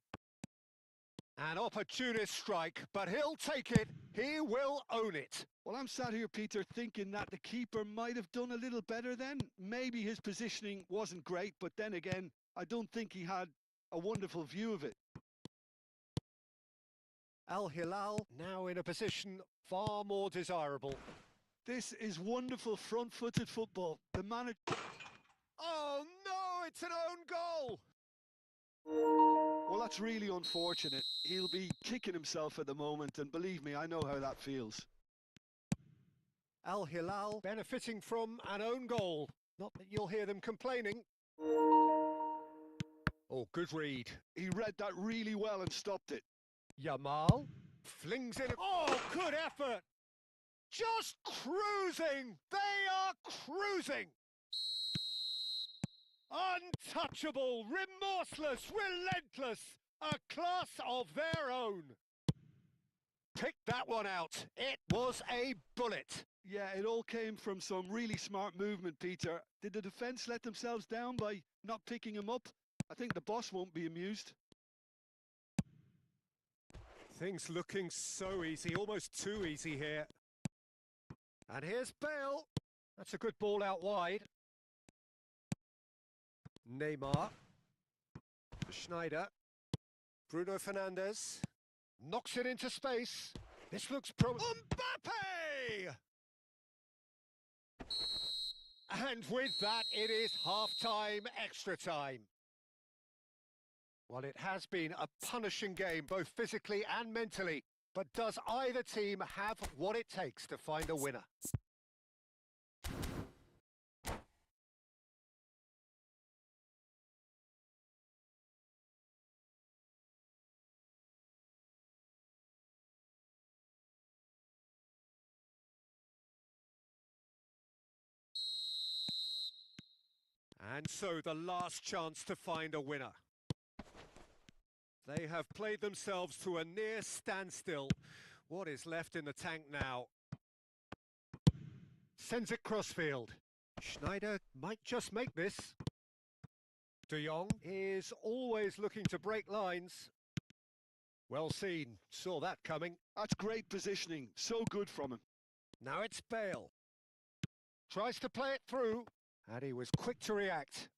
An opportunist strike, but he'll take it. He will own it. Well, I'm sat here, Peter, thinking that the keeper might have done a little better then. Maybe his positioning wasn't great, but then again, I don't think he had a wonderful view of it. Al Hilal now in a position far more desirable. This is wonderful front-footed football. The manager... Oh no, it's an own goal! Well, that's really unfortunate. He'll be kicking himself at the moment, and believe me, I know how that feels. Al Hilal benefiting from an own goal. Not that you'll hear them complaining. Oh, good read. He read that really well and stopped it. Yamal flings in. Oh, good effort! Just cruising! They are cruising! Untouchable, remorseless, relentless, a class of their own. Pick that one out. It was a bullet. Yeah, it all came from some really smart movement, Peter. Did the defence let themselves down by not picking him up? I think the boss won't be amused. Things looking so easy, almost too easy here. And here's Bale. That's a good ball out wide. Neymar. Schneider. Bruno Fernandes. Knocks it into space. This looks Mbappe! And with that, it is half-time, extra time. Well, it has been a punishing game, both physically and mentally. But does either team have what it takes to find a winner? And so the last chance to find a winner. They have played themselves to a near standstill. What is left in the tank now? Sends it crossfield. Schneider might just make this. De Jong is always looking to break lines. Well seen. Saw that coming. That's great positioning. So good from him. Now it's Bale. Tries to play it through. And he was quick to react.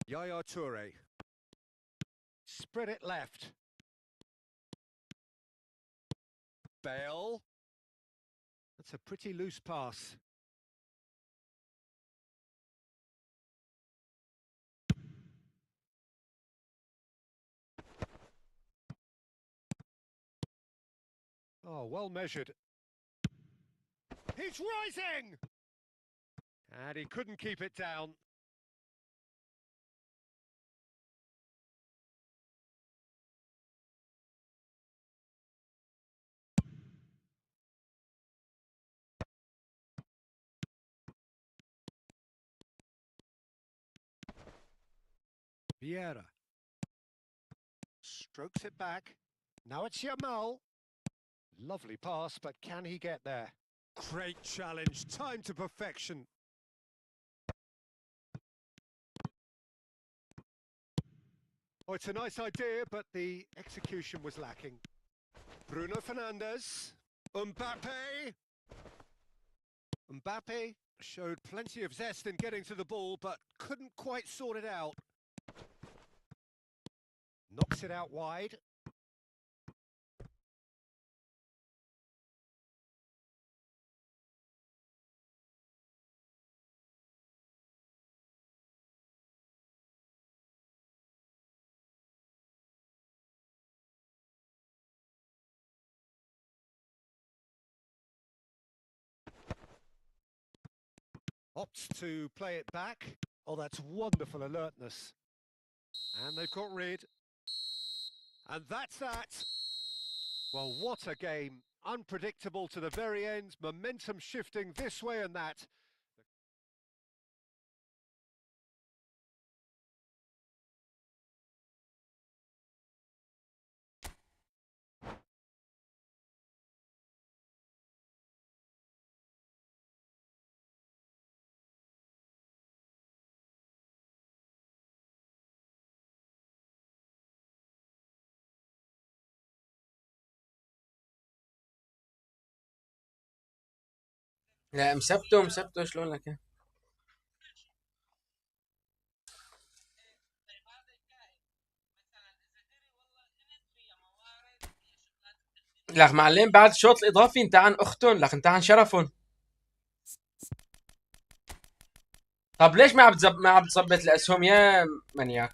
Yaya Toure. Spread it left. Bale. That's a pretty loose pass. Oh, well measured. He's rising! And he couldn't keep it down. Vieira. Strokes it back. Now it's Yamal. Lovely pass, but can he get there? Great challenge. Time to perfection. Oh, it's a nice idea, but the execution was lacking. Bruno Fernandes. Mbappe. Mbappe showed plenty of zest in getting to the ball, but couldn't quite sort it out. Knocks it out wide. Opts to play it back. Oh, that's wonderful alertness. And they've got rid. And that's that. Well, what a game. Unpredictable to the very end. Momentum shifting this way and that. لا مسبته شلون لك؟ لك معلم بعد الشوط الاضافي انت عن اختن، لك انت عن شرفن. طب ليش ما عم بتظبط الاسهم يا منياك؟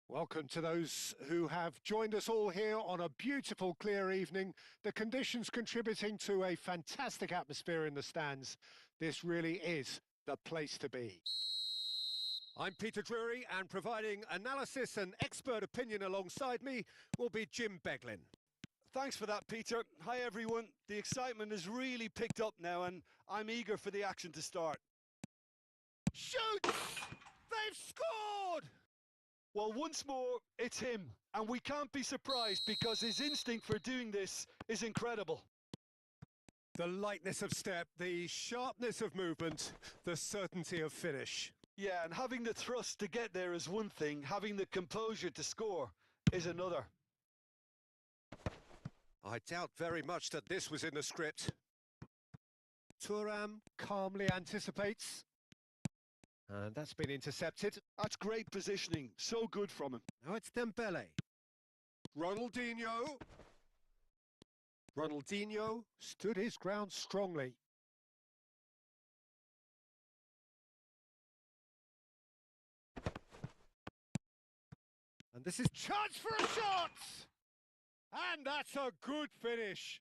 Welcome to those who have joined us all here on a beautiful, clear evening. The conditions contributing to a fantastic atmosphere in the stands. This really is the place to be. I'm Peter Drury, and providing analysis and expert opinion alongside me will be Jim Beglin. Thanks for that, Peter. Hi, everyone. The excitement has really picked up now, and I'm eager for the action to start. Shoots! They've scored! Well, once more, it's him, and we can't be surprised because his instinct for doing this is incredible. The lightness of step, the sharpness of movement, the certainty of finish. Yeah, and having the thrust to get there is one thing, having the composure to score is another. I doubt very much that this was in the script. Thuram calmly anticipates. And that's been intercepted. That's great positioning. So good from him. Now it's Dembele. Ronaldinho. Ronaldinho stood his ground strongly. And this is chance for a shot! And that's a good finish.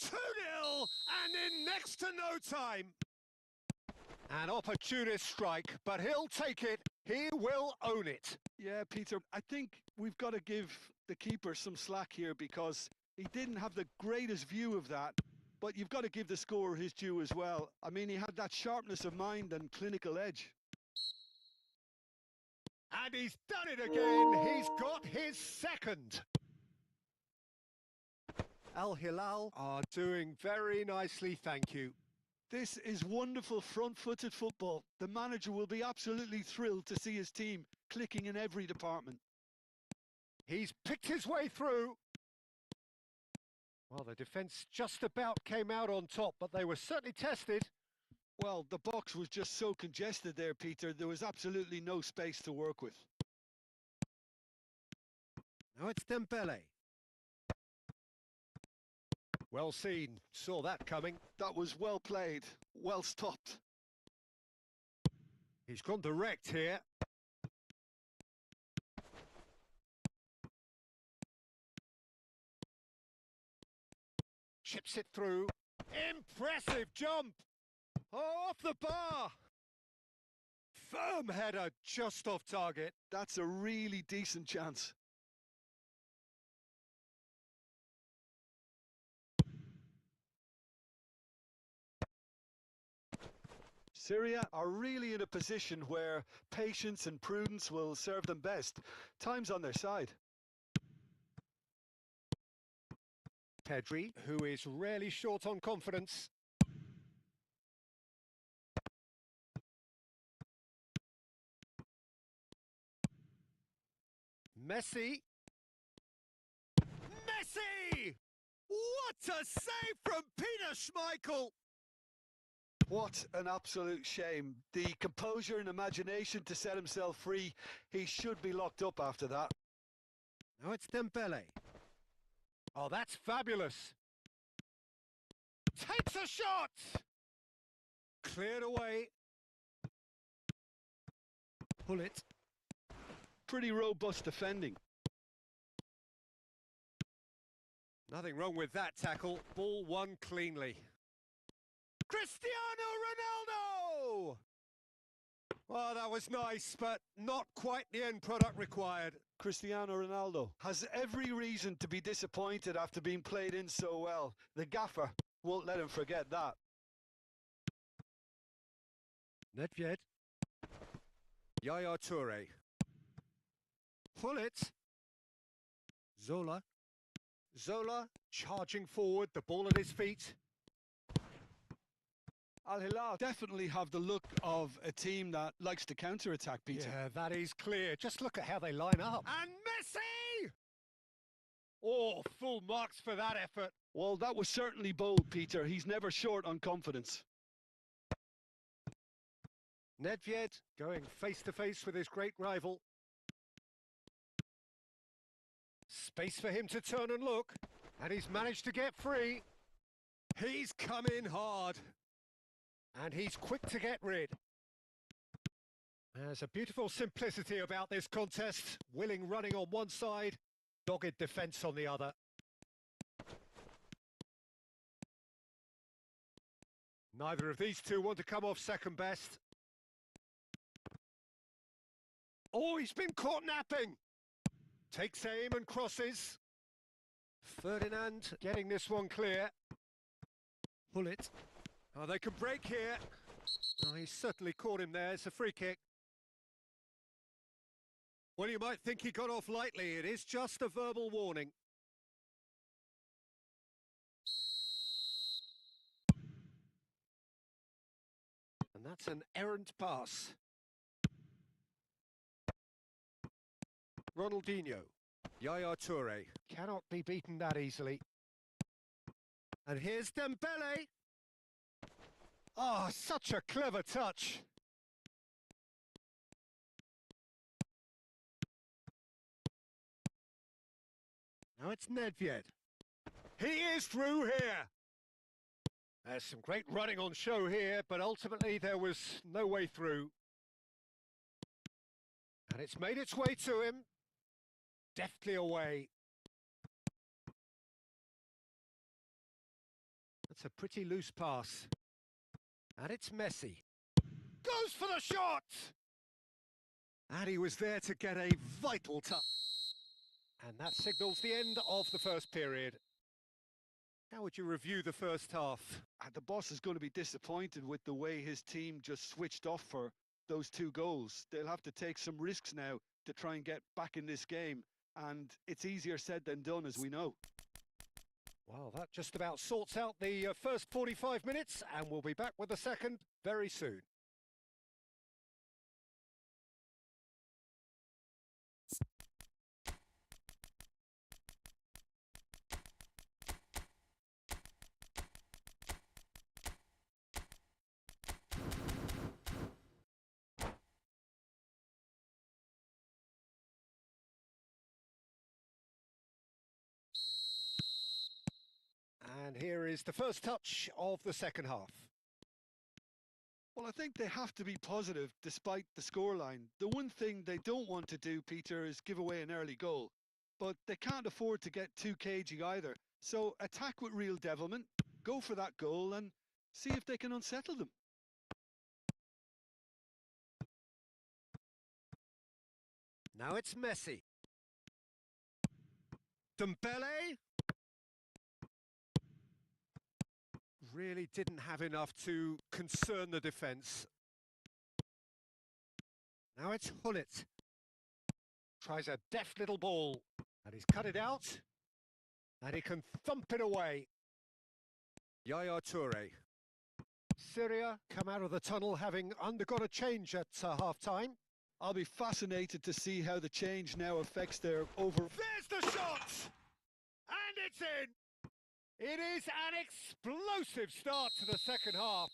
2-0 and in next to no time. An opportunist strike, but he'll take it. He will own it. Yeah, Peter, I think we've got to give the keeper some slack here because he didn't have the greatest view of that. But you've got to give the scorer his due as well. I mean, he had that sharpness of mind and clinical edge. And he's done it again. He's got his second. Al Hilal are doing very nicely, thank you. This is wonderful front-footed football. The manager will be absolutely thrilled to see his team clicking in every department. He's picked his way through. Well, the defence just about came out on top, but they were certainly tested. Well, the box was just so congested there, Peter. There was absolutely no space to work with. Now it's Dembele. Well seen. Saw that coming. That was well played. Well stopped. He's gone direct here. Chips it through. Impressive jump. Oh, off the bar. Firm header just off target. That's a really decent chance. Syria are really in a position where patience and prudence will serve them best. Time's on their side. Pedri, who is rarely short on confidence. Messi. Messi! What a save from Peter Schmeichel! What an absolute shame. The composure and imagination to set himself free. He should be locked up after that. Now it's Dembele. Oh, that's fabulous. Takes a shot! Cleared away. Pull it. Pretty robust defending. Nothing wrong with that tackle. Ball won cleanly. Cristiano Ronaldo! Well, that was nice, but not quite the end product required. Cristiano Ronaldo has every reason to be disappointed after being played in so well. The gaffer won't let him forget that. Nedved. Yaya Toure. Pull it. Zola. Zola charging forward, the ball at his feet. Al Hilal definitely have the look of a team that likes to counter-attack, Peter. Yeah, that is clear. Just look at how they line up. And Messi! Oh, full marks for that effort. Well, that was certainly bold, Peter. He's never short on confidence. Nedved going face-to-face with his great rival. Space for him to turn and look. And he's managed to get free. He's come in hard. And he's quick to get rid. There's a beautiful simplicity about this contest. Willing running on one side, dogged defence on the other. Neither of these two want to come off second best. Oh, he's been caught napping. Takes aim and crosses. Ferdinand getting this one clear. Pull it. Oh, they can break here. Oh, he's certainly caught him there. It's a free kick. Well, you might think he got off lightly. It is just a verbal warning. And that's an errant pass. Ronaldinho. Yaya Toure. Cannot be beaten that easily. And here's Dembele. Oh, such a clever touch. Now it's Nedved. He is through here. There's some great running on show here, but ultimately there was no way through. And it's made its way to him. Deftly away. That's a pretty loose pass. And it's Messi. Goes for the shot! And he was there to get a vital touch. And that signals the end of the first period. How would you review the first half? The boss is going to be disappointed with the way his team just switched off for those 2 goals. They'll have to take some risks now to try and get back in this game, and it's easier said than done, as we know. Well, that just about sorts out the first 45 minutes, and we'll be back with the second very soon. And here is the first touch of the second half. Well, I think they have to be positive despite the scoreline. The one thing they don't want to do, Peter, is give away an early goal. But they can't afford to get too cagey either. So attack with real devilment, go for that goal and see if they can unsettle them. Now it's Messi. Dembele. Really didn't have enough to concern the defence. Now it's Hullet. Tries a deft little ball. And he's cut it out. And he can thump it away. Yaya Toure. Syria come out of the tunnel having undergone a change at half-time. I'll be fascinated to see how the change now affects their over... There's the shot! And it's in! It is an explosive start to the second half.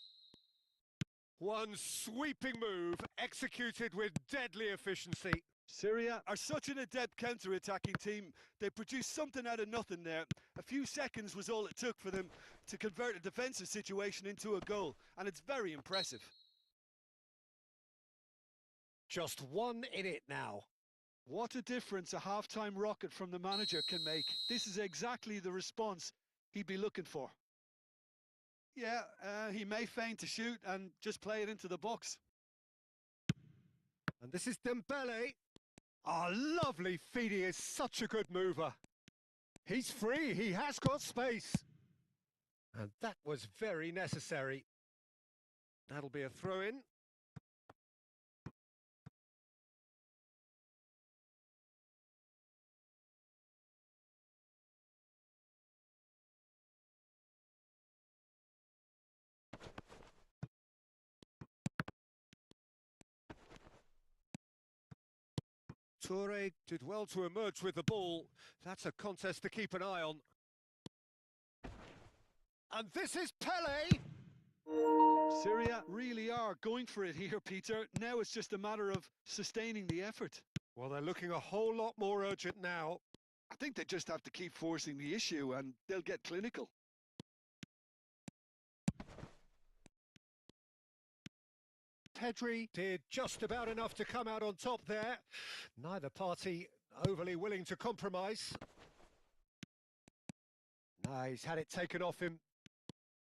One sweeping move executed with deadly efficiency. Syria are such an adept counter-attacking team. They produced something out of nothing there. A few seconds was all it took for them to convert a defensive situation into a goal, and it's very impressive. Just one in it now. What a difference a half-time rocket from the manager can make. This is exactly the response he'd be looking for. Yeah, he may feign to shoot and just play it into the box. And this is Dembele. Oh, lovely feed. He is such a good mover. He's free. He has got space. And that was very necessary. That'll be a throw-in. Toure did well to emerge with the ball. That's a contest to keep an eye on. And this is Pele! Syria really are going for it here, Peter. Now it's just a matter of sustaining the effort. Well, they're looking a whole lot more urgent now. I think they just have to keep forcing the issue and they'll get clinical. Pedri did just about enough to come out on top there. Neither party overly willing to compromise. No, he's had it taken off him.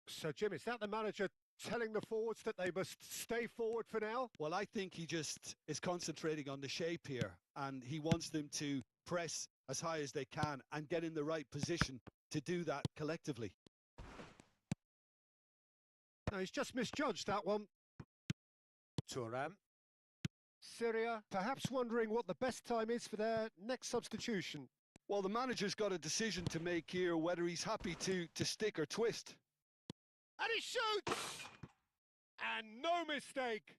So, Jim, is that the manager telling the forwards that they must stay forward for now? Well, I think he just is concentrating on the shape here, and he wants them to press as high as they can and get in the right position to do that collectively. No, he's just misjudged that one. Thuram. Syria perhaps wondering what the best time is for their next substitution. Well, the manager's got a decision to make here, whether he's happy to stick or twist. And he shoots! And no mistake.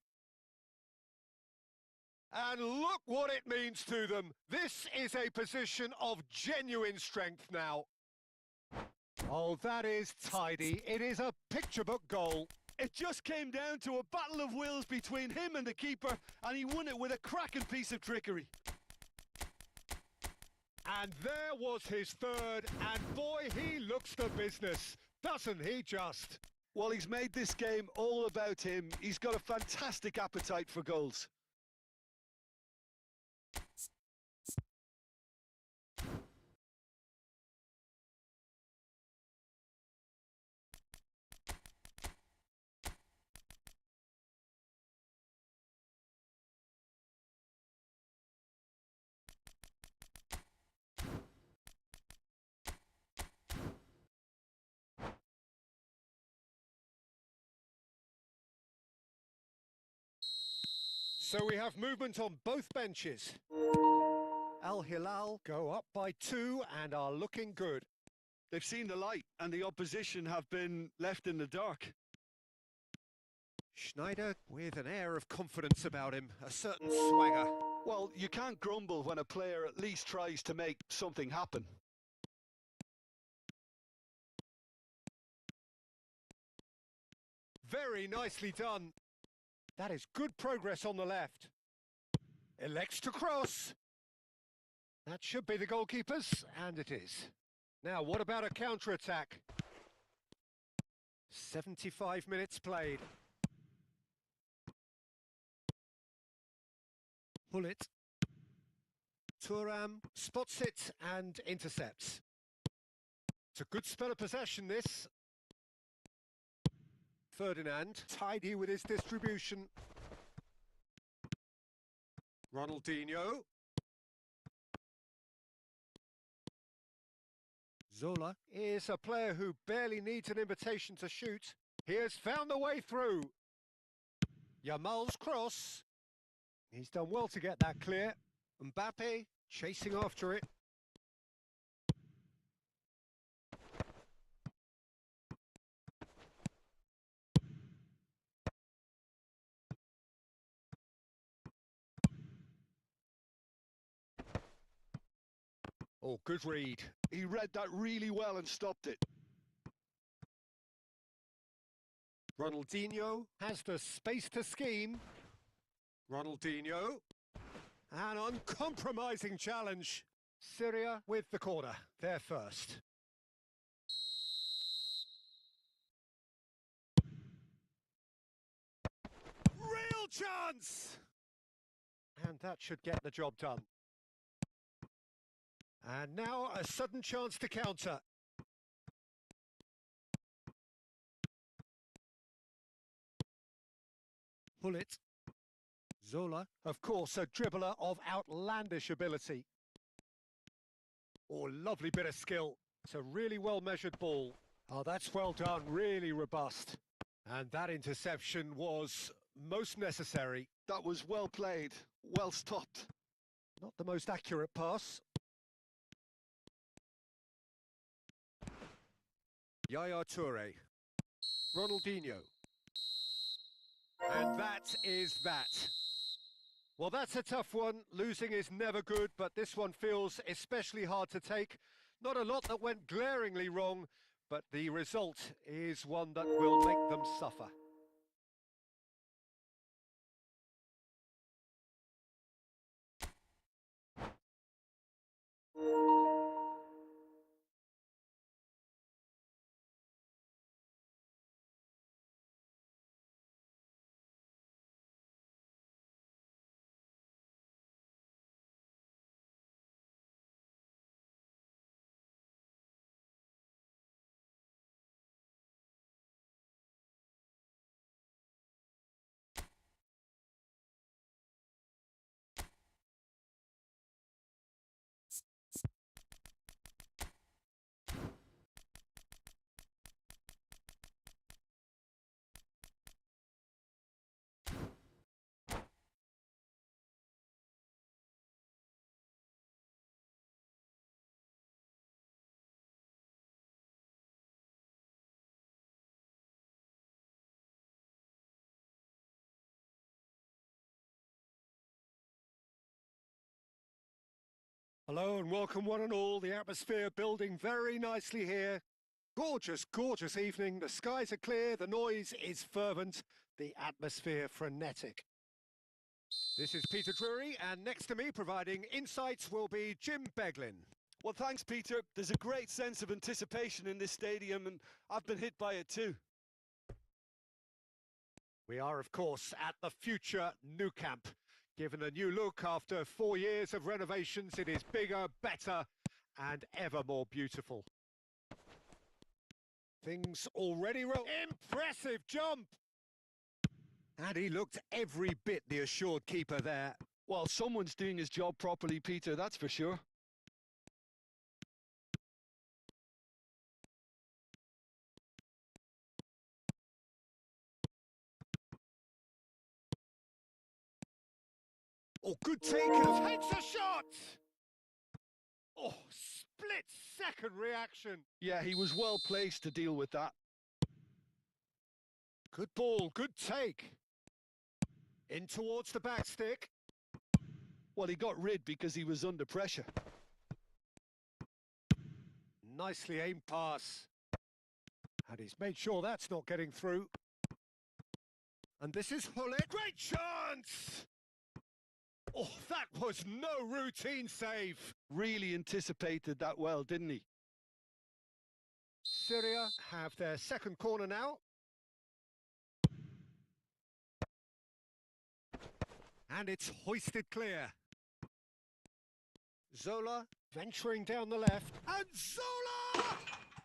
And look what it means to them. This is a position of genuine strength now. Oh, that is tidy. It is a picture book goal. It just came down to a battle of wills between him and the keeper, and he won it with a cracking piece of trickery. And there was his third, and boy, he looks the business, doesn't he just? Well, he's made this game all about him. He's got a fantastic appetite for goals. So we have movement on both benches. Al Hilal go up by 2 and are looking good. They've seen the light and the opposition have been left in the dark. Schneider with an air of confidence about him, a certain swagger. Well, you can't grumble when a player at least tries to make something happen. Very nicely done. That is good progress on the left. Elects to cross. That should be the goalkeeper's, and it is. Now, what about a counter-attack? 75 minutes played. Pull it. Thuram spots it and intercepts. It's a good spell of possession, this. Ferdinand, tidy with his distribution. Ronaldinho. Zola is a player who barely needs an invitation to shoot. He has found the way through. Yamal's cross. He's done well to get that clear. Mbappe chasing after it. Oh, good read. He read that really well and stopped it. Ronaldinho has the space to scheme. Ronaldinho. An uncompromising challenge. Syria with the corner. They're first. Real chance! And that should get the job done. And now a sudden chance to counter. Pull it. Zola, of course, a dribbler of outlandish ability. Oh, lovely bit of skill. It's a really well-measured ball. Oh, that's well done, really robust. And that interception was most necessary. That was well played, well stopped. Not the most accurate pass. Yaya Toure. Ronaldinho. And that is that. Well, that's a tough one. Losing is never good, but this one feels especially hard to take. Not a lot that went glaringly wrong, but the result is one that will make them suffer. Hello and welcome one and all. The atmosphere building very nicely here. Gorgeous, gorgeous evening. The skies are clear, the noise is fervent, the atmosphere frenetic. This is Peter Drury, and next to me providing insights will be Jim Beglin. Well, thanks, Peter. There's a great sense of anticipation in this stadium, and I've been hit by it too. We are, of course, at the future Nou Camp. Given a new look after 4 years of renovations, it is bigger, better, and ever more beautiful. Things already roll. Impressive jump! And he looked every bit the assured keeper there. Well, someone's doing his job properly, Peter, that's for sure. Oh, good take of heads a shot! Oh, split-second reaction. Yeah, he was well placed to deal with that. Good ball, good take. In towards the back stick. Well, he got rid because he was under pressure. Nicely aimed pass. And he's made sure that's not getting through. And this is Hullet. Great chance! Oh, that was no routine save. Really anticipated that well, didn't he? Syria have their second corner now. And it's hoisted clear. Zola venturing down the left. And Zola!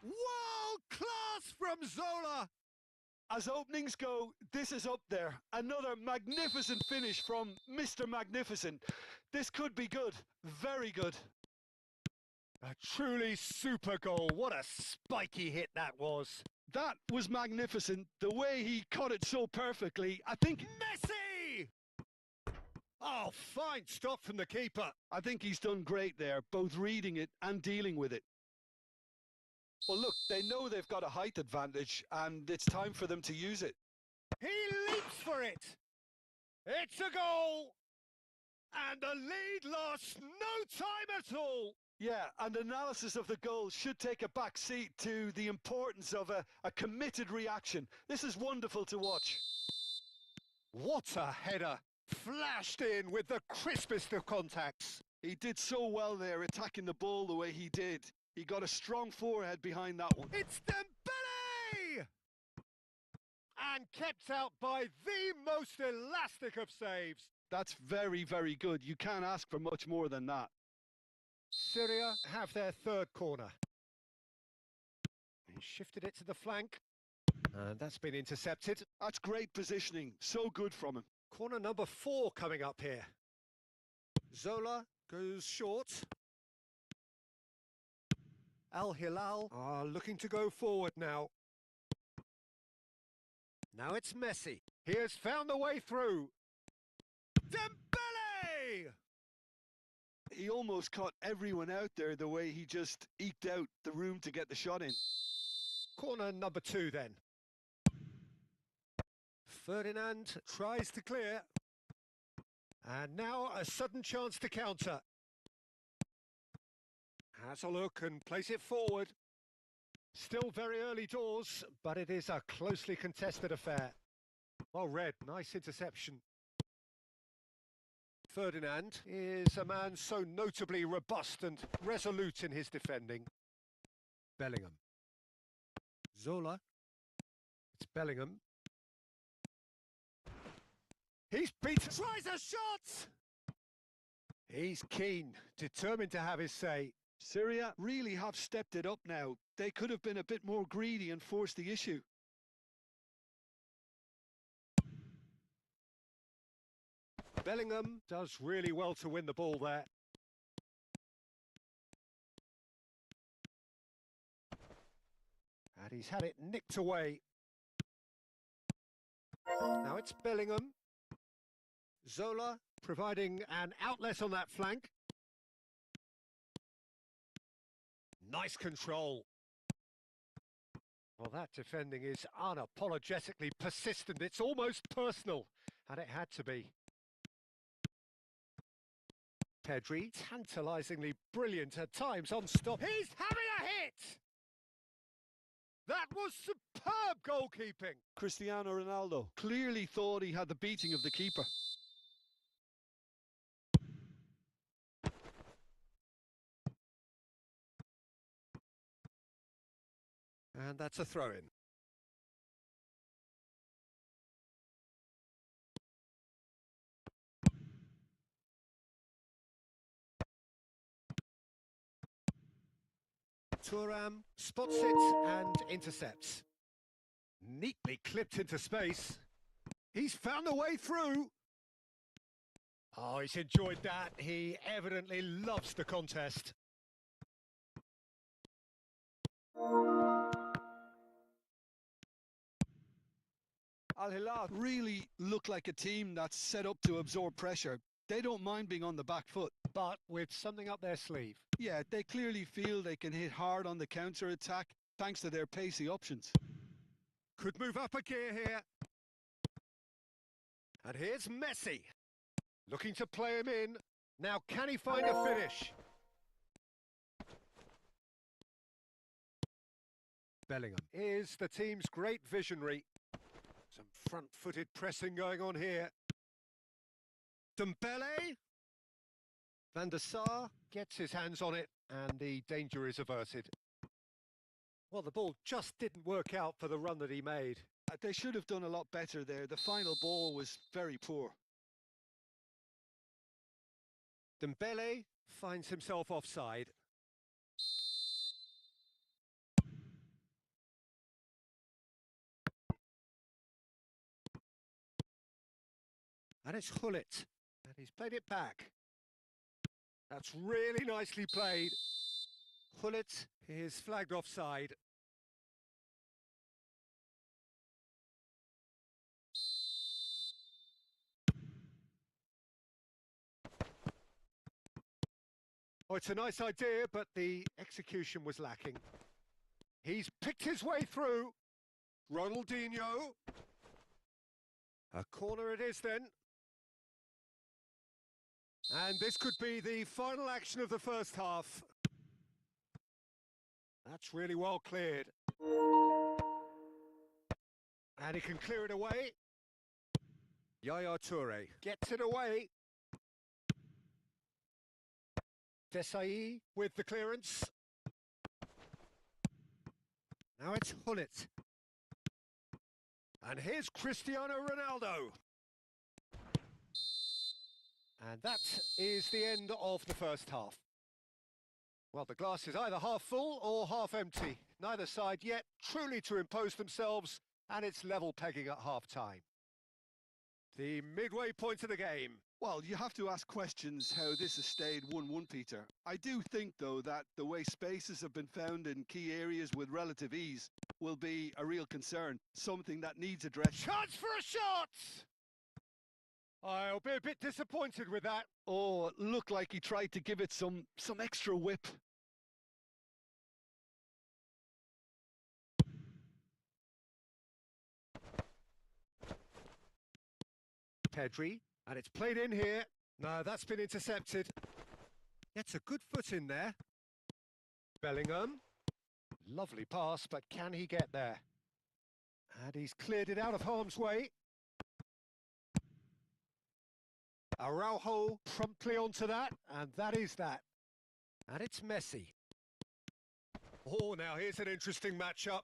World class from Zola! As openings go, this is up there. Another magnificent finish from Mr. Magnificent. This could be good. Very good. A truly super goal. What a spiky hit that was. That was magnificent. The way he caught it so perfectly. I think... Messi! Oh, fine stop from the keeper. I think he's done great there, both reading it and dealing with it. Well, look, they know they've got a height advantage, and it's time for them to use it. He leaps for it. It's a goal. And the lead lost no time at all. Yeah, and analysis of the goal should take a back seat to the importance of a committed reaction. This is wonderful to watch. What a header. Flashed in with the crispest of contacts. He did so well there, attacking the ball the way he did. He got a strong forehead behind that one. It's Dembele! And kept out by the most elastic of saves. That's very, very good. You can't ask for much more than that. Syria have their third corner. He shifted it to the flank. And that's been intercepted. That's great positioning. So good from him. Corner number 4 coming up here. Zola goes short. Al Hilal are looking to go forward now. Now it's Messi. He has found the way through. Dembele! He almost caught everyone out there the way he just eked out the room to get the shot in. Corner number 2 then. Ferdinand tries to clear. And now a sudden chance to counter. Has a look and plays it forward. Still very early doors, but it is a closely contested affair. Well read, nice interception. Ferdinand is a man so notably robust and resolute in his defending. Bellingham. Zola. It's Bellingham. He's beaten. Tries a shot! He's keen, determined to have his say. Syria really have stepped it up now. They could have been a bit more greedy and forced the issue. Bellingham does really well to win the ball there. And he's had it nicked away. Now it's Bellingham. Zola providing an outlet on that flank. Nice control. Well, that defending is unapologetically persistent. It's almost personal, and it had to be. Pedri, tantalisingly brilliant at times on stop. He's having a hit! That was superb goalkeeping. Cristiano Ronaldo clearly thought he had the beating of the keeper. And that's a throw-in. Thuram spots it and intercepts. Neatly clipped into space. He's found a way through. Oh, he's enjoyed that. He evidently loves the contest. Al Hilal really look like a team that's set up to absorb pressure. They don't mind being on the back foot, but with something up their sleeve. Yeah, they clearly feel they can hit hard on the counter-attack thanks to their pacey options. Could move up a gear here. And here's Messi. Looking to play him in. Now can he find a finish? Bellingham is the team's great visionary. Some front-footed pressing going on here. Dembele. Van der Sar gets his hands on it and the danger is averted. Well, the ball just didn't work out for the run that he made. They should have done a lot better there. The final ball was very poor. Dembele finds himself offside. And it's Gullit. And he's played it back. That's really nicely played. Gullit is flagged offside. Oh, it's a nice idea, but the execution was lacking. He's picked his way through. Ronaldinho. A corner it is then. And this could be the final action of the first half. That's really well cleared. And he can clear it away. Yaya Toure gets it away. Desai with the clearance. Now it's Gullit. And here's Cristiano Ronaldo. And that is the end of the first half. Well, the glass is either half full or half empty. Neither side yet truly to impose themselves, and it's level pegging at half-time. The midway point of the game. Well, you have to ask questions how this has stayed 1-1, Peter. I do think, though, that the way spaces have been found in key areas with relative ease will be a real concern, something that needs addressed. Chance for a shot! I'll be a bit disappointed with that. Oh, it looked like he tried to give it some extra whip. Pedri, and it's played in here. No, that's been intercepted. Gets a good foot in there. Bellingham. Lovely pass, but can he get there? And he's cleared it out of harm's way. Araujo promptly onto that, and that is that. And it's Messi. Oh, now here's an interesting matchup.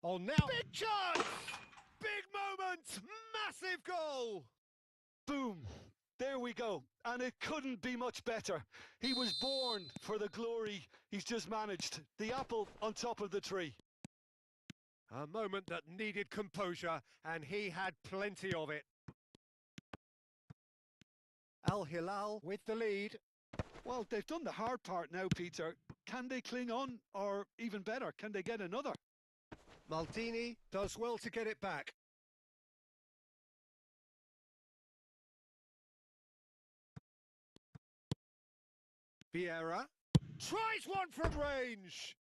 Oh, now... Big chance! Big moment! Massive goal! Boom! There we go. And it couldn't be much better. He was born for the glory he's just managed. The apple on top of the tree. A moment that needed composure, and he had plenty of it. Al Hilal with the lead. Well, they've done the hard part now, Peter. Can they cling on, or even better, can they get another? Maldini does well to get it back. Vieira tries one from range.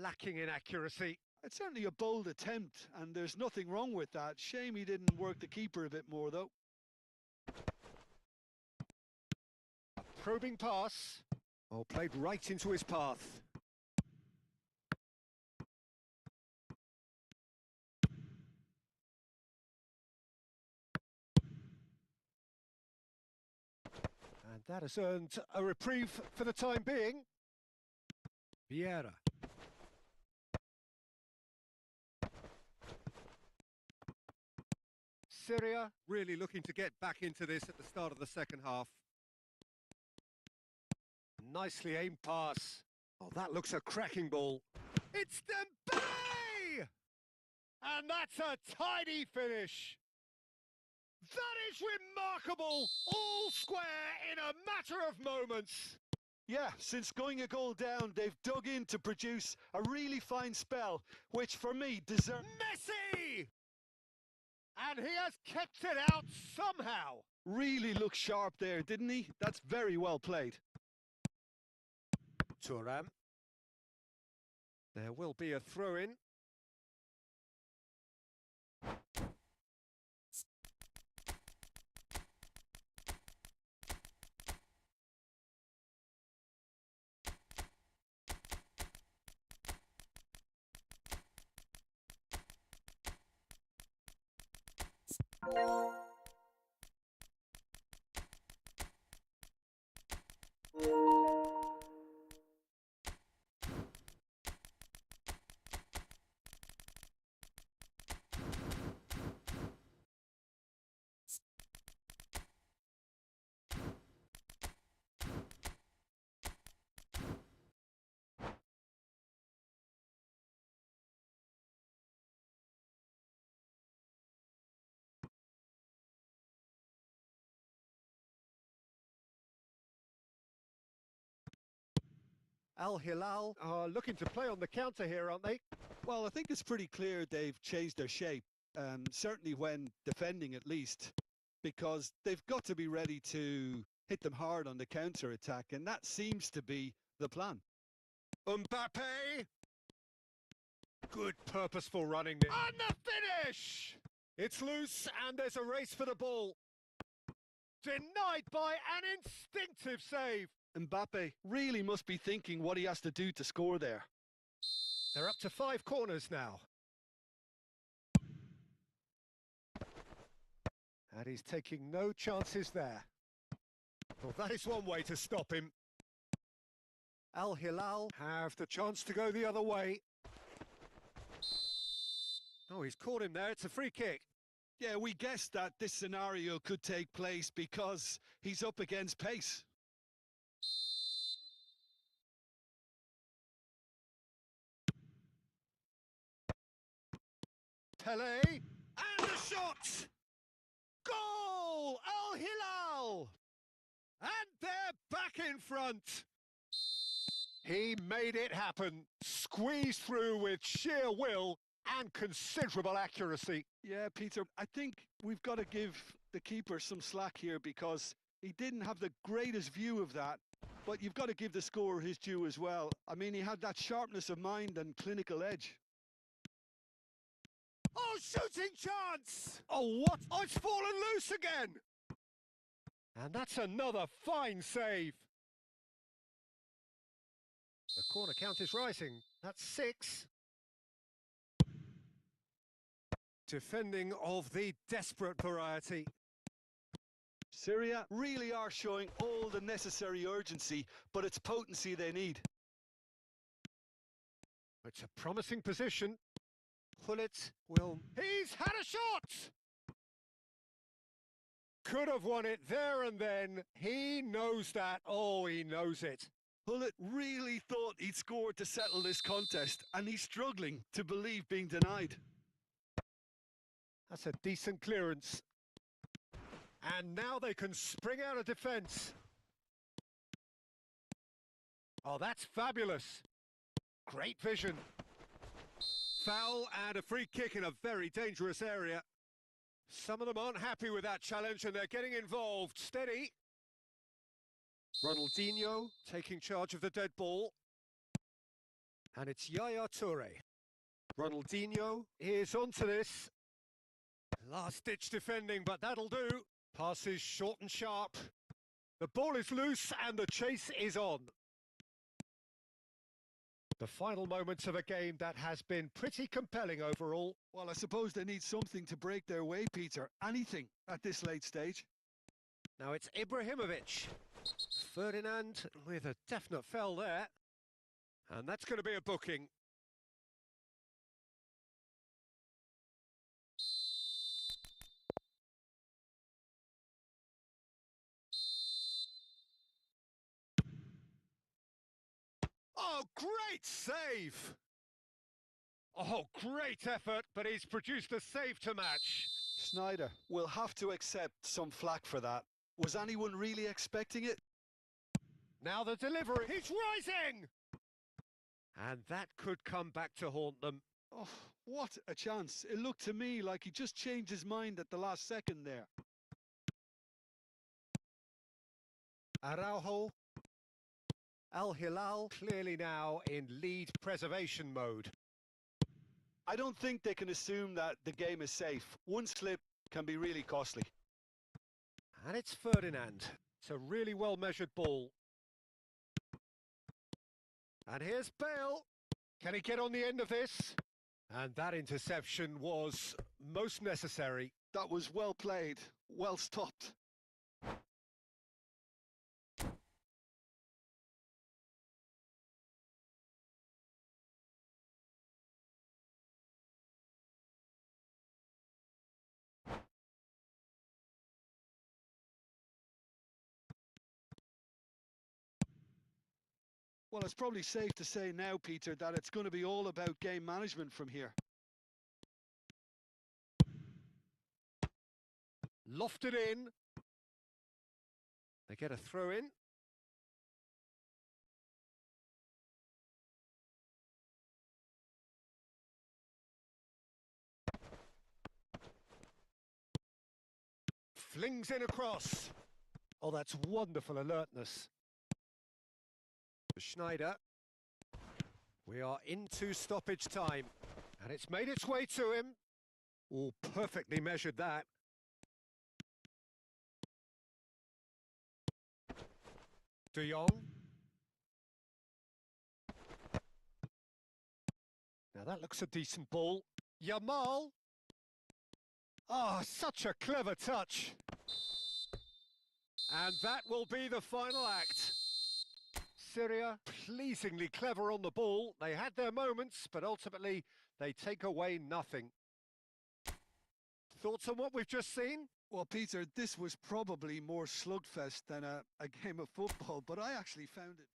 Lacking in accuracy. It's certainly a bold attempt, and there's nothing wrong with that. Shame he didn't work the keeper a bit more, though. A probing pass. Oh, played right into his path. And that has earned a reprieve for the time being. Vieira. Syria really looking to get back into this at the start of the second half. Nicely aimed pass. Oh, that looks a cracking ball. It's Dembele! And that's a tidy finish. That is remarkable! All square in a matter of moments. Yeah, since going a goal down, they've dug in to produce a really fine spell, which for me deserves... Messi! And he has kept it out somehow. Really looked sharp there, didn't he? That's very well played. Turam. There will be a throw-in. Al Hilal are looking to play on the counter here, aren't they? Well, I think it's pretty clear they've changed their shape, certainly when defending at least, because they've got to be ready to hit them hard on the counter-attack, and that seems to be the plan. Mbappe! Good purposeful running there. And the finish! It's loose and there's a race for the ball. Denied by an instinctive save. Mbappe really must be thinking what he has to do to score there. They're up to 5 corners now. And he's taking no chances there. Well, that is one way to stop him. Al Hilal have the chance to go the other way. Oh, he's caught him there. It's a free kick. Yeah, we guessed that this scenario could take place because he's up against pace. Pele, and a shot! Goal! Al Hilal! And they're back in front. He made it happen, squeezed through with sheer will and considerable accuracy. Yeah, Peter, I think we've got to give the keeper some slack here because he didn't have the greatest view of that, but you've got to give the scorer his due as well. I mean, he had that sharpness of mind and clinical edge. Oh, shooting chance! Oh, what? Oh, it's fallen loose again! And that's another fine save. The corner count is rising. That's 6. Defending of the desperate variety. Syria really are showing all the necessary urgency, but it's potency they need. It's a promising position. Hullet will... He's had a shot! Could have won it there and then. He knows that. Oh, he knows it. Hullet really thought he'd scored to settle this contest, and he's struggling to believe being denied. That's a decent clearance. And now they can spring out of defence. Oh, that's fabulous. Great vision. Foul and a free kick in a very dangerous area. Some of them aren't happy with that challenge and they're getting involved. Steady. Ronaldinho taking charge of the dead ball. And it's Yaya Toure. Ronaldinho is onto this. Last-ditch defending, but that'll do. Passes short and sharp. The ball is loose and the chase is on. The final moments of a game that has been pretty compelling overall. Well, I suppose they need something to break their way, Peter. Anything at this late stage. Now it's Ibrahimovic. Ferdinand with a definite foul there. And that's going to be a booking. Oh, great save! Oh, great effort, but he's produced a save to match. Sneijder will have to accept some flack for that. Was anyone really expecting it? Now the delivery. He's rising! And that could come back to haunt them. Oh, what a chance. It looked to me like he just changed his mind at the last second there. Araujo. Al Hilal clearly now in lead preservation mode. I don't think they can assume that the game is safe. One slip can be really costly. And it's Ferdinand. It's a really well-measured ball. And here's Bale. Can he get on the end of this? And that interception was most necessary. That was well played, well stopped. Well, it's probably safe to say now, Peter, that it's going to be all about game management from here. Lofted in. They get a throw in. Flings in across. Oh, that's wonderful alertness. Schneider. We are into stoppage time. And it's made its way to him. Oh, perfectly measured that. De Jong. Now that looks a decent ball. Yamal. Ah, such a clever touch. And that will be the final act. Syria pleasingly clever on the ball. They had their moments, but ultimately they take away nothing. Thoughts on what we've just seen? Well, Peter, this was probably more slugfest than a game of football, but I actually found it.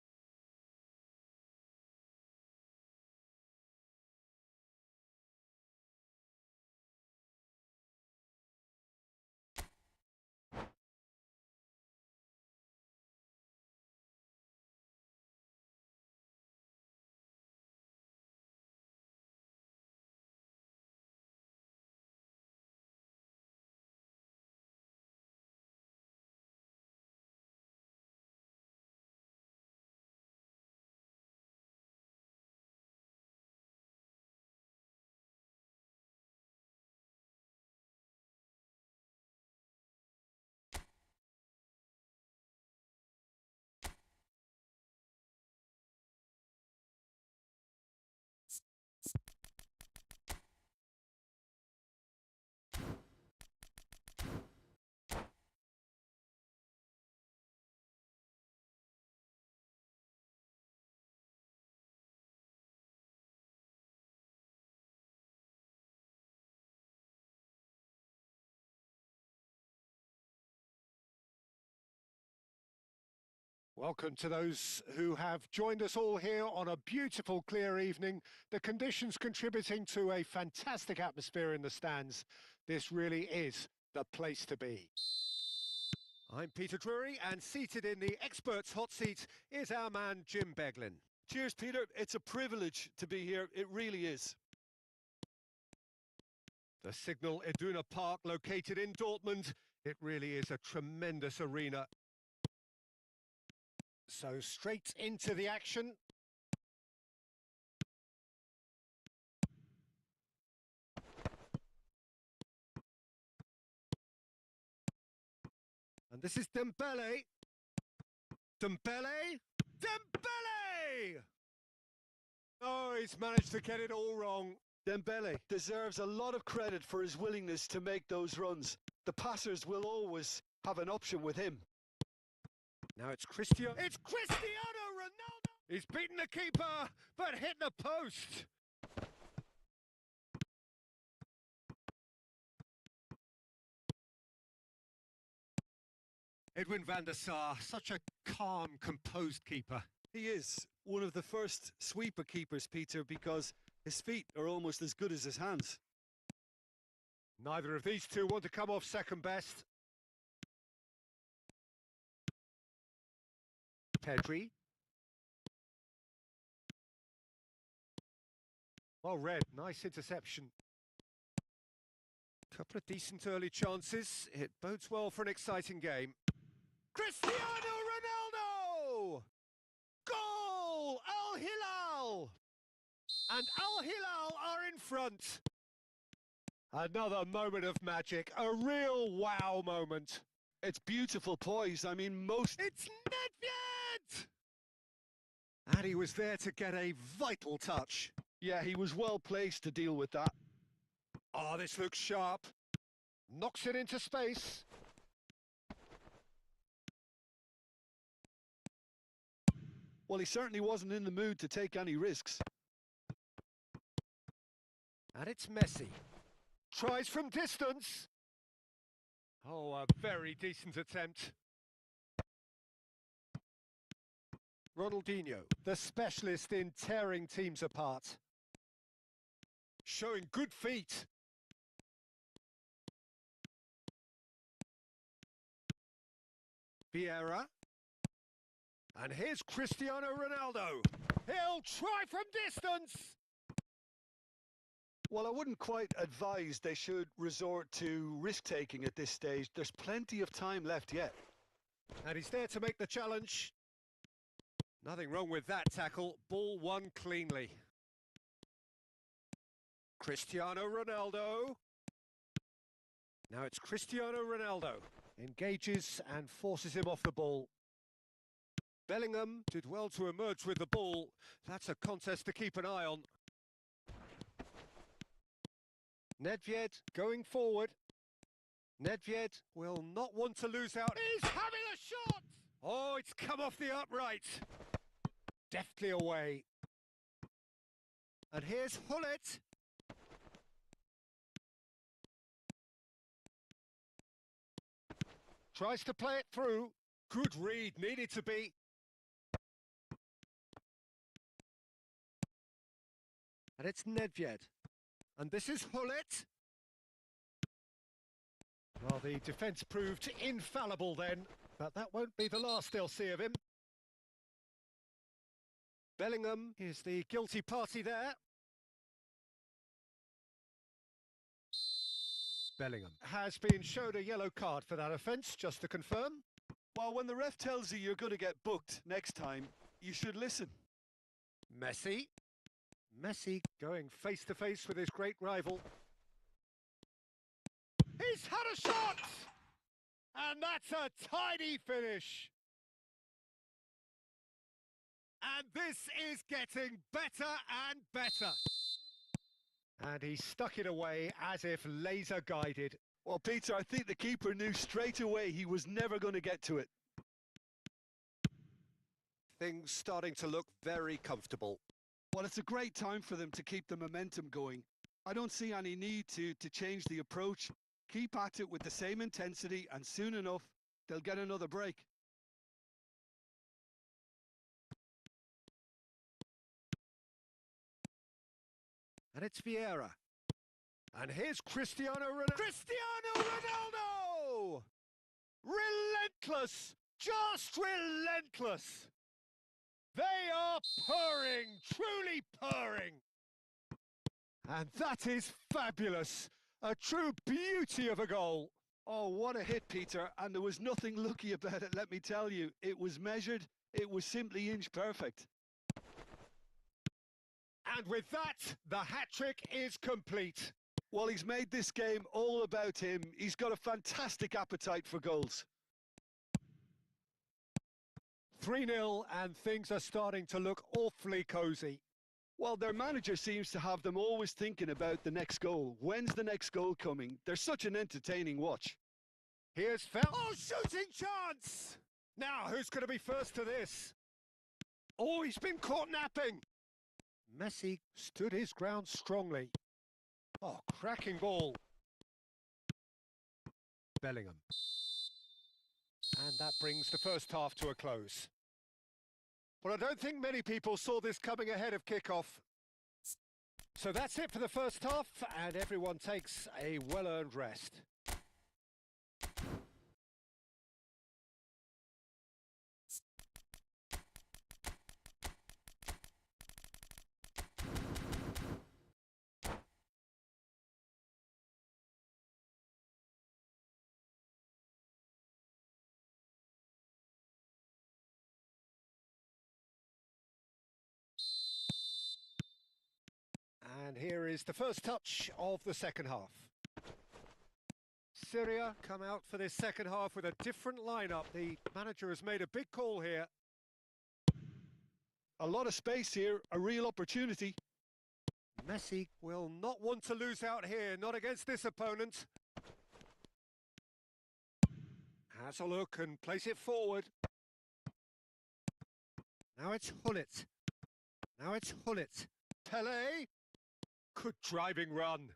Welcome to those who have joined us all here on a beautiful, clear evening. The conditions contributing to a fantastic atmosphere in the stands. This really is the place to be. I'm Peter Drury, and seated in the experts' hot seat is our man Jim Beglin. Cheers, Peter. It's a privilege to be here. It really is. The Signal Iduna Park, located in Dortmund. It really is a tremendous arena. So straight into the action. And this is Dembele. Dembele. Dembele! Oh, he's managed to get it all wrong. Dembele deserves a lot of credit for his willingness to make those runs. The passers will always have an option with him. Now it's Cristiano. It's Cristiano Ronaldo! He's beaten the keeper, but hit the post. Edwin van der Sar, such a calm, composed keeper. He is one of the first sweeper keepers, Peter, because his feet are almost as good as his hands. Neither of these two want to come off second best. Pedri. Well read, nice interception. Couple of decent early chances. It bodes well for an exciting game. Cristiano Ronaldo! Goal! Al Hilal! And Al Hilal are in front. Another moment of magic, a real wow moment. It's beautiful poise. I mean, It's Nedved! And he was there to get a vital touch. Yeah, he was well placed to deal with that. Oh, this looks sharp. Knocks it into space. Well, he certainly wasn't in the mood to take any risks. And it's Messi. Tries from distance. Oh, a very decent attempt. Ronaldinho, the specialist in tearing teams apart. Showing good feet. Vieira. And here's Cristiano Ronaldo. He'll try from distance. Well, I wouldn't quite advise they should resort to risk-taking at this stage. There's plenty of time left yet. And he's there to make the challenge. Nothing wrong with that tackle. Ball won cleanly. Cristiano Ronaldo. Now it's Cristiano Ronaldo. Engages and forces him off the ball. Bellingham did well to emerge with the ball. That's a contest to keep an eye on. Nedved going forward. Nedved will not want to lose out. He's having a shot! Oh, it's come off the upright. Deftly away. And here's Hullet. Tries to play it through. Good read, needed to be. And it's Nedved. And this is Hullet. Well, the defence proved infallible then, but that won't be the last they'll see of him. Bellingham is the guilty party there. Bellingham has been shown a yellow card for that offence, just to confirm. Well, when the ref tells you you're going to get booked next time, you should listen. Messi. Messi going face-to-face with his great rival. He's had a shot! And that's a tidy finish. And this is getting better and better. And he stuck it away as if laser guided. Well, Peter, I think the keeper knew straight away he was never going to get to it. Things starting to look very comfortable. Well, it's a great time for them to keep the momentum going. I don't see any need to change the approach. Keep at it with the same intensity, and soon enough, they'll get another break. And it's Vieira. And here's Cristiano Ronaldo. Cristiano Ronaldo! Relentless! Just relentless! They are purring, truly purring. And that is fabulous. A true beauty of a goal. Oh, what a hit, Peter. And there was nothing lucky about it, let me tell you. It was measured. It was simply inch perfect. And with that, the hat-trick is complete. Well, he's made this game all about him. He's got a fantastic appetite for goals. 3-0, and things are starting to look awfully cosy. Well, their manager seems to have them always thinking about the next goal. When's the next goal coming? They're such an entertaining watch. Here's Fel. Oh, shooting chance! Now, who's going to be first to this? Oh, he's been caught napping. Messi stood his ground strongly. Oh, cracking ball. Bellingham. And that brings the first half to a close. Well, I don't think many people saw this coming ahead of kickoff. So that's it for the first half, and everyone takes a well-earned rest. And here is the first touch of the second half. Syria come out for this second half with a different lineup. The manager has made a big call here. A lot of space here, a real opportunity. Messi will not want to lose out here, not against this opponent. Has a look and place it forward. Now it's Hullet. Now it's Hullet. Pele. Good driving run.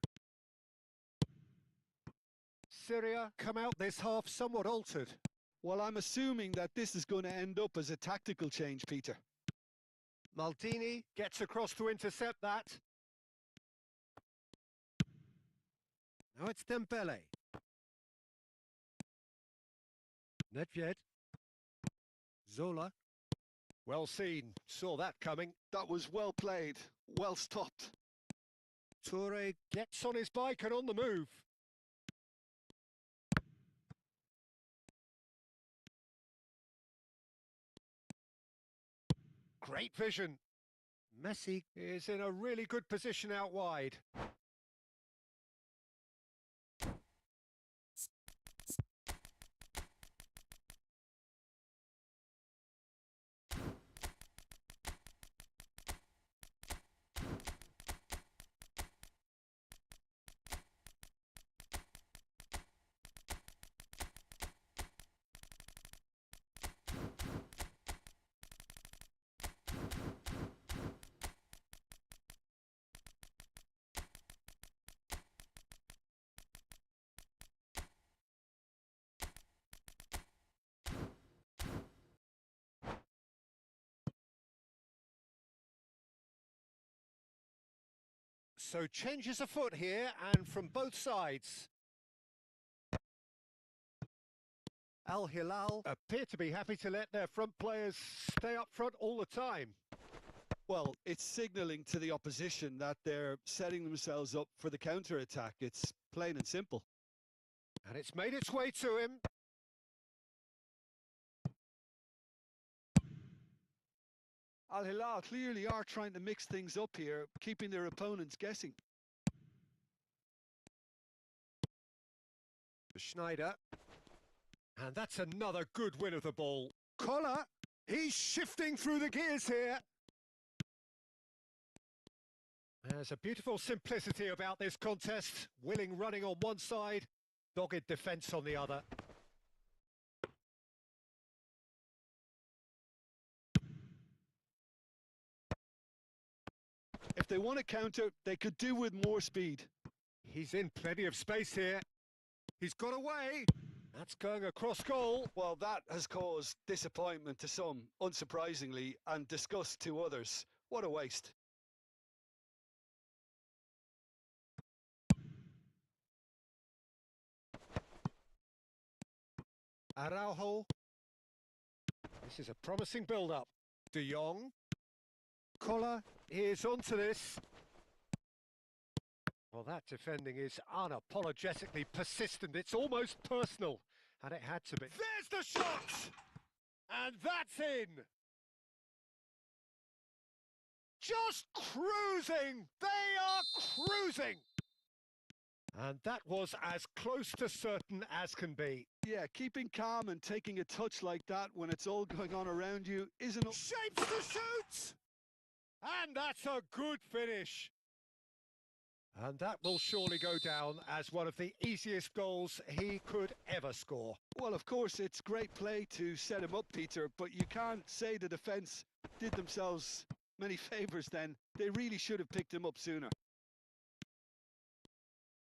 Syria come out this half somewhat altered. Well, I'm assuming that this is going to end up as a tactical change, Peter. Maldini gets across to intercept that. Now it's Dembele. Nedved. Zola. Well seen. Saw that coming. That was well played. Well stopped. Toure gets on his bike and on the move. Great vision. Messi is in a really good position out wide. So changes afoot here, and from both sides. Al Hilal appear to be happy to let their front players stay up front all the time. Well, it's signalling to the opposition that they're setting themselves up for the counter-attack. It's plain and simple. And it's made its way to him. Al Hilal clearly are trying to mix things up here, keeping their opponents guessing. Schneider. And that's another good win of the ball. Collar, he's shifting through the gears here. There's a beautiful simplicity about this contest. Willing running on one side, dogged defence on the other. If they want to counter, they could do with more speed. He's in plenty of space here. He's got away. That's going across goal. Well, that has caused disappointment to some, unsurprisingly, and disgust to others. What a waste. Araujo. This is a promising build-up. De Jong. Collar is onto this. Well, that defending is unapologetically persistent. It's almost personal, and it had to be. There's the shot! And that's in! Just cruising! They are cruising! And that was as close to certain as can be. Yeah, keeping calm and taking a touch like that when it's all going on around you isn't... Shapes to shoot! And that's a good finish. And that will surely go down as one of the easiest goals he could ever score. Well, of course, it's great play to set him up, Peter, but you can't say the defence did themselves many favours then. They really should have picked him up sooner.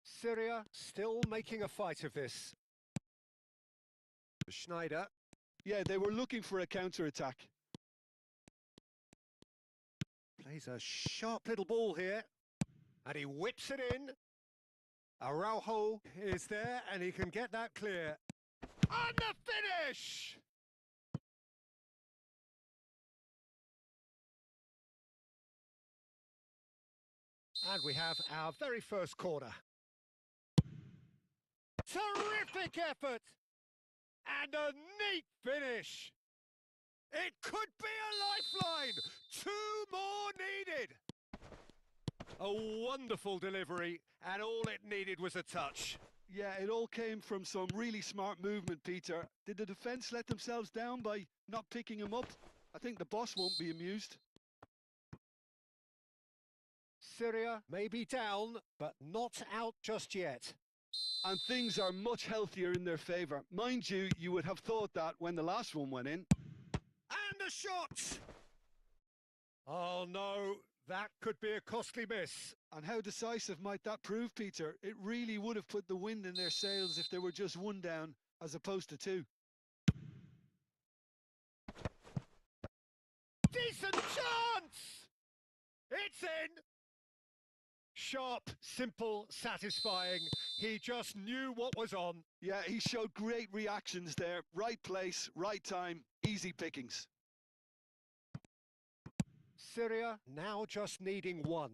Syria still making a fight of this. Schneider. Yeah, they were looking for a counter-attack. Plays a sharp little ball here. And he whips it in. Araujo is there, and he can get that clear. And the finish! And we have our very first corner. Terrific effort! And a neat finish! It could be a lifeline! 2 more needed! A wonderful delivery, and all it needed was a touch. Yeah, it all came from some really smart movement, Peter. Did the defence let themselves down by not picking him up? I think the boss won't be amused. Syria may be down, but not out just yet. And things are much healthier in their favour. Mind you, you would have thought that when the last one went in. And the shot! Oh no, that could be a costly miss. And how decisive might that prove, Peter? It really would have put the wind in their sails if they were just one down as opposed to two. Decent chance! It's in! Sharp, simple, satisfying. He just knew what was on. Yeah, he showed great reactions there. Right place, right time, easy pickings. Syria now just needing one.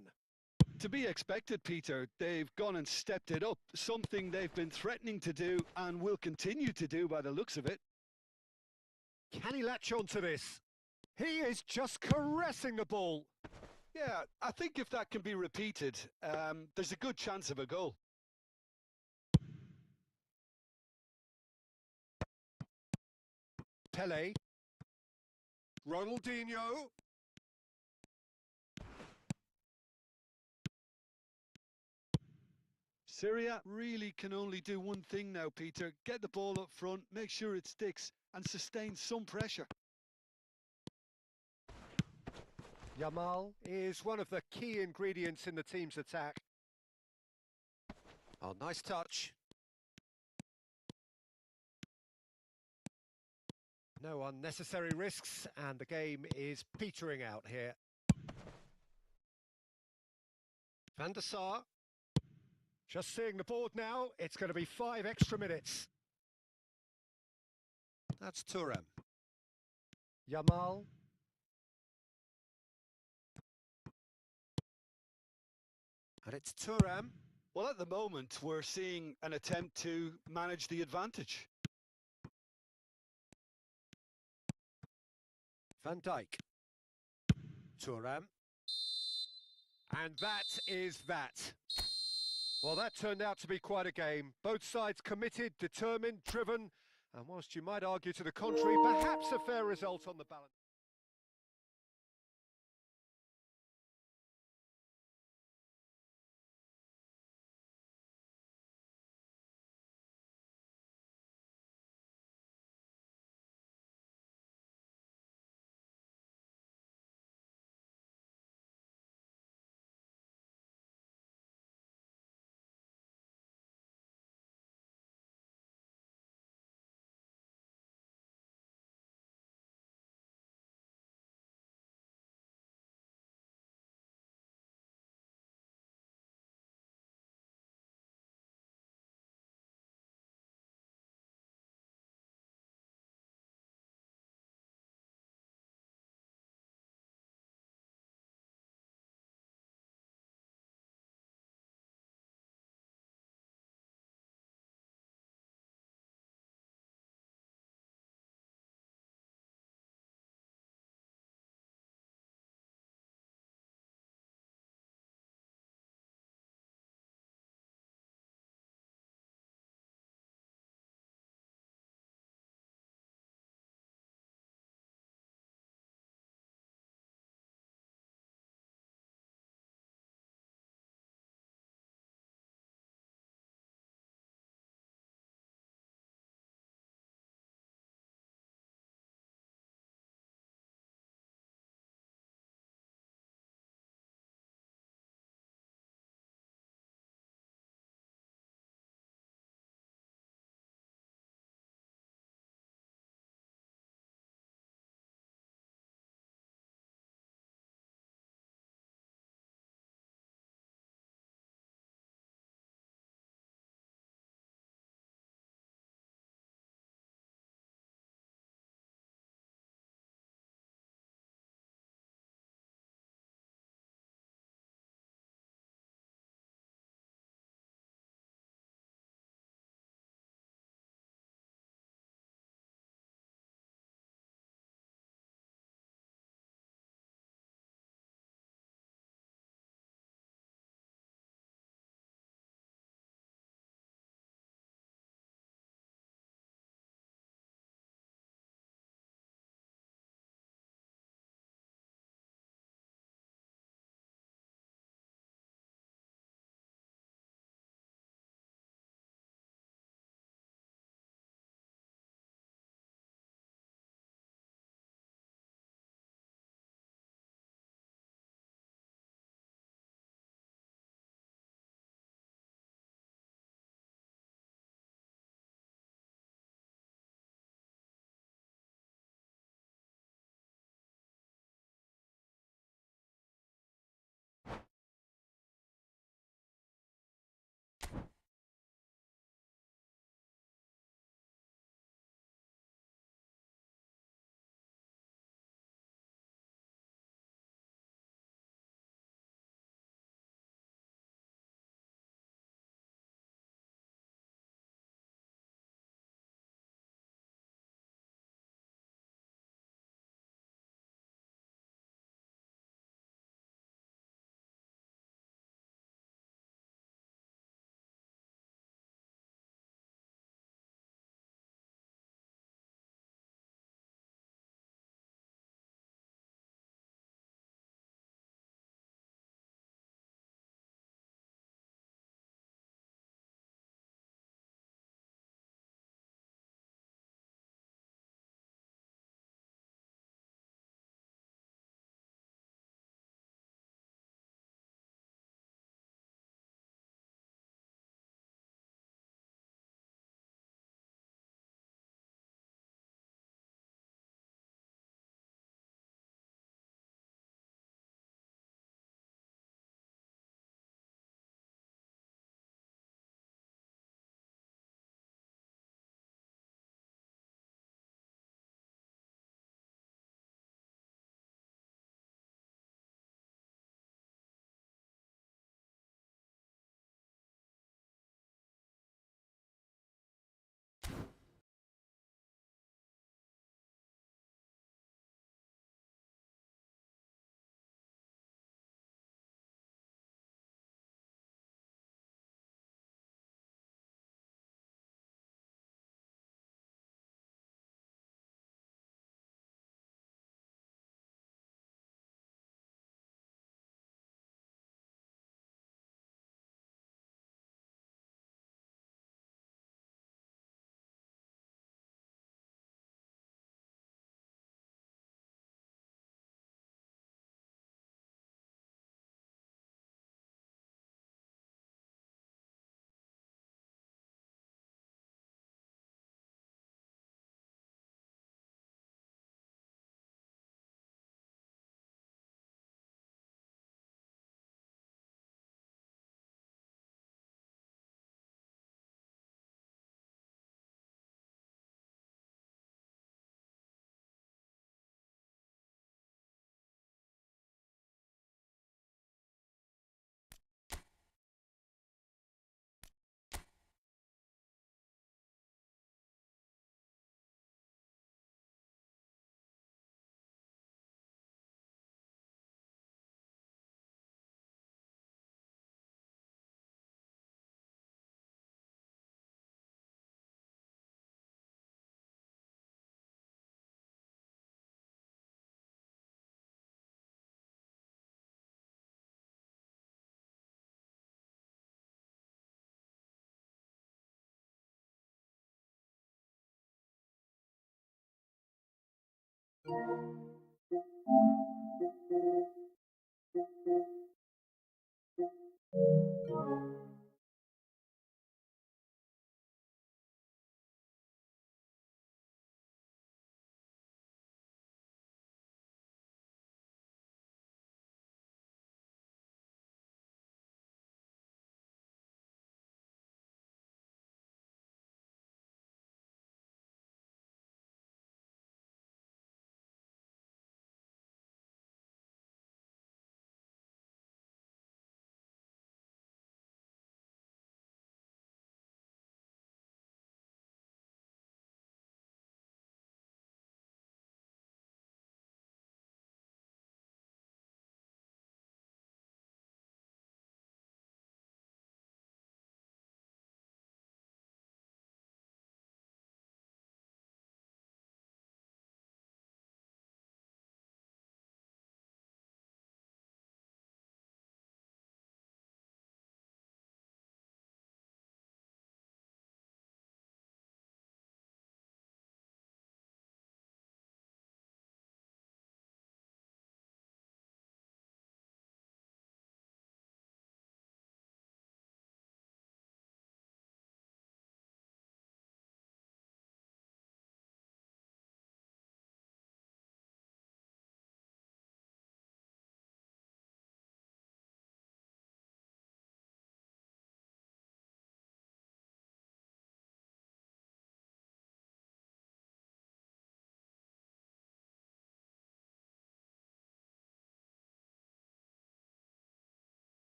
To be expected, Peter. They've gone and stepped it up. Something they've been threatening to do and will continue to do by the looks of it. Can he latch onto this? He is just caressing the ball. Yeah, I think if that can be repeated, there's a good chance of a goal. Pele. Ronaldinho. Syria really can only do one thing now, Peter. Get the ball up front, make sure it sticks, and sustain some pressure. Yamal is one of the key ingredients in the team's attack. Oh, nice touch. No unnecessary risks, and the game is petering out here. Van der Sar. Just seeing the board now, it's going to be 5 extra minutes. That's Thuram. Yamal. And it's Thuram. Well, at the moment, we're seeing an attempt to manage the advantage. Van Dijk. Thuram. And that is that. Well, that turned out to be quite a game. Both sides committed, determined, driven, and whilst you might argue to the contrary, perhaps a fair result on the balance.